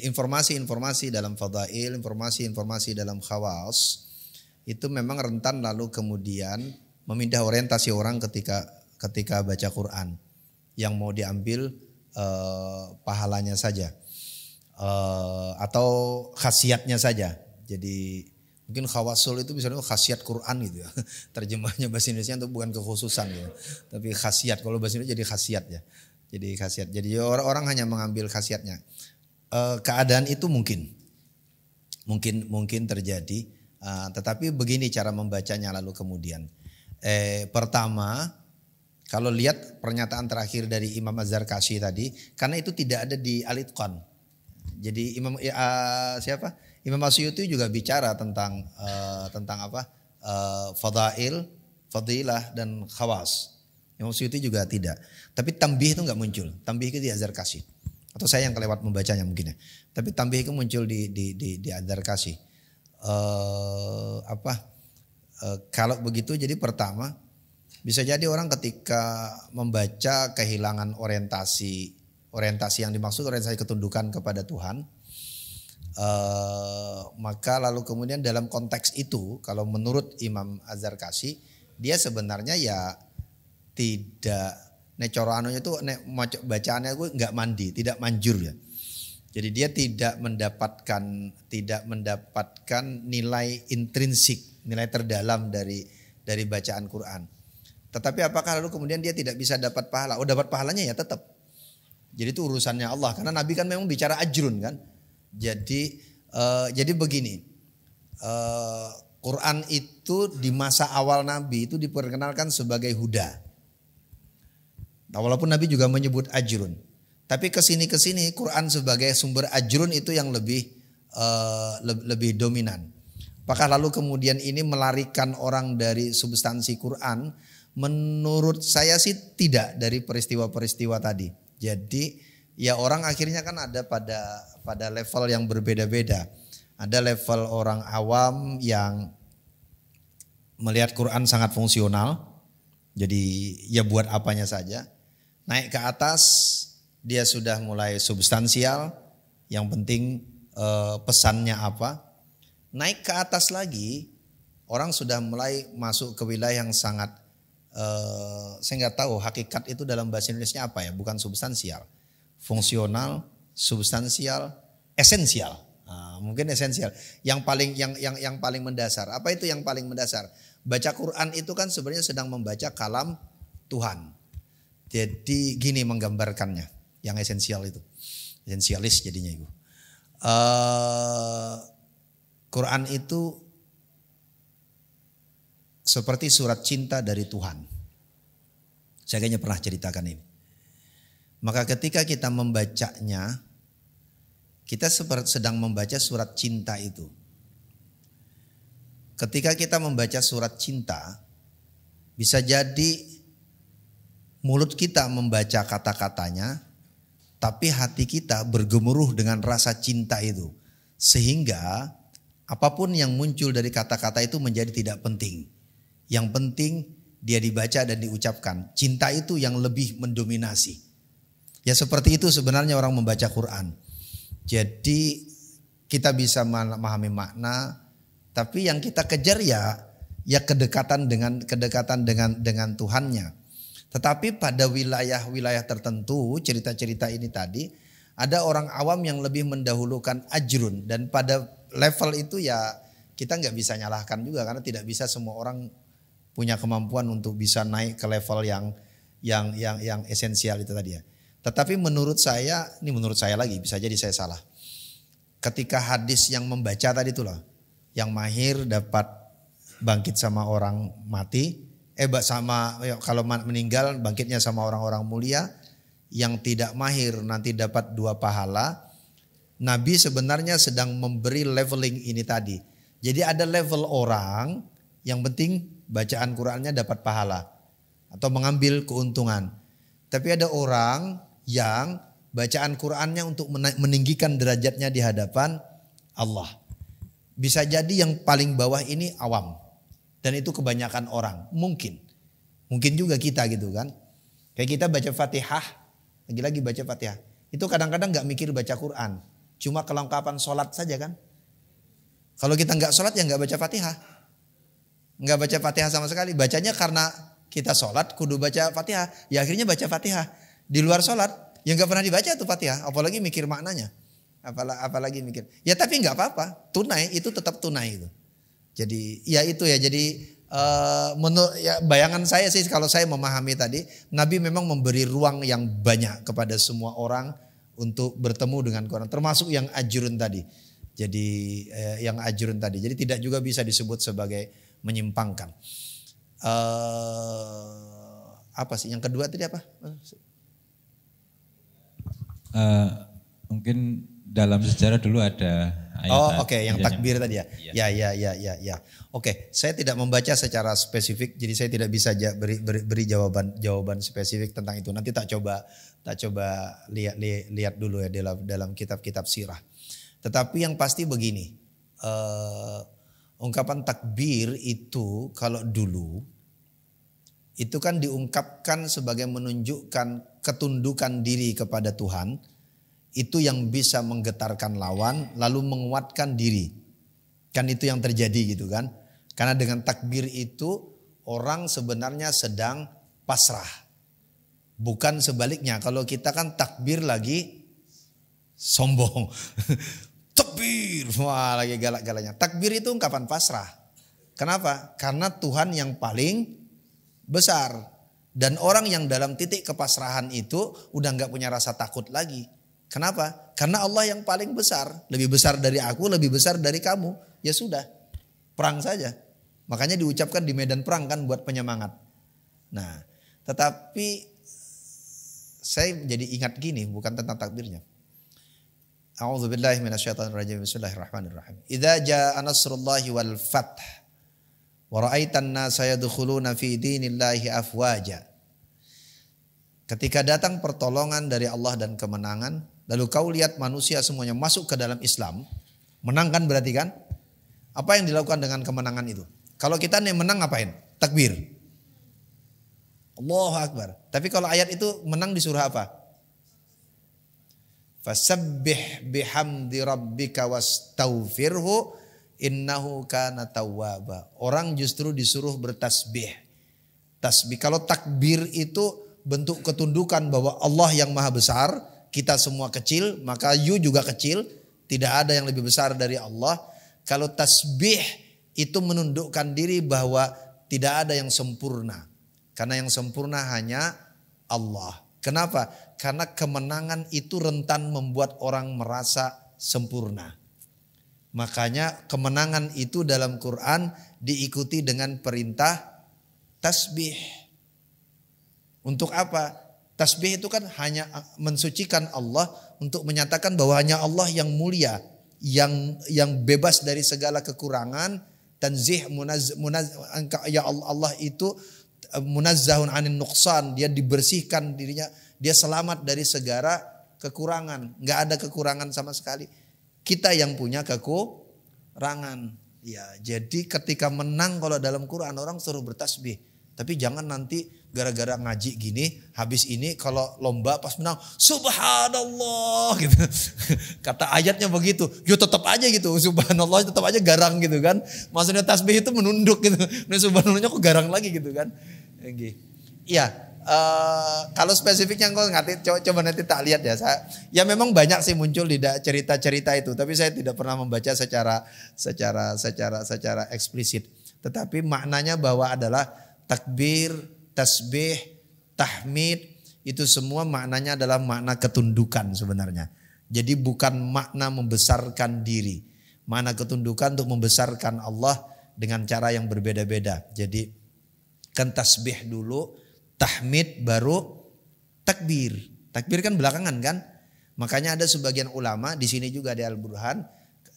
[SPEAKER 1] informasi-informasi dalam fadhail, informasi-informasi dalam khawas itu memang rentan lalu kemudian memindah orientasi orang ketika baca Quran yang mau diambil pahalanya saja atau khasiatnya saja. Jadi mungkin khawasul itu misalnya khasiat Quran gitu ya. Terjemahnya bahasa Indonesia itu bukan kekhususan gitu. Tapi khasiat, kalau bahasa Indonesia jadi khasiat ya. Jadi khasiat. Jadi orang hanya mengambil khasiatnya. Keadaan itu mungkin terjadi. Tetapi begini cara membacanya lalu kemudian. Pertama, kalau lihat pernyataan terakhir dari Imam Az-Zarkashi tadi, karena itu tidak ada di Al-Itqan. Jadi Imam Asy'uti juga bicara tentang fadilah dan khawas. Imam Asy'uti juga tidak. Tapi tambih itu enggak muncul. Tambih itu di Az-Zarkashi. Atau saya yang kelewat membacanya mungkin ya. Tapi tambih itu muncul di Az-Zarkashi. Kalau begitu jadi pertama bisa jadi orang ketika membaca kehilangan orientasi yang dimaksud orientasi ketundukan kepada Tuhan, maka lalu kemudian dalam konteks itu kalau menurut Imam Az-Zarkashi dia sebenarnya ya tidak necoroanonya itu bacaannya gue nggak mandi, tidak manjur ya. Jadi dia tidak mendapatkan nilai intrinsik, nilai terdalam dari bacaan Quran. Tetapi apakah lalu kemudian dia tidak bisa dapat pahala? Oh, dapat pahalanya ya tetap. Jadi itu urusannya Allah. Karena Nabi kan memang bicara ajrun kan. Jadi begini. Quran itu di masa awal Nabi itu diperkenalkan sebagai huda. Nah, walaupun Nabi juga menyebut ajrun. Tapi kesini Quran sebagai sumber ajrun itu yang lebih dominan. Apakah lalu kemudian ini melarikan orang dari substansi Quran? Menurut saya sih tidak dari peristiwa-peristiwa tadi. Jadi ya orang akhirnya kan ada pada level yang berbeda-beda. Ada level orang awam yang melihat Quran sangat fungsional. Jadi ya buat apanya saja. Naik ke atas dia sudah mulai substansial, yang penting pesannya apa. Naik ke atas lagi, orang sudah mulai masuk ke wilayah yang sangat, saya nggak tahu hakikat itu dalam bahasa Indonesia apa ya, bukan substansial, fungsional, substansial, esensial. Mungkin esensial. Yang paling mendasar. Apa itu yang paling mendasar? Baca Quran itu kan sebenarnya sedang membaca kalam Tuhan. Jadi gini menggambarkannya. Yang esensial itu, esensialis jadinya itu. Quran itu seperti surat cinta dari Tuhan. Saya kayaknya pernah ceritakan ini. Maka ketika kita membacanya, kita sedang membaca surat cinta itu. Ketika kita membaca surat cinta, bisa jadi mulut kita membaca kata-katanya, tapi hati kita bergemuruh dengan rasa cinta itu. Sehingga apapun yang muncul dari kata-kata itu menjadi tidak penting. Yang penting dia dibaca dan diucapkan. Cinta itu yang lebih mendominasi. Ya seperti itu sebenarnya orang membaca Quran. Jadi kita bisa memahami makna, tapi yang kita kejar ya kedekatan dengan Tuhannya. Tetapi pada wilayah-wilayah tertentu, cerita-cerita ini tadi, ada orang awam yang lebih mendahulukan ajrun, dan pada level itu ya kita nggak bisa nyalahkan juga, karena tidak bisa semua orang punya kemampuan untuk bisa naik ke level yang esensial itu tadi ya. Tetapi menurut saya lagi, bisa jadi saya salah. Ketika hadis yang membaca tadi itulah, yang mahir dapat bangkit sama orang mati, kalau meninggal bangkitnya sama orang-orang mulia, yang tidak mahir nanti dapat 2 pahala. Nabi sebenarnya sedang memberi leveling ini tadi. Jadi ada level orang yang penting bacaan Qur'annya dapat pahala atau mengambil keuntungan. Tapi ada orang yang bacaan Qur'annya untuk meninggikan derajatnya di hadapan Allah. Bisa jadi yang paling bawah ini awam. Dan itu kebanyakan orang. Mungkin juga kita gitu kan. Kayak kita baca Fatihah, lagi-lagi baca Fatihah. Itu kadang-kadang gak mikir baca Quran. Cuma kelengkapan sholat saja kan. Kalau kita gak sholat ya gak baca Fatihah. Gak baca Fatihah sama sekali. Bacanya karena kita sholat kudu baca Fatihah. Ya akhirnya baca Fatihah. Di luar sholat ya gak pernah dibaca tuh Fatihah. Apalagi mikir maknanya. Apalagi mikir. Ya tapi gak apa-apa. Tunai itu tetap tunai itu. Jadi ya itu ya, jadi menurut ya, bayangan saya sih kalau saya memahami tadi, Nabi memang memberi ruang yang banyak kepada semua orang untuk bertemu dengan Quran, termasuk yang ajrun tadi. Jadi yang ajrun tadi, jadi tidak juga bisa disebut sebagai menyimpangkan. Apa sih yang kedua tadi apa?
[SPEAKER 3] Mungkin dalam sejarah dulu ada ayat.
[SPEAKER 1] Oke, yang takbir tadi ya. Ya. Oke, saya tidak membaca secara spesifik, jadi saya tidak bisa beri jawaban spesifik tentang itu. Nanti tak coba lihat dulu ya dalam kitab-kitab sirah. Tetapi yang pasti begini, ungkapan takbir itu kalau dulu itu kan diungkapkan sebagai menunjukkan ketundukan diri kepada Tuhan. Itu yang bisa menggetarkan lawan lalu menguatkan diri. Kan itu yang terjadi gitu kan. Karena dengan takbir itu orang sebenarnya sedang pasrah. Bukan sebaliknya. Kalau kita kan takbir lagi sombong. Takbir. Wah lagi galak-galaknya. Takbir itu ungkapan pasrah. Kenapa? Karena Tuhan yang paling besar. Dan orang yang dalam titik kepasrahan itu udah gak punya rasa takut lagi. Kenapa? Karena Allah yang paling besar. Lebih besar dari aku, lebih besar dari kamu. Ya sudah, perang saja. Makanya diucapkan di medan perang kan buat penyemangat. Nah, tetapi saya jadi ingat gini, bukan tentang takbirnya. A'udzubillahi minasyaitonirrajim. Bismillahirrahmanirrahim. Idza jaa nasrullahi wal fath wa ra'aitan nasa yadkhuluna fi dinillahi afwaja. Ketika datang pertolongan dari Allah dan kemenangan, lalu kau lihat manusia semuanya masuk ke dalam Islam. Menang kan berarti kan? Apa yang dilakukan dengan kemenangan itu? Kalau kita nih menang ngapain? Takbir. Allahu Akbar. Tapi kalau ayat itu menang disuruh apa? Fasabbih bihamdi rabbika wastaghfirhu innahu kana tawwaba. Orang justru disuruh bertasbih. Tasbih. Kalau takbir itu bentuk ketundukan bahwa Allah yang maha besar, kita semua kecil, maka you juga kecil, tidak ada yang lebih besar dari Allah. Kalau tasbih itu menundukkan diri bahwa tidak ada yang sempurna, karena yang sempurna hanya Allah. Kenapa? Karena kemenangan itu rentan membuat orang merasa sempurna. Makanya kemenangan itu dalam Quran diikuti dengan perintah tasbih. Untuk apa? Tasbih itu kan hanya mensucikan Allah, untuk menyatakan bahwa hanya Allah yang mulia, yang bebas dari segala kekurangan. Tanzih ya Allah itu munazzahun anin nuqsan, dia dibersihkan dirinya, dia selamat dari segala kekurangan, nggak ada kekurangan sama sekali. Kita yang punya kekurangan. Ya, jadi ketika menang kalau dalam Quran orang suruh bertasbih. Tapi jangan nanti gara-gara ngaji gini, habis ini kalau lomba pas menang, subhanallah gitu. Kata ayatnya begitu, yo tetap aja gitu, subhanallah tetap aja garang gitu kan. Maksudnya tasbih itu menunduk gitu. Nah subhanallahnya kok garang lagi gitu kan. Iya, kalau spesifiknya kok ngerti, coba nanti tak lihat ya. Ya memang banyak sih muncul di cerita-cerita itu, tapi saya tidak pernah membaca secara eksplisit. Tetapi maknanya bahwa adalah takbir, tasbih, tahmid, itu semua maknanya adalah makna ketundukan sebenarnya. Jadi bukan makna membesarkan diri. Makna ketundukan untuk membesarkan Allah dengan cara yang berbeda-beda. Jadi kan tasbih dulu, tahmid baru takbir. Takbir kan belakangan kan? Makanya ada sebagian ulama di sini juga di Al-Burhan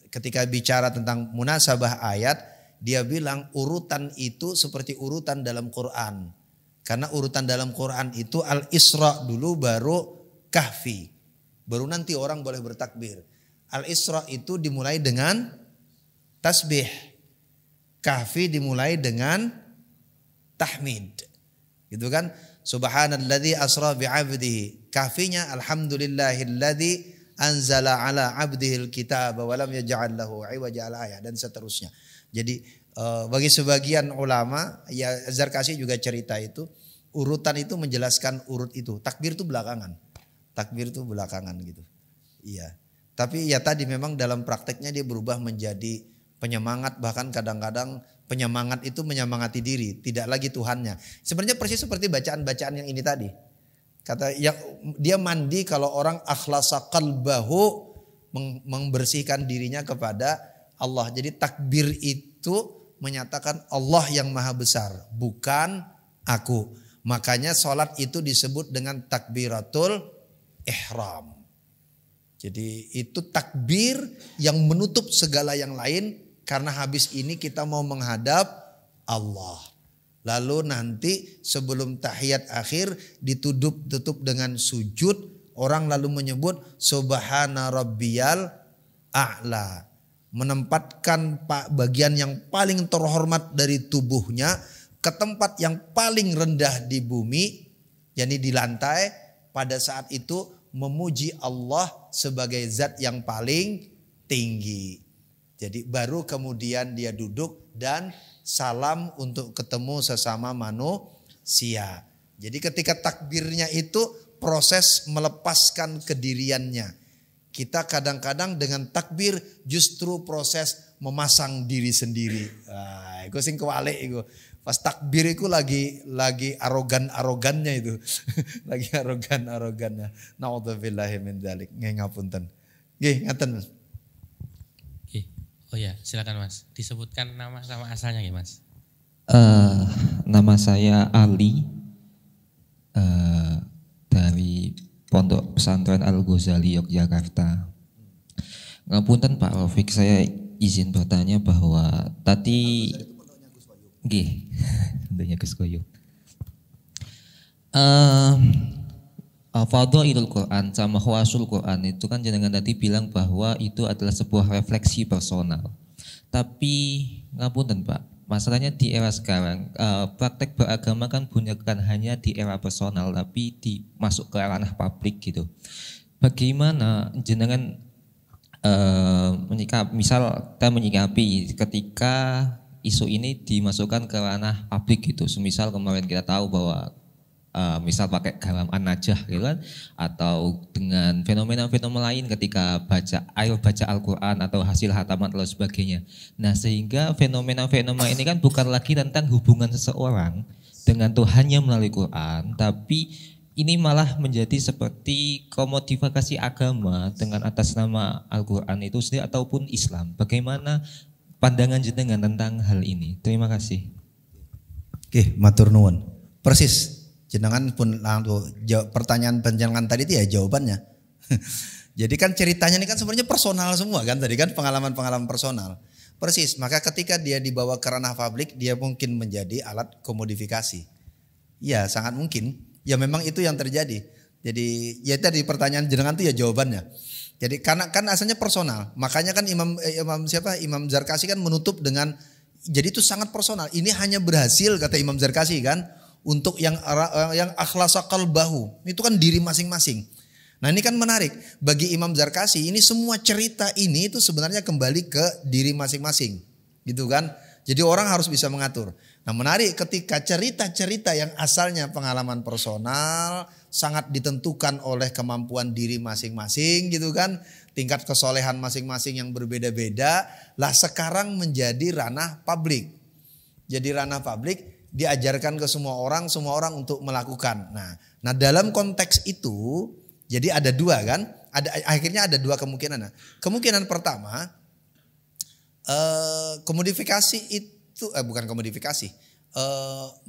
[SPEAKER 1] ketika bicara tentang munasabah ayat, dia bilang urutan itu seperti urutan dalam Quran. Karena urutan dalam Quran itu Al-Isra dulu baru Kahfi. Baru nanti orang boleh bertakbir. Al-Isra itu dimulai dengan tasbih. Kahfi dimulai dengan tahmid. Gitu kan? Subhanalladzi asra bi'abdihi. Kahfinya alhamdulillahilladzi anzala ala abdihil kitaba wa lam yaj'al lahu 'iwaja al-ayat dan seterusnya. Jadi bagi sebagian ulama, ya Zarkashi juga cerita itu, urutan itu menjelaskan urut itu. Takbir itu belakangan. Takbir itu belakangan gitu. Iya. Tapi ya tadi memang dalam prakteknya dia berubah menjadi penyemangat, bahkan kadang-kadang penyemangat itu menyemangati diri, tidak lagi Tuhannya. Sebenarnya persis seperti bacaan-bacaan yang ini tadi. Kata yang dia mandi kalau orang akhlasa qalbahu, membersihkan dirinya kepada Allah. Jadi takbir itu menyatakan Allah yang maha besar, bukan aku. Makanya sholat itu disebut dengan takbiratul ihram. Jadi itu takbir yang menutup segala yang lain, karena habis ini kita mau menghadap Allah. Lalu nanti sebelum tahiyat akhir ditutup dengan sujud, orang lalu menyebut subhana rabbiyal a'la. Menempatkan bagian yang paling terhormat dari tubuhnya ke tempat yang paling rendah di bumi, yakni di lantai, pada saat itu memuji Allah sebagai zat yang paling tinggi. Jadi baru kemudian dia duduk dan salam untuk ketemu sesama manusia. Jadi ketika takbirnya itu proses melepaskan kediriannya. Kita kadang-kadang dengan takbir justru proses memasang diri sendiri. Iku sing kewalik iku. Pas takbir iku lagi arogan-arogannya itu. Lagi arogan-arogannya. Nauzubillahi min dzalik. Ngapunten. Nggih, ngaten Mas.
[SPEAKER 2] Nggih. Oh ya, silakan Mas. Disebutkan nama sama asalnya nggih Mas.
[SPEAKER 4] Nama saya Ali. Dari Pondok Pesantren Al-Ghazali Yogyakarta. Ngapunten Pak Rafiq, saya izin bertanya bahwa tadi nggih, tentunya Gus Koyo. Fadhailul Quran sama khawasul Quran itu kan jenengan tadi bilang bahwa itu adalah sebuah refleksi personal. Tapi ngapunten Pak, masalahnya di era sekarang praktek beragama kan bukan hanya di era personal tapi masuk ke ranah publik gitu. Bagaimana jenengan menyikapi ketika isu ini dimasukkan ke ranah publik gitu. Semisal kemarin kita tahu bahwa misal pakai garam an-najah gitu kan, atau dengan fenomena-fenomena lain ketika baca Al-Quran atau hasil hataman dan sebagainya. Nah sehingga fenomena-fenomena ini kan bukan lagi tentang hubungan seseorang dengan Tuhannya melalui Quran, tapi ini malah menjadi seperti komodifikasi agama dengan atas nama Al-Quran itu sendiri ataupun Islam. Bagaimana pandangan jenengan tentang hal ini? Terima kasih.
[SPEAKER 1] Oke, matur nuwun. Persis. Jenengan pun langsung pertanyaan panjangan tadi itu ya jawabannya. Jadi kan ceritanya ini kan sebenarnya personal semua kan tadi kan, pengalaman-pengalaman personal. Persis, maka ketika dia dibawa ke ranah publik dia mungkin menjadi alat komodifikasi. Ya sangat mungkin, ya memang itu yang terjadi. Jadi ya tadi pertanyaan jenengan itu ya jawabannya. Jadi karena kan asalnya personal, makanya kan Imam Zarkashi kan menutup dengan Jadi itu sangat personal. Ini hanya berhasil kata Imam Zarkasi kan untuk yang akhlasa qalbahu. Itu kan diri masing-masing. Nah ini kan menarik. Bagi Imam Zarkasi ini semua cerita ini itu sebenarnya kembali ke diri masing-masing. Gitu kan. Jadi orang harus bisa mengatur. Nah menarik ketika cerita-cerita yang asalnya pengalaman personal sangat ditentukan oleh kemampuan diri masing-masing gitu kan. Tingkat kesolehan masing-masing yang berbeda-beda. Lah sekarang menjadi ranah publik. Jadi ranah publik diajarkan ke semua orang untuk melakukan. Nah dalam konteks itu jadi ada dua kan. Akhirnya ada dua kemungkinan. Nah, kemungkinan pertama komodifikasi itu bukan komodifikasi.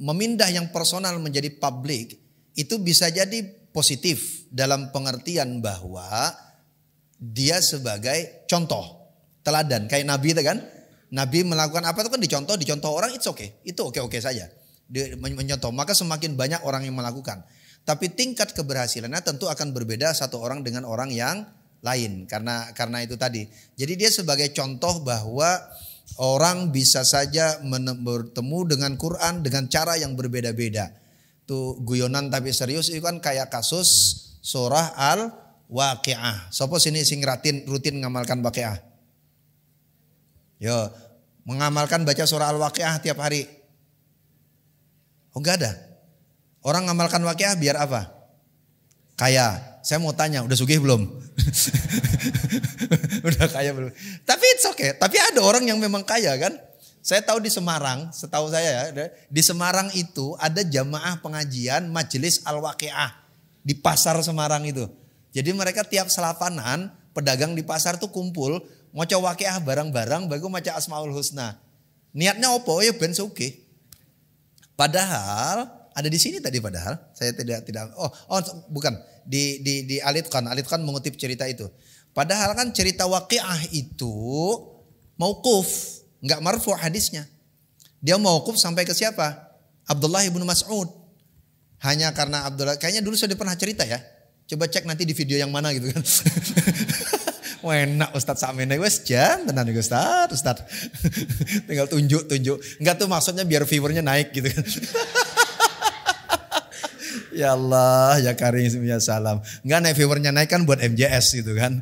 [SPEAKER 1] Memindah yang personal menjadi publik itu bisa jadi positif dalam pengertian bahwa dia sebagai contoh, teladan. Kayak Nabi itu kan. Nabi melakukan apa itu kan dicontoh orang it's okay. Itu oke saja. Dia mencontoh, maka semakin banyak orang yang melakukan. Tapi tingkat keberhasilannya tentu akan berbeda satu orang dengan orang yang lain karena itu tadi. Jadi dia sebagai contoh bahwa orang bisa saja bertemu dengan Quran dengan cara yang berbeda-beda. Tuh guyonan tapi serius itu kan kayak kasus surah Al-Waqiah. Sopo sini sing rutin ngamalkan Waqiah? Yo, mengamalkan baca surah Al-Waqiah tiap hari. Oh enggak ada. Orang ngamalkan Waqiah biar apa? Kaya. Saya mau tanya, udah sugih belum? Udah kaya belum? Tapi it's okay. Tapi ada orang yang memang kaya kan? Saya tahu di Semarang, setahu saya ya, di Semarang itu ada jamaah pengajian majelis Al-Waqiah di pasar Semarang itu. Jadi mereka tiap selapanan, pedagang di pasar tuh kumpul, maca Waqiah bareng-bareng, baru maca Asmaul Husna. Niatnya opo? Ya ben sugih. Padahal ada di sini tadi padahal saya tidak bukan di Alitqan mengutip cerita itu. Padahal kan cerita Waqiah itu mauquf, enggak marfu hadisnya. Dia mauquf sampai ke siapa? Abdullah bin Mas'ud. Hanya karena Abdullah kayaknya dulu sudah pernah cerita ya. Coba cek nanti di video yang mana gitu kan. Wah enak Ustadz Samene wes jan tenan Ustadz. Tinggal tunjuk. Enggak tuh maksudnya biar viewernya naik gitu kan. Ya Allah, ya Karim, ya salam. Enggak naik viewernya naik kan buat MJS gitu kan.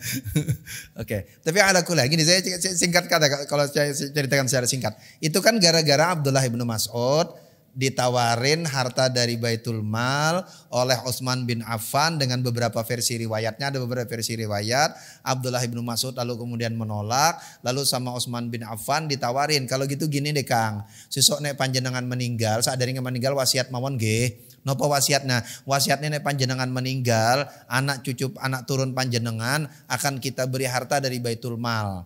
[SPEAKER 1] Oke. Tapi ala kula gini saya singkat kata kalau saya ceritakan secara singkat. Itu kan gara-gara Abdullah bin Mas'ud ditawarin harta dari Baitul Mal oleh Utsman bin Affan dengan beberapa versi riwayatnya. Ada beberapa versi riwayat Abdullah bin Mas'ud lalu kemudian menolak, lalu sama Utsman bin Affan ditawarin, kalau gitu gini deh Kang, sesuk nek panjenengan meninggal, sadarinya meninggal wasiat mawon nggih. Napa wasiatna? Wasiatnya nek panjenengan meninggal, anak cucu anak turun panjenengan akan kita beri harta dari Baitul Mal.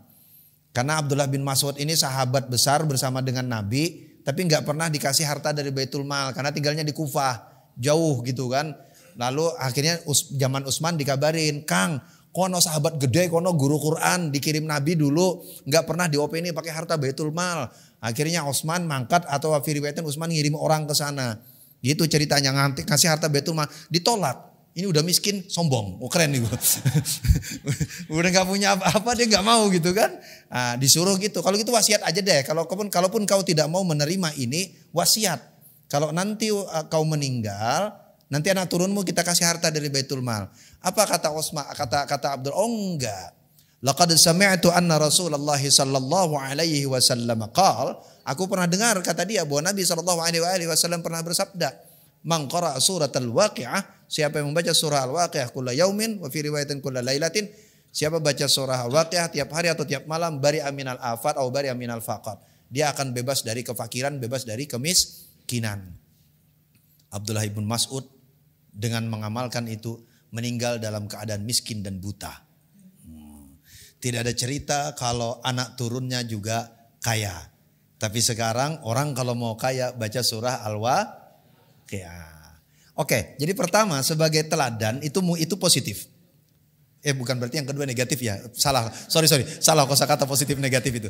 [SPEAKER 1] Karena Abdullah bin Mas'ud ini sahabat besar bersama dengan Nabi, tapi nggak pernah dikasih harta dari Baitul Mal karena tinggalnya di Kufah, jauh gitu kan. Lalu akhirnya zaman Utsman dikabarin, Kang, kono sahabat gede, kono guru Quran dikirim Nabi dulu, nggak pernah diopeni pakai harta Baitul Mal. Akhirnya Utsman mangkat atau riwayatnya Utsman ngirim orang ke sana. Gitu ceritanya, ngasih harta Baitul Mal ditolak. Ini udah miskin, sombong, keren nih gue. Udah gak punya apa-apa dia gak mau gitu kan. Nah, disuruh gitu, kalau gitu wasiat aja deh. Kalaupun kau tidak mau menerima ini, wasiat. Kalau nanti kau meninggal, nanti anak turunmu kita kasih harta dari Baitul Mal. Apa kata Utsman? Kata Abdul, oh enggak. Laqad sami'tu anna Rasulullah sallallahu alaihi wasallam qala, aku pernah dengar kata dia bahwa Nabi sallallahu alaihi wasallam pernah bersabda, man qara'a suratal Waqiah, siapa yang membaca surah Al-Waqiah kulla yaumin wa fi riwayatin kulla lailatin, siapa baca surah Al-Waqiah tiap hari atau tiap malam, bari aminal afat atau bari aminal faqat, dia akan bebas dari kefakiran, bebas dari kemiskinan. Abdullah bin Mas'ud dengan mengamalkan itu meninggal dalam keadaan miskin dan buta. Tidak ada cerita kalau anak turunnya juga kaya. Tapi sekarang orang kalau mau kaya baca surah Al-Waqiah. Oke, jadi pertama sebagai teladan itu positif. Bukan berarti yang kedua negatif ya. Salah kosakata positif negatif itu.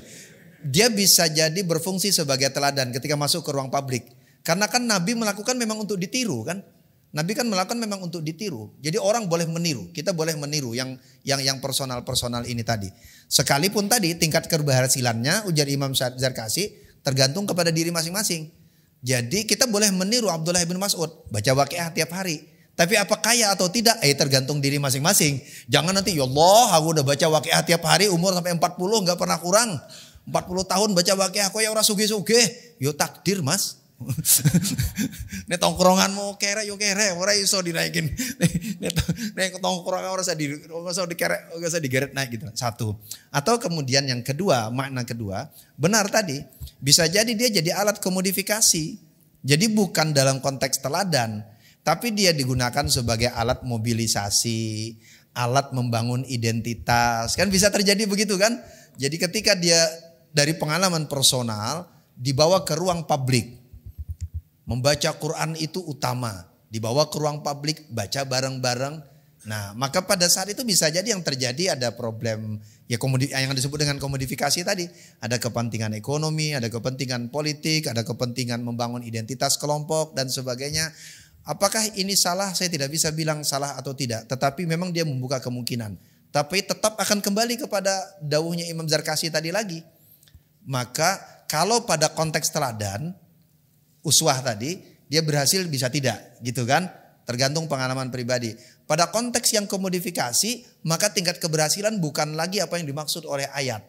[SPEAKER 1] Dia bisa jadi berfungsi sebagai teladan ketika masuk ke ruang publik. Karena kan Nabi melakukan memang untuk ditiru kan. Nabi kan melakukan memang untuk ditiru. Jadi orang boleh meniru. Kita boleh meniru yang personal ini tadi. Sekalipun tadi tingkat keberhasilannya ujar Imam Zarkasi tergantung kepada diri masing-masing. Jadi kita boleh meniru Abdullah bin Mas'ud, baca Waqiah tiap hari. Tapi apa kaya atau tidak? Tergantung diri masing-masing. Jangan nanti, ya Allah aku udah baca Waqiah tiap hari umur sampai 40 nggak pernah kurang. 40 tahun baca Waqiah kok ya ora sugih-sugih. Yo takdir Mas. Nek tongkronganmu kere yo kere, ora iso dinaikin. Nek tongkrongan ora usah digeret naik gitu. Satu. Atau kemudian yang kedua, makna kedua, benar tadi, bisa jadi dia jadi alat komodifikasi. Jadi bukan dalam konteks teladan, tapi dia digunakan sebagai alat mobilisasi, alat membangun identitas. Kan bisa terjadi begitu kan? Jadi ketika dia dari pengalaman personal dibawa ke ruang publik. Membaca Quran itu utama. Dibawa ke ruang publik, baca bareng-bareng. Nah, maka pada saat itu bisa jadi yang terjadi ada problem ya yang disebut dengan komodifikasi tadi. Ada kepentingan ekonomi, ada kepentingan politik, ada kepentingan membangun identitas kelompok dan sebagainya. Apakah ini salah? Saya tidak bisa bilang salah atau tidak. Tetapi memang dia membuka kemungkinan. Tapi tetap akan kembali kepada dawuhnya Imam Zarkashi tadi lagi. Maka kalau pada konteks teladan, uswah tadi, dia berhasil bisa tidak gitu kan. Tergantung pengalaman pribadi. Pada konteks yang komodifikasi, maka tingkat keberhasilan bukan lagi apa yang dimaksud oleh ayat.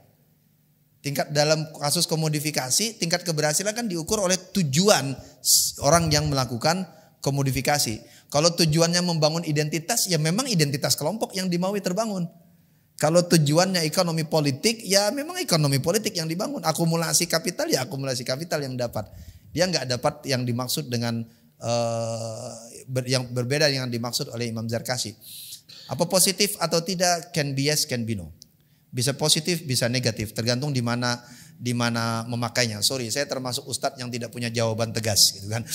[SPEAKER 1] Tingkat dalam kasus komodifikasi, tingkat keberhasilan kan diukur oleh tujuan orang yang melakukan komodifikasi. Kalau tujuannya membangun identitas, ya memang identitas kelompok yang dimaui terbangun. Kalau tujuannya ekonomi politik, ya memang ekonomi politik yang dibangun. Akumulasi kapital, ya akumulasi kapital yang dapat. Dia nggak dapat yang dimaksud dengan yang berbeda dengan dimaksud oleh Imam Zarkashi. Apa positif atau tidak? Can be yes, can be no. Bisa positif, bisa negatif, tergantung di mana memakainya. Sorry, saya termasuk ustadz yang tidak punya jawaban tegas, gitu kan.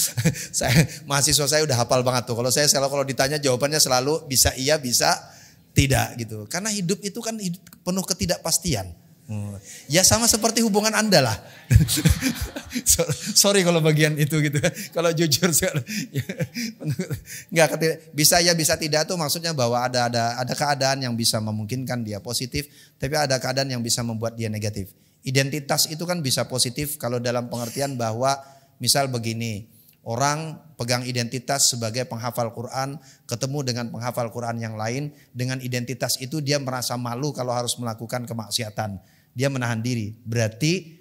[SPEAKER 1] Mahasiswa saya udah hafal banget tuh. Kalau ditanya jawabannya selalu bisa iya, bisa tidak, gitu. Karena hidup itu kan penuh ketidakpastian. Ya sama seperti hubungan Anda lah. Sorry kalau bagian itu gitu. Kalau jujur nggak bisa ya bisa tidak tuh maksudnya bahwa ada keadaan yang bisa memungkinkan dia positif, tapi ada keadaan yang bisa membuat dia negatif. Identitas itu kan bisa positif kalau dalam pengertian bahwa misal begini, orang pegang identitas sebagai penghafal Quran, ketemu dengan penghafal Quran yang lain, dengan identitas itu dia merasa malu kalau harus melakukan kemaksiatan. Dia menahan diri, berarti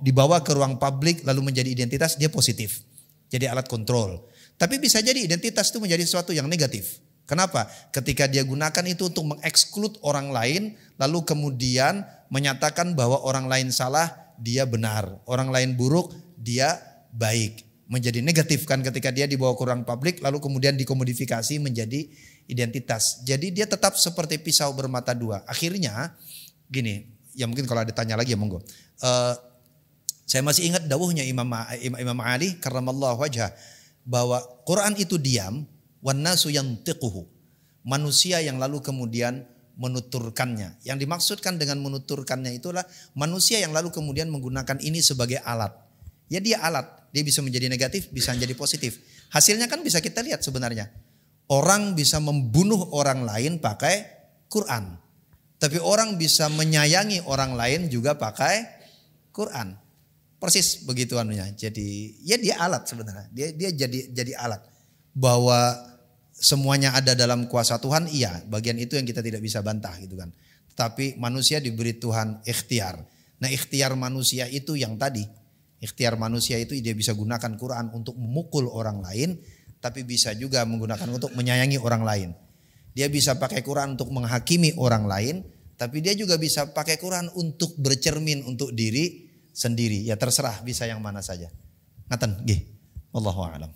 [SPEAKER 1] dibawa ke ruang publik lalu menjadi identitas, dia positif. Jadi alat kontrol. Tapi bisa jadi identitas itu menjadi sesuatu yang negatif. Kenapa? Ketika dia gunakan itu untuk mengeksklud orang lain, lalu kemudian menyatakan bahwa orang lain salah, dia benar. Orang lain buruk, dia baik. Menjadi negatif kan ketika dia dibawa ke ruang publik, lalu kemudian dikomodifikasi menjadi identitas. Jadi dia tetap seperti pisau bermata dua. Akhirnya gini, ya mungkin kalau ada tanya lagi ya monggo. Saya masih ingat dawuhnya Imam Ali karramallahu wajhah bahwa Quran itu diam, wan nasu yantiquhu. Manusia yang lalu kemudian menuturkannya. Yang dimaksudkan dengan menuturkannya itulah manusia yang lalu kemudian menggunakan ini sebagai alat. Ya dia alat, dia bisa menjadi negatif, bisa menjadi positif. Hasilnya kan bisa kita lihat sebenarnya. Orang bisa membunuh orang lain pakai Quran. Tapi orang bisa menyayangi orang lain juga pakai Quran. Persis begitu anunya. Jadi ya dia alat sebenarnya. Dia jadi alat. Bahwa semuanya ada dalam kuasa Tuhan, iya. Bagian itu yang kita tidak bisa bantah gitu kan. Tapi manusia diberi Tuhan ikhtiar. Nah ikhtiar manusia itu yang tadi. Ikhtiar manusia itu dia bisa gunakan Quran untuk memukul orang lain. Tapi bisa juga menggunakan untuk menyayangi orang lain. Dia bisa pakai Quran untuk menghakimi orang lain, tapi dia juga bisa pakai Quran untuk bercermin untuk diri sendiri. Ya terserah bisa yang mana saja. Ngaten nggih. Wallahu a'lam.